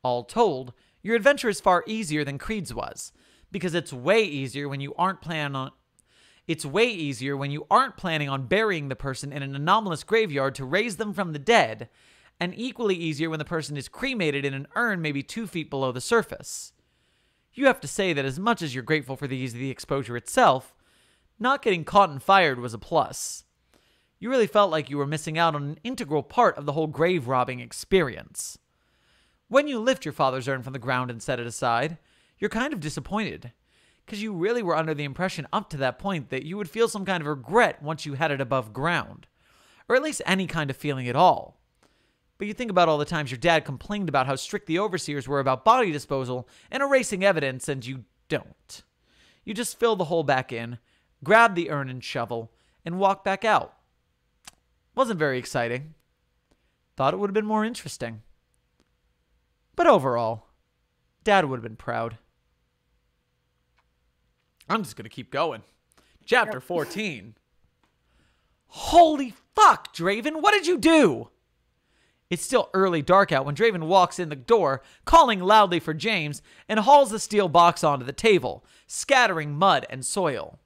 All told, your adventure is far easier than Creed's was because it's way easier when you aren't planning on burying the person in an anomalous graveyard to raise them from the dead, and equally easier when the person is cremated in an urn maybe 2 feet below the surface. You have to say that as much as you're grateful for the ease of the exposure itself, not getting caught and fired was a plus. You really felt like you were missing out on an integral part of the whole grave robbing experience. When you lift your father's urn from the ground and set it aside, you're kind of disappointed, because you really were under the impression up to that point that you would feel some kind of regret once you had it above ground, or at least any kind of feeling at all. But you think about all the times your dad complained about how strict the overseers were about body disposal and erasing evidence, and you don't. You just fill the hole back in, grab the urn and shovel, and walk back out. Wasn't very exciting. Thought it would have been more interesting. But overall, Dad would have been proud. I'm just going to keep going. Chapter 14. Holy fuck, Draven, what did you do? It's still early dark out when Draven walks in the door, calling loudly for James, and hauls the steel box onto the table, scattering mud and soil.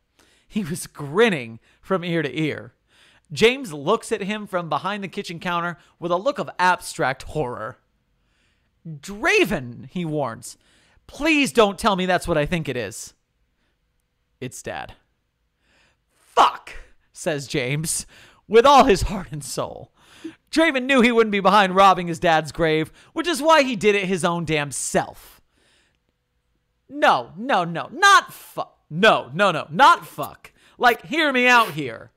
He was grinning from ear to ear. James looks at him from behind the kitchen counter with a look of abstract horror. Draven, he warns, please don't tell me that's what I think it is. It's Dad. Fuck, says James, with all his heart and soul. Draven knew he wouldn't be behind robbing his dad's grave, which is why he did it his own damn self. No, not fuck. No, not fuck. Like, hear me out here.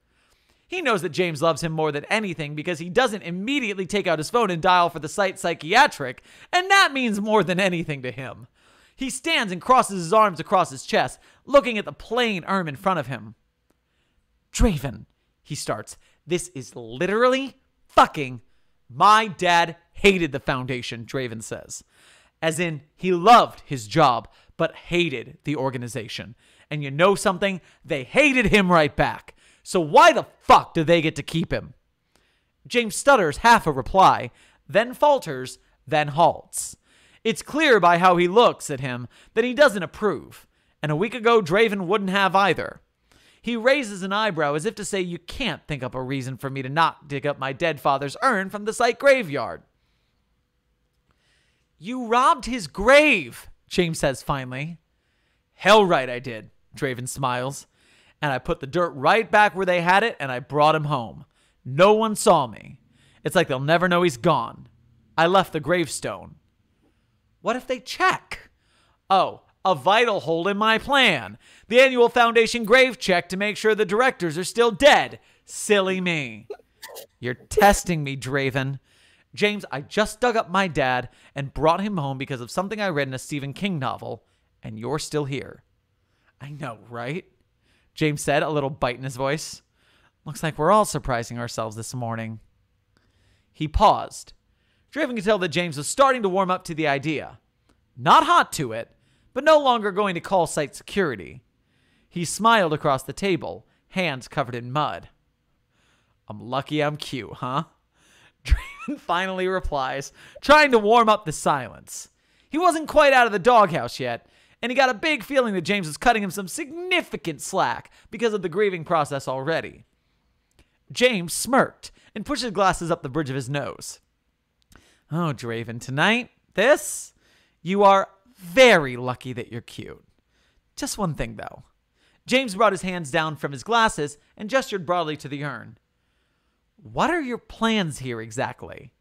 He knows that James loves him more than anything because he doesn't immediately take out his phone and dial for the site psychiatric, and that means more than anything to him. He stands and crosses his arms across his chest, looking at the plain urn in front of him. Draven, he starts, this is literally fucking my dad hated the Foundation, Draven says. As in, he loved his job, but hated the organization. And you know something? They hated him right back. So why the fuck do they get to keep him? James stutters half a reply, then falters, then halts. It's clear by how he looks at him that he doesn't approve, and a week ago Draven wouldn't have either. He raises an eyebrow as if to say, you can't think up a reason for me to not dig up my dead father's urn from the site graveyard. You robbed his grave, James says finally. Hell right I did, Draven smiles. And I put the dirt right back where they had it, and I brought him home. No one saw me. It's like they'll never know he's gone. I left the gravestone. What if they check? Oh, a vital hole in my plan. The annual Foundation grave check to make sure the directors are still dead. Silly me. You're testing me, Draven. James, I just dug up my dad and brought him home because of something I read in a Stephen King novel, and you're still here. I know, right? James said, a little bite in his voice. Looks like we're all surprising ourselves this morning. He paused. Draven could tell that James was starting to warm up to the idea. Not hot to it, but no longer going to call site security. He smiled across the table, hands covered in mud. I'm lucky I'm cute, huh? Draven finally replies, trying to warm up the silence. He wasn't quite out of the doghouse yet, and he got a big feeling that James was cutting him some significant slack because of the grieving process already. James smirked and pushed his glasses up the bridge of his nose. Oh, Draven, tonight, you are very lucky that you're cute. Just one thing, though. James brought his hands down from his glasses and gestured broadly to the urn. What are your plans here exactly?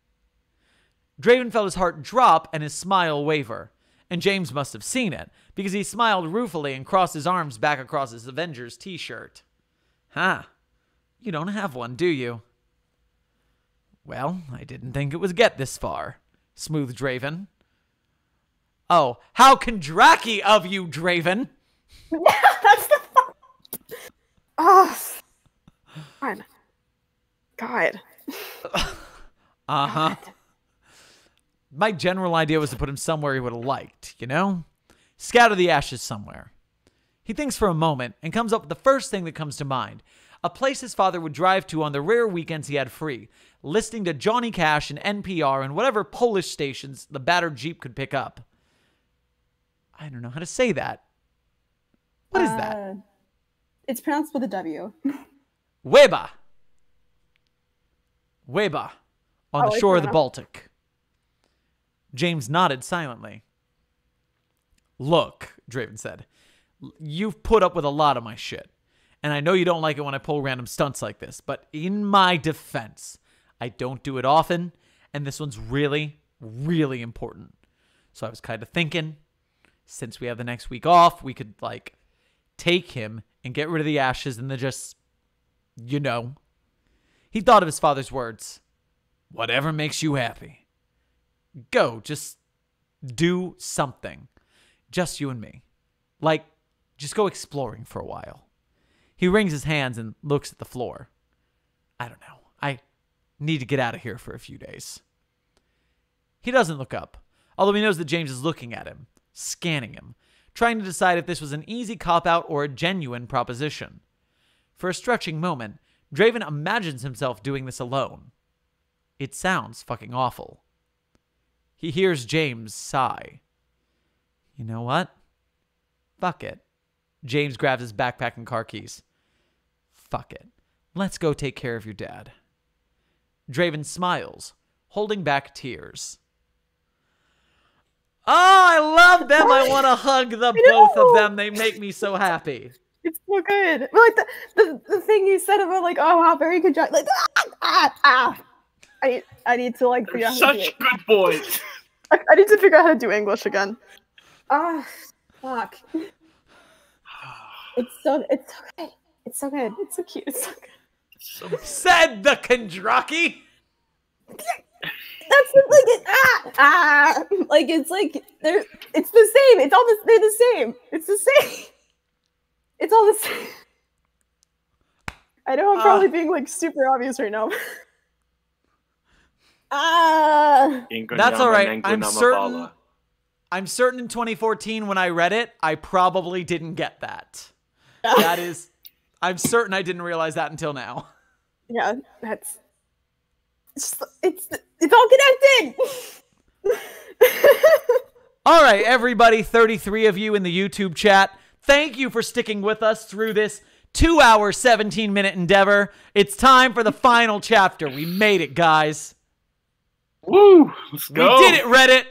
Draven felt his heart drop and his smile waver. And James must have seen it, because he smiled ruefully and crossed his arms back across his Avengers t-shirt. Huh. You don't have one, do you? Well, I didn't think it would get this far, smoothed Draven. Oh, how Kondraki of you, Draven! That's the Oh, God. Uh-huh. My general idea was to put him somewhere he would have liked, you know? Scatter the ashes somewhere. He thinks for a moment and comes up with the first thing that comes to mind. A place his father would drive to on the rare weekends he had free, listening to Johnny Cash and NPR and whatever Polish stations the battered Jeep could pick up. I don't know how to say that. What is that? It's pronounced with a W. Weba. Weba. On the shore of the Baltic. James nodded silently. Look, Draven said, you've put up with a lot of my shit. And I know you don't like it when I pull random stunts like this, but in my defense, I don't do it often, and this one's really, really important. So I was kind of thinking, since we have the next week off, we could, like, take him and get rid of the ashes and then just, you know. He thought of his father's words. Whatever makes you happy. Go, just do something. Just you and me. Like, just go exploring for a while. He wrings his hands and looks at the floor. I don't know. I need to get out of here for a few days. He doesn't look up, although he knows that James is looking at him, scanning him, trying to decide if this was an easy cop-out or a genuine proposition. For a stretching moment, Draven imagines himself doing this alone. It sounds fucking awful. He hears James sigh. You know what? Fuck it. James grabs his backpack and car keys. Fuck it. Let's go take care of your dad. Draven smiles, holding back tears. Oh, I love them. I want to hug the both of them. They make me so happy. It's so good. But like the thing you said about like, oh, how very good job. Like, I need to like figure out how to do it. Such good boys. I need to figure out how to do English again. Fuck. It's so good. It's so good. It's so cute. It's so good. Said the Kendraki. That's like it's like it's the same. It's all they're the same. It's the same. It's all the same. I know I'm probably being like super obvious right now. That's all right. I'm certain in 2014 when I read it, I probably didn't get that. I'm certain I didn't realize that until now. Yeah, it's all connected. All right, everybody, 33 of you in the YouTube chat, thank you for sticking with us through this 2-hour, 17-minute endeavor. It's time for the final chapter. We made it, guys. Woo! Let's go. We did it, Reddit.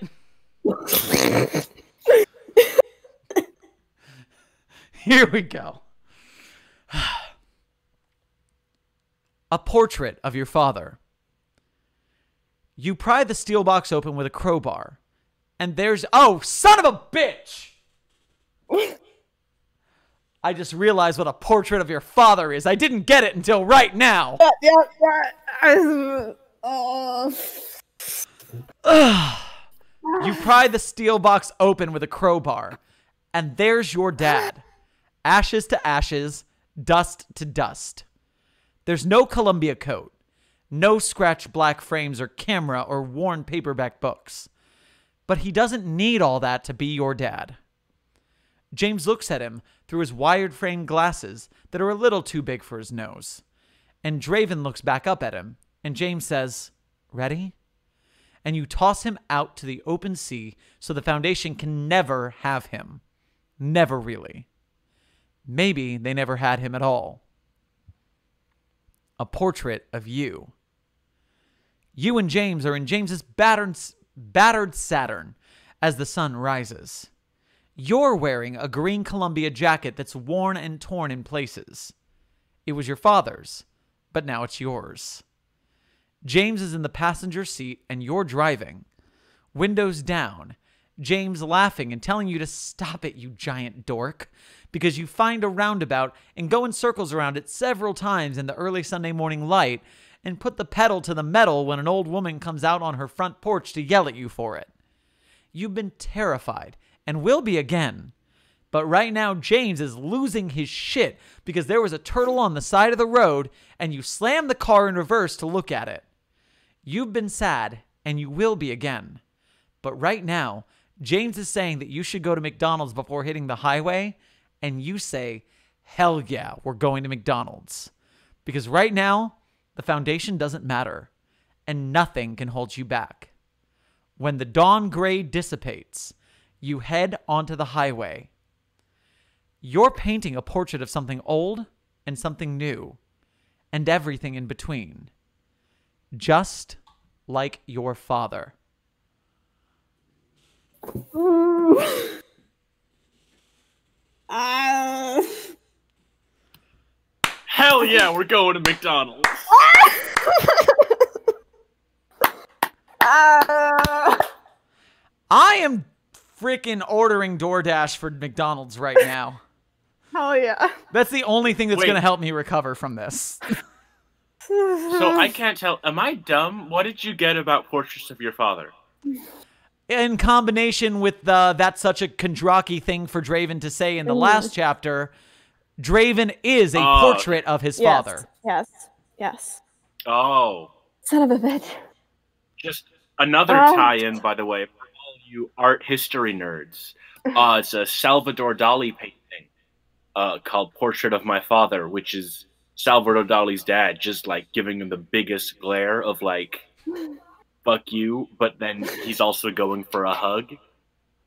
Here we go. A portrait of your father. You pry the steel box open with a crowbar, and there's... Oh, son of a bitch! I just realized what a portrait of your father is. I didn't get it until right now. You pry the steel box open with a crowbar, and there's your dad. Ashes to ashes, dust to dust. There's no Columbia coat, no scratched black frames or camera or worn paperback books. But he doesn't need all that to be your dad. James looks at him through his wired frame glasses that are a little too big for his nose. And Draven looks back up at him, and James says, "Ready?" And you toss him out to the open sea so the Foundation can never have him. Never really. Maybe they never had him at all. A portrait of you. You and James are in James's battered Saturn as the sun rises. You're wearing a green Columbia jacket that's worn and torn in places. It was your father's, but now it's yours. James is in the passenger seat and you're driving. Windows down. James laughing and telling you to stop it, you giant dork, because you find a roundabout and go in circles around it several times in the early Sunday morning light and put the pedal to the metal when an old woman comes out on her front porch to yell at you for it. You've been terrified and will be again. But right now, James is losing his shit because there was a turtle on the side of the road and you slammed the car in reverse to look at it. You've been sad and you will be again. But right now, James is saying that you should go to McDonald's before hitting the highway, and you say, hell yeah, we're going to McDonald's. Because right now, the Foundation doesn't matter, and nothing can hold you back. When the dawn gray dissipates, you head onto the highway. You're painting a portrait of something old and something new, and everything in between. Just like your father. Hell yeah, we're going to McDonald's. I am freaking ordering DoorDash for McDonald's right now. Hell yeah. That's the only thing that's Wait. going to help me recover from this. So I can't tell. Am I dumb? What did you get about Portraits of Your Father? In combination with the that's such a Kondraki thing for Draven to say in the last chapter, Draven is a portrait of his father. Yes. Oh. Son of a bitch. Just another tie-in, by the way, for all you art history nerds. It's a Salvador Dali painting called Portrait of My Father, which is Salvador Dali's dad just, like, giving him the biggest glare of, like, fuck you, but then he's also going for a hug.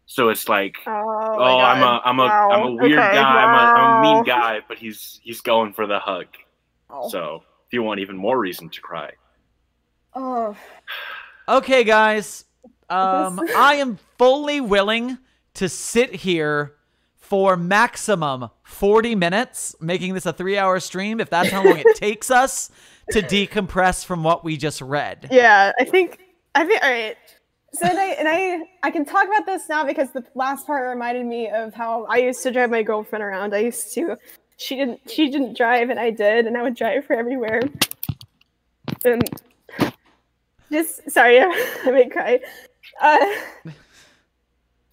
So it's like, I'm a weird guy, I'm a mean guy, but he's going for the hug. So if you want even more reason to cry. Okay, guys. I am fully willing to sit here for maximum 40 minutes, making this a 3-hour stream, if that's how long it takes us to decompress from what we just read. Yeah, I think all right. So I can talk about this now because the last part reminded me of how I used to drive my girlfriend around. She didn't drive and I did, and I would drive her everywhere. And just sorry, I may cry.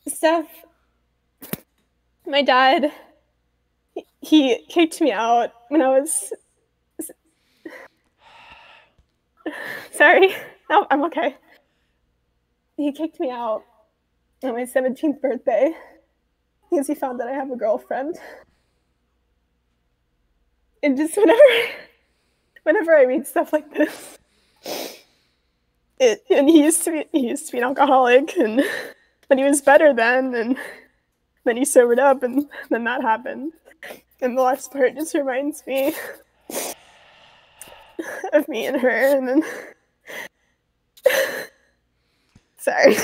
Stuff. My dad, he kicked me out when I was. Sorry, no, I'm okay. He kicked me out on my 17th birthday because he found that I have a girlfriend. And just whenever I read stuff like this, and he used to be an alcoholic, and but he was better then, and then he sobered up, and then that happened. And the last part just reminds me of me and her, and then sorry.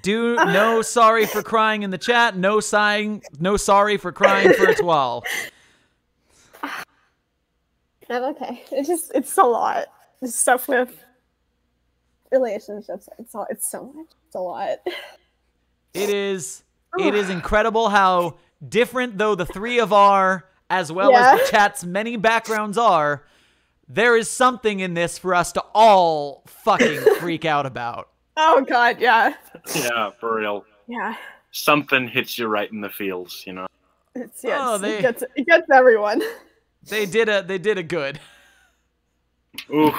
Do no sorry for crying in the chat. No sorry for crying for a 12. I'm okay. It's a lot. This stuff with relationships. It's so much. It's a lot. It is incredible how different though the three of are, as well as the chat's many backgrounds are, there is something in this for us to all fucking freak out about. Oh god, yeah. Yeah, for real. Yeah. Something hits you right in the feels, you know. It gets everyone. They did a good. Oof.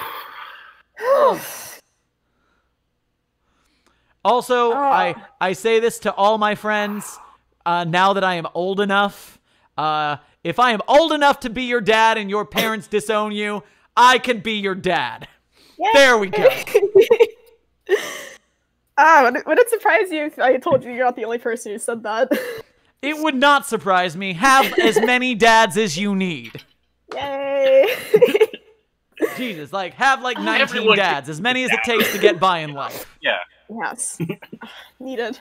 Also, I say this to all my friends, now that I am old enough. If I am old enough to be your dad and your parents disown you, I can be your dad. Yay. There we go. Would it surprise you if I told you you're not the only person who said that? It would not surprise me. Have as many dads as you need. Yay! Jesus, like, have like 19 dads, as many as it takes to get by in life. Yeah. Yes. Needed.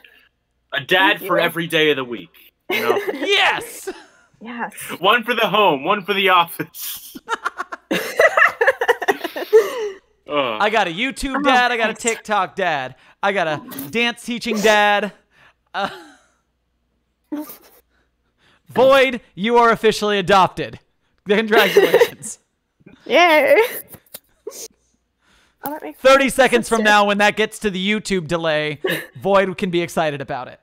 A dad for every day of the week, you know? Yes! Yes. One for the home, one for the office. I got a YouTube dad, I got a TikTok dad, I got a dance teaching dad. Void, you are officially adopted. Congratulations. Yay! 30 seconds from now, when that gets to the YouTube delay, Void can be excited about it.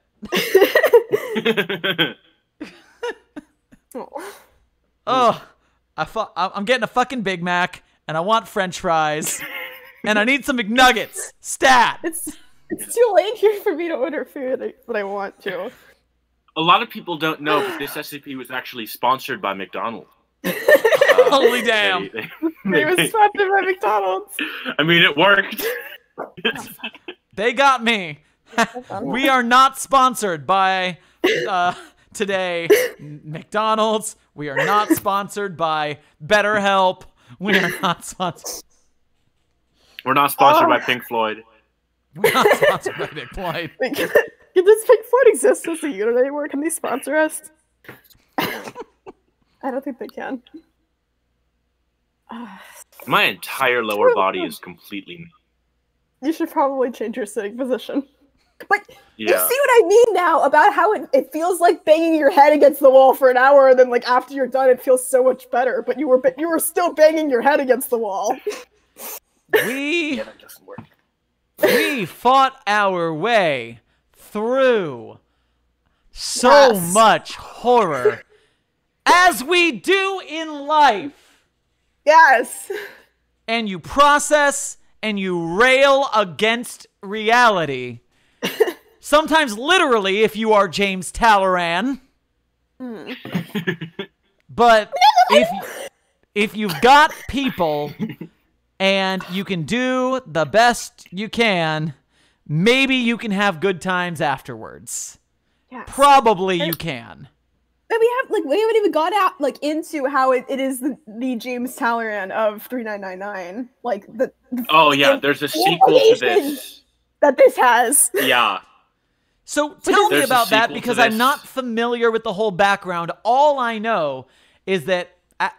I'm getting a fucking Big Mac, and I want French fries, and I need some McNuggets. Stat! It's too late here for me to order food, but I want to. A lot of people don't know, but this SCP was actually sponsored by McDonald's. Holy damn. It was sponsored by McDonald's. I mean, it worked. They got me. We are not sponsored by, today, McDonald's. We are not sponsored by BetterHelp. We are not sponsored. We're not sponsored by Pink Floyd. We're not sponsored by Pink Floyd. Does Pink Floyd exist as a unit anymore? Can they sponsor us? I don't think they can. My entire lower body is completely numb. You should probably change your sitting position. But you Yeah. see what I mean now about how it feels like banging your head against the wall for an hour, and then like after you're done, it feels so much better. But you were still banging your head against the wall. We Yeah, that doesn't work. we fought our way through so Yes. much horror, as we do in life. Yes. And you process and you rail against reality. Sometimes literally if you are James Talleyrand. But if you've got people and you can do the best you can, maybe you can have good times afterwards. Yes. Probably you can. And we haven't even got out like into how it is the James Talleyrand of 3999. Like the Oh yeah, there's a sequel to this. that this has. Yeah. So tell me There's a about that, sequel to because I'm this. not familiar with the whole background. All I know is that,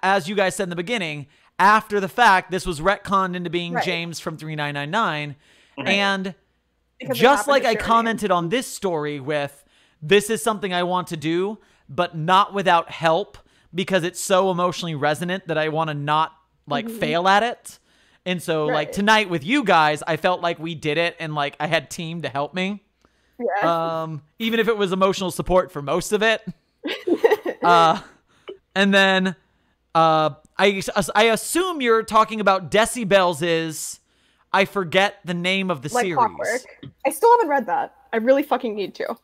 as you guys said in the beginning, after the fact, this was retconned into being Right. James from 3999. Right. And Because it just happened like to I share a commented on this story with, this is something I want to do, but not without help, because it's so emotionally resonant that I want to not like fail at it. And so like Right. tonight with you guys, I felt like we did it and like I had team to help me. Yeah. Even if it was emotional support for most of it. And then I assume you're talking about Decibels is, I forget the name of the Like series. Clockwork. I still haven't read that. I really fucking need to.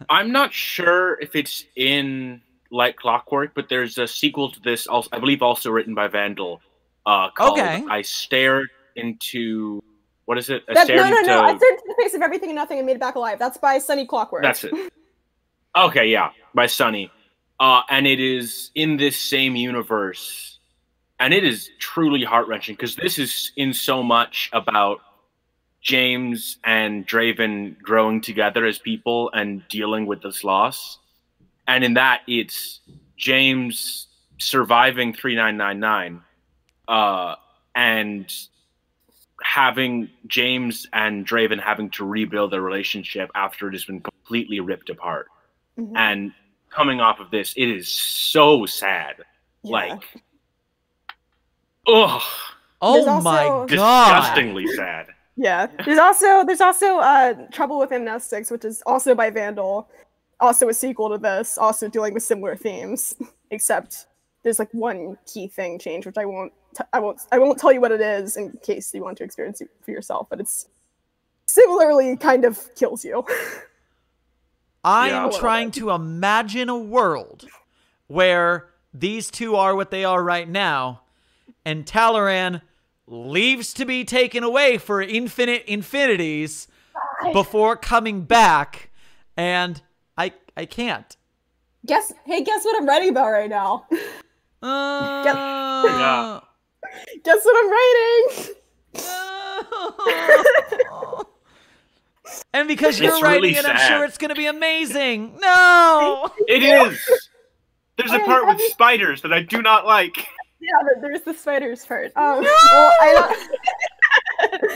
I'm not sure if it's in Like Clockwork, but there's a sequel to this, also, I believe also written by Vandal, called Okay. I Stared Into... What is it? I No. Stared I Into... stared into the face of everything and nothing and made it back alive. That's by Sunny Clockwork. That's it. Okay, yeah, by Sunny. And it is in this same universe. And it is truly heart-wrenching, because this is in so much about James and Draven growing together as people and dealing with this loss. And in that, it's James surviving 3999 and having James and Draven having to rebuild their relationship after it has been completely ripped apart. Mhm. And coming off of this, it is so sad. Yeah. Like, ugh, There's Oh my also- god. disgustingly sad. Yeah. There's also Trouble with Amnestics, which is also by Vandal. Also a sequel to this, also dealing with similar themes. Except there's like one key thing change, which I won't tell you what it is in case you want to experience it for yourself, but it's similarly kind of kills you. I Yeah. am trying to imagine a world where these two are what they are right now, and Talleyrand leaves to be taken away for infinite infinities before coming back, and I can't. Guess what I'm writing about right now. Yeah. Guess what I'm writing? And because you're It's writing really it, I'm sad. sure it's going to be amazing. No! It is! There's a I part with haven't- spiders that I do not like. Yeah, there's the spiders part. Well, I don't.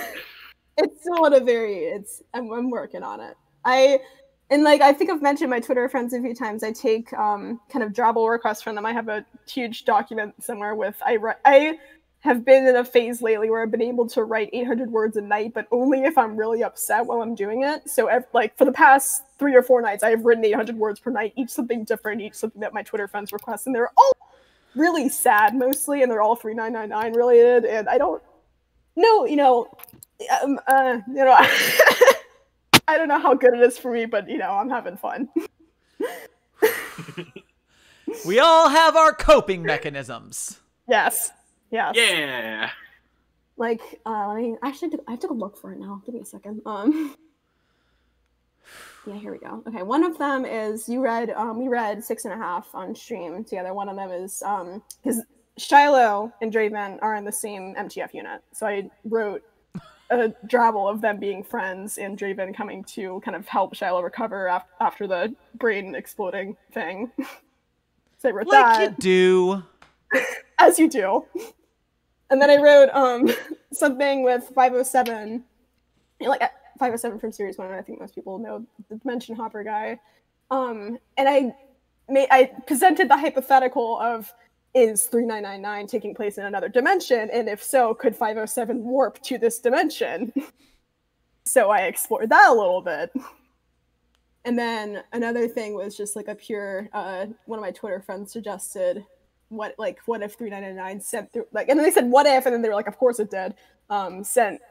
It's still at a very. I'm working on it. I think I've mentioned my Twitter friends a few times. I take kind of Drabble requests from them. I have a huge document somewhere with I have been in a phase lately where I've been able to write 800 words a night, but only if I'm really upset while I'm doing it. So like for the past 3 or 4 nights, I have written 800 words per night, each something different, each something that my Twitter friends request, and they're all really sad mostly, and they're all 3999 related, and I don't know, I don't know how good it is for me, but I'm having fun. We all have our coping mechanisms. Yes. Yeah. Like, I have to go look for it now. Give me a second. Yeah, here we go. Okay, one of them is we read 6.5 on stream together. One of them is because Shiloh and Draven are in the same MTF unit, so I wrote a drabble of them being friends and Draven coming to kind of help Shiloh recover after the brain exploding thing. So I wrote Like that. you do. As you do. And then I wrote something with 507, like 507 from Series 1. I think most people know the Dimension Hopper guy. And I presented the hypothetical of, is 3999 taking place in another dimension? And if so, could 507 warp to this dimension? So I explored that a little bit. And then another thing was just like a pure, one of my Twitter friends suggested, what if 3999 sent through, like, and then they said, what if, and then they were like, of course it did, sent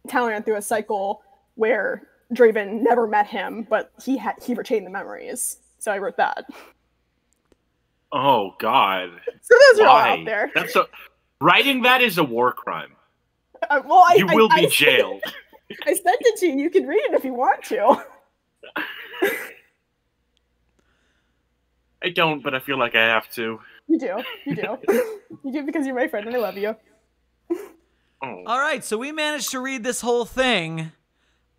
Talleyrand through a cycle where Draven never met him, but he retained the memories. So I wrote that. Oh, God. So those are all out there. Writing that is a war crime. Well, you will be jailed. I sent it to you. You can read it if you want to. I don't, but I feel like I have to. You do. You do. You do because you're my friend and I love you. Oh. All right, so we managed to read this whole thing.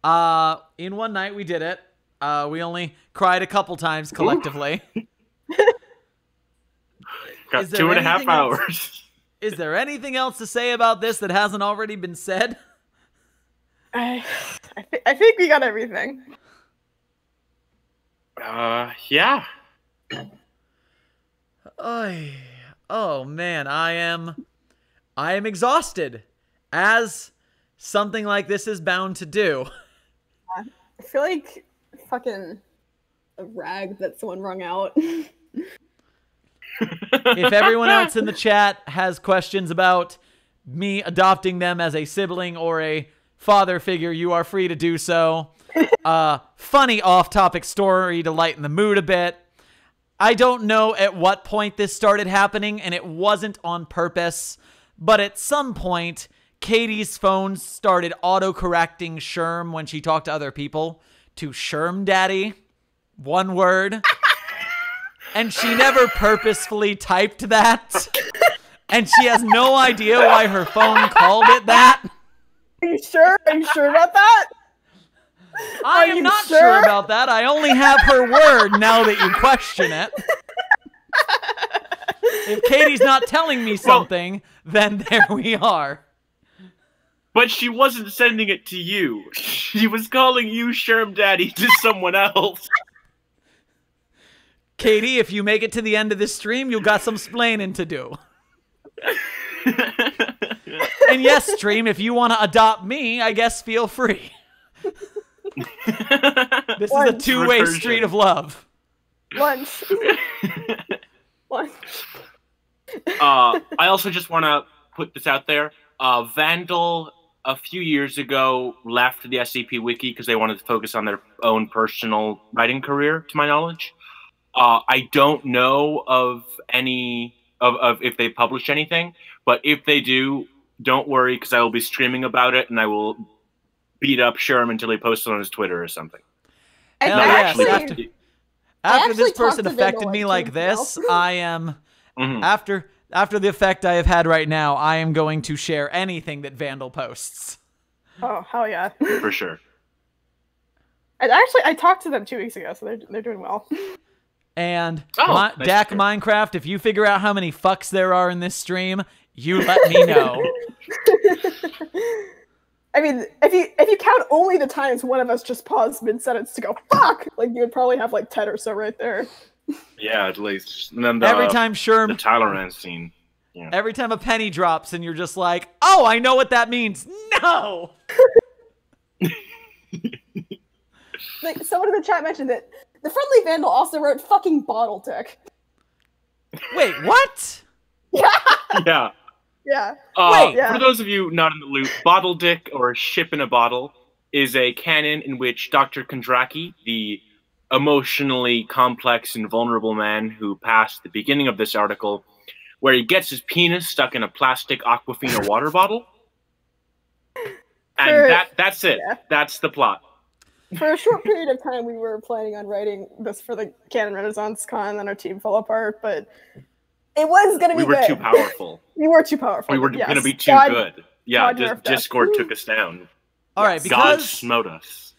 In one night, we did it. We only cried a couple times collectively. Got 2.5 hours. Is there anything else to say about this that hasn't already been said? I think we got everything. Yeah. Oh man, I am exhausted, as something like this is bound to do. I feel like fucking a rag that someone wrung out. If everyone else in the chat has questions about me adopting them as a sibling or a father figure, you are free to do so. Funny off-topic story to lighten the mood a bit. I don't know at what point this started happening, and it wasn't on purpose, but at some point, Katie's phone started auto-correcting Sherm when she talked to other people to Sherm Daddy. One word. And she never purposefully typed that. And she has no idea why her phone called it that. Are you sure? Are you sure about that? I am not sure about that. I only have her word now that you question it. If Katie's not telling me something, then there we are. But she wasn't sending it to you. She was calling you Sherm Daddy to someone else. Katie, if you make it to the end of this stream, you got some splaining to do. And yes, stream, if you want to adopt me, I guess feel free. This is a two-way street of love. Lunch. Lunch. I also just want to put this out there. Vandal, a few years ago, left the SCP Wiki because they wanted to focus on their own personal writing career, to my knowledge. I don't know of any of if they published anything, but if they do, don't worry, because I will be streaming about it, and I will beat up Sherm until he posts it on his Twitter or something. After this person affected me like this, I am after the effect I have had right now, I am going to share anything that Vandal posts. Oh, hell yeah. For sure. I talked to them 2 weeks ago, so they're doing well. And Dak Minecraft, if you figure out how many fucks there are in this stream, you let me know. I mean, if you count only the times one of us just paused mid-sentence to go, fuck! Like, you would probably have, like, 10 or so right there. Yeah, at least. And then every time Sherm... The Talleyrand scene. Yeah. Every time a penny drops and you're just like, oh, I know what that means. No! Like, someone in the chat mentioned that the Friendly Vandal also wrote fucking Bottle Dick. Wait, what? Yeah. Yeah. For those of you not in the loop, Bottle Dick, or Ship in a Bottle, is a canon in which Dr. Kondraki, the emotionally complex and vulnerable man who passed the beginning of this article, where he gets his penis stuck in a plastic Aquafina water bottle. And that's it. Yeah. That's the plot. For a short period of time, we were planning on writing this for the Canon Renaissance Con, and our team fell apart, but it was going to be good. We were too powerful. We were too powerful. We were going to be too good. Yeah, Discord took us down. All right, God smote us.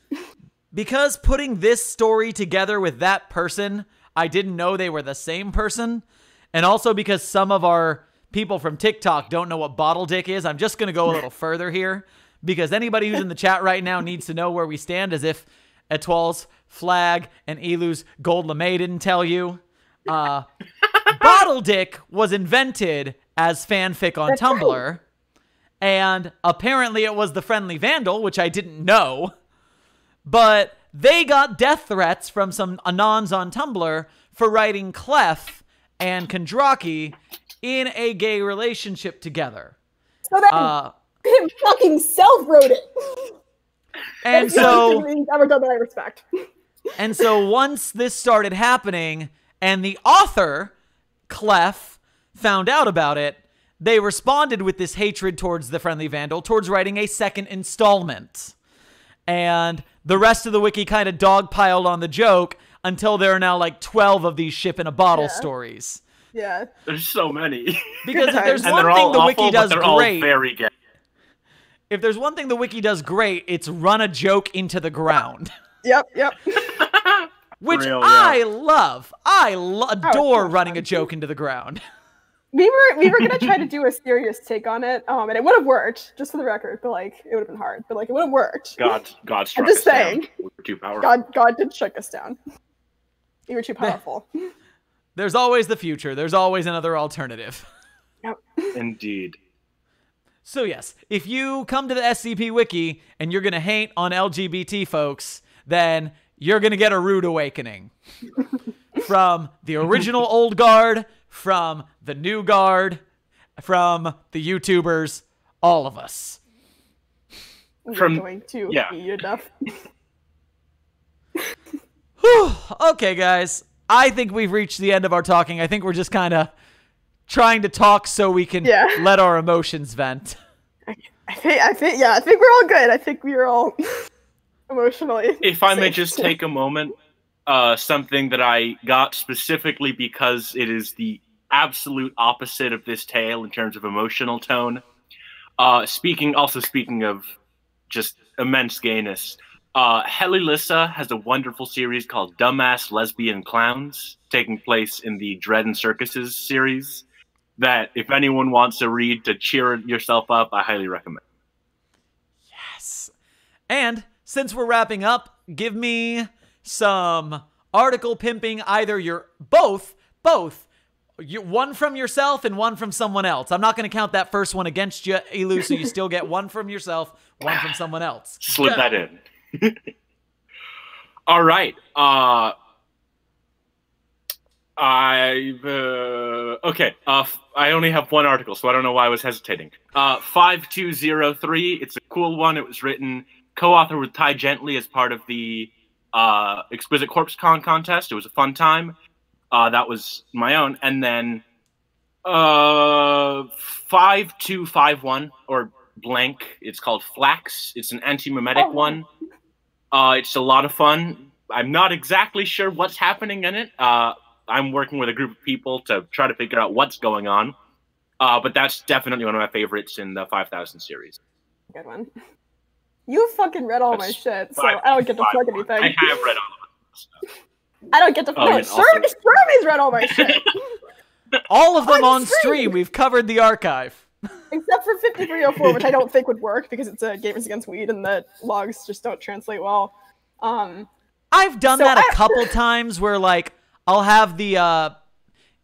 Because putting this story together with that person, I didn't know they were the same person, And also because some of our people from TikTok don't know what bottle dick is, I'm just going to go a little further here, because anybody who's in the chat right now needs to know where we stand, as if Etoile's flag and Elu's gold lame didn't tell you. Bottle dick was invented as fanfic on Tumblr, and apparently it was the Friendly Vandal, which I didn't know, but they got death threats from some Anons on Tumblr for writing Clef and Kondraki in a gay relationship together. So that him fucking self-wrote it. And That's the only thing he's ever done that I respect. And so once this started happening and the author, Clef, found out about it, they responded with this hatred towards the Friendly Vandal, towards writing a second installment. And the rest of the wiki kind of dogpiled on the joke until there are now like 12 of these ship in a bottle stories. Yeah. There's so many. Because if there's And one they're thing all the awful, wiki but does they're all great, very gay. if there's one thing the wiki does great, it's run a joke into the ground. Yep. Which Real, I love. I adore much running fun. a joke into the ground. We were gonna try to do a serious take on it, and it would have worked, just for the record. But like, it would have been hard. But like, it would have worked. God struck just us down. saying. We were too powerful. God did shut us down. You were too powerful. There's always the future. There's always another alternative. Yep. Indeed. So yes, if you come to the SCP Wiki and you're going to hate on LGBT folks, then you're going to get a rude awakening. From the original old guard, from the new guard, from the YouTubers, all of us. You're going to eat enough. Whew. Okay, guys. I think we've reached the end of our talking. I think we're just kind of trying to talk so we can let our emotions vent. I think we're all good. I think we're all emotionally. If I may just take a moment, something that I got specifically because it is the absolute opposite of this tale in terms of emotional tone. Speaking of just immense gayness, Heli Lissa has a wonderful series called Dumbass Lesbian Clowns, taking place in the Dread and Circuses series, that if anyone wants to read to cheer yourself up, I highly recommend. Yes. And since we're wrapping up, give me some article pimping, either your both, one from yourself and one from someone else. I'm not going to count that first one against you, Elu, so you still get one from yourself, one from someone else. Slip that in. All right. Okay. I only have one article, so I don't know why I was hesitating. 5203. It's a cool one. It was written, co-authored with Ty Gently as part of the Exquisite Corpse Con contest. It was a fun time. That was my own. And then 5251 or blank. It's called Flax. It's an anti-memetic one. It's a lot of fun. I'm not exactly sure what's happening in it. I'm working with a group of people to try to figure out what's going on. But that's definitely one of my favorites in the 5000 series. Good one. You fucking read all my shit, so I don't get to plug anything. I have read all of it. I don't get to plug. Shermie's read all my shit. All of them on stream. We've covered the archive. Except for 5304, which I don't think would work because it's a Gamers Against Weed and the logs just don't translate well. I've done that a couple times where, like, I'll have the,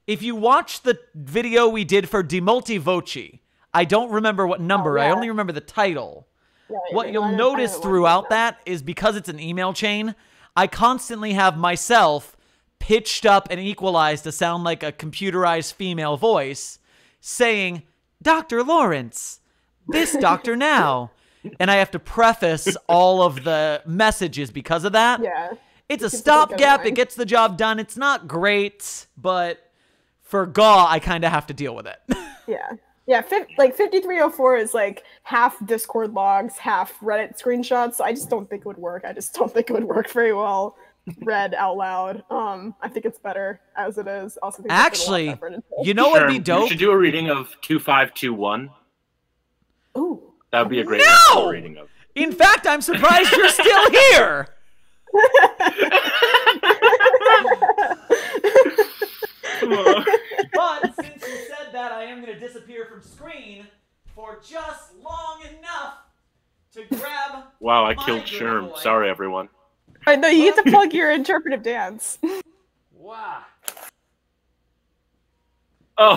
if you watch the video we did for Demultivoci, I don't remember what number, I only remember the title. Yeah, what you'll notice throughout that is because it's an email chain, I constantly have myself pitched up and equalized to sound like a computerized female voice saying, Dr. Lawrence, this doctor now. And I have to preface all of the messages because of that. Yeah. It's a stopgap. It gets the job done. It's not great, but for GAW, I kind of have to deal with it. Yeah. Yeah, like 5304 is like half Discord logs, half Reddit screenshots. So I just don't think it would work. I just don't think it would work very well read out loud. I think it's better as it is. Also, think actually, you know what would be dope? You should do a reading of 2521. Ooh. That would be a great reading of. In fact, I'm surprised you're still here. But am going to disappear from screen for just long enough to grab. Wow, I my killed good Sherm. boy. Sorry, everyone. Alright, no, you get to plug your interpretive dance. Wow. Oh.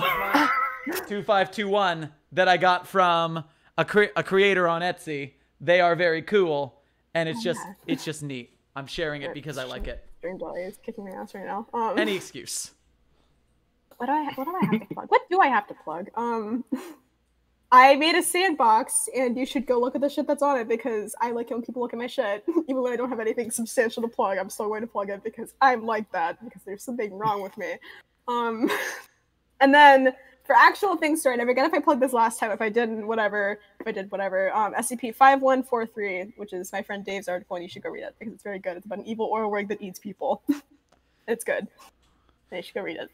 2521 that I got from a creator on Etsy. They are very cool, and it's just neat. I'm sharing it because I like it. Dream Jelly is kicking my ass right now. Any excuse. What do I have to plug? What do I have to plug? I made a sandbox, and you should go look at the shit that's on it because I like it when people look at my shit. Even when I don't have anything substantial to plug, I'm still going to plug it because I'm like that, because there's something wrong with me. And then for actual things to write, I forget if I plugged this last time. If I didn't, whatever. If I did, whatever. SCP-5143, which is my friend Dave's article, and you should go read it because it's very good. It's about an evil oil rig that eats people. It's good. And you should go read it.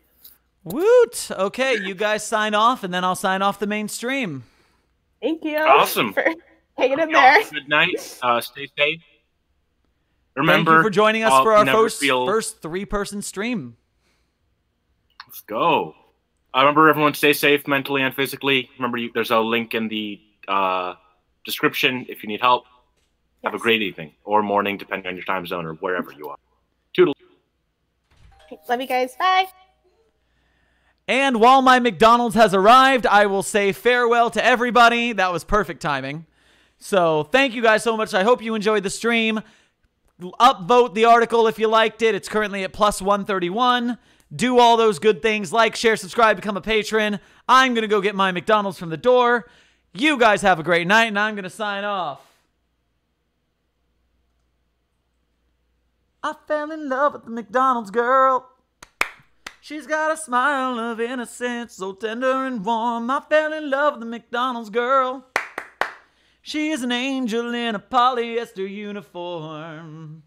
Woot! Okay, you guys sign off, and then I'll sign off the mainstream. Thank you. Awesome. For hanging in there. Good night. Stay safe. Thank Remember, you for joining us for our never first three-person stream. Let's go. Remember, everyone, stay safe mentally and physically. Remember, there's a link in the description if you need help. Have a great evening or morning, depending on your time zone or wherever you are. Toodle. Love you guys. Bye. And while my McDonald's has arrived, I will say farewell to everybody. That was perfect timing. So thank you guys so much. I hope you enjoyed the stream. Upvote the article if you liked it. It's currently at +131. Do all those good things. Like, share, subscribe, become a patron. I'm going to go get my McDonald's from the door. You guys have a great night, and I'm going to sign off. I fell in love with the McDonald's girl. She's got a smile of innocence, so tender and warm. I fell in love with the McDonald's girl. She is an angel in a polyester uniform.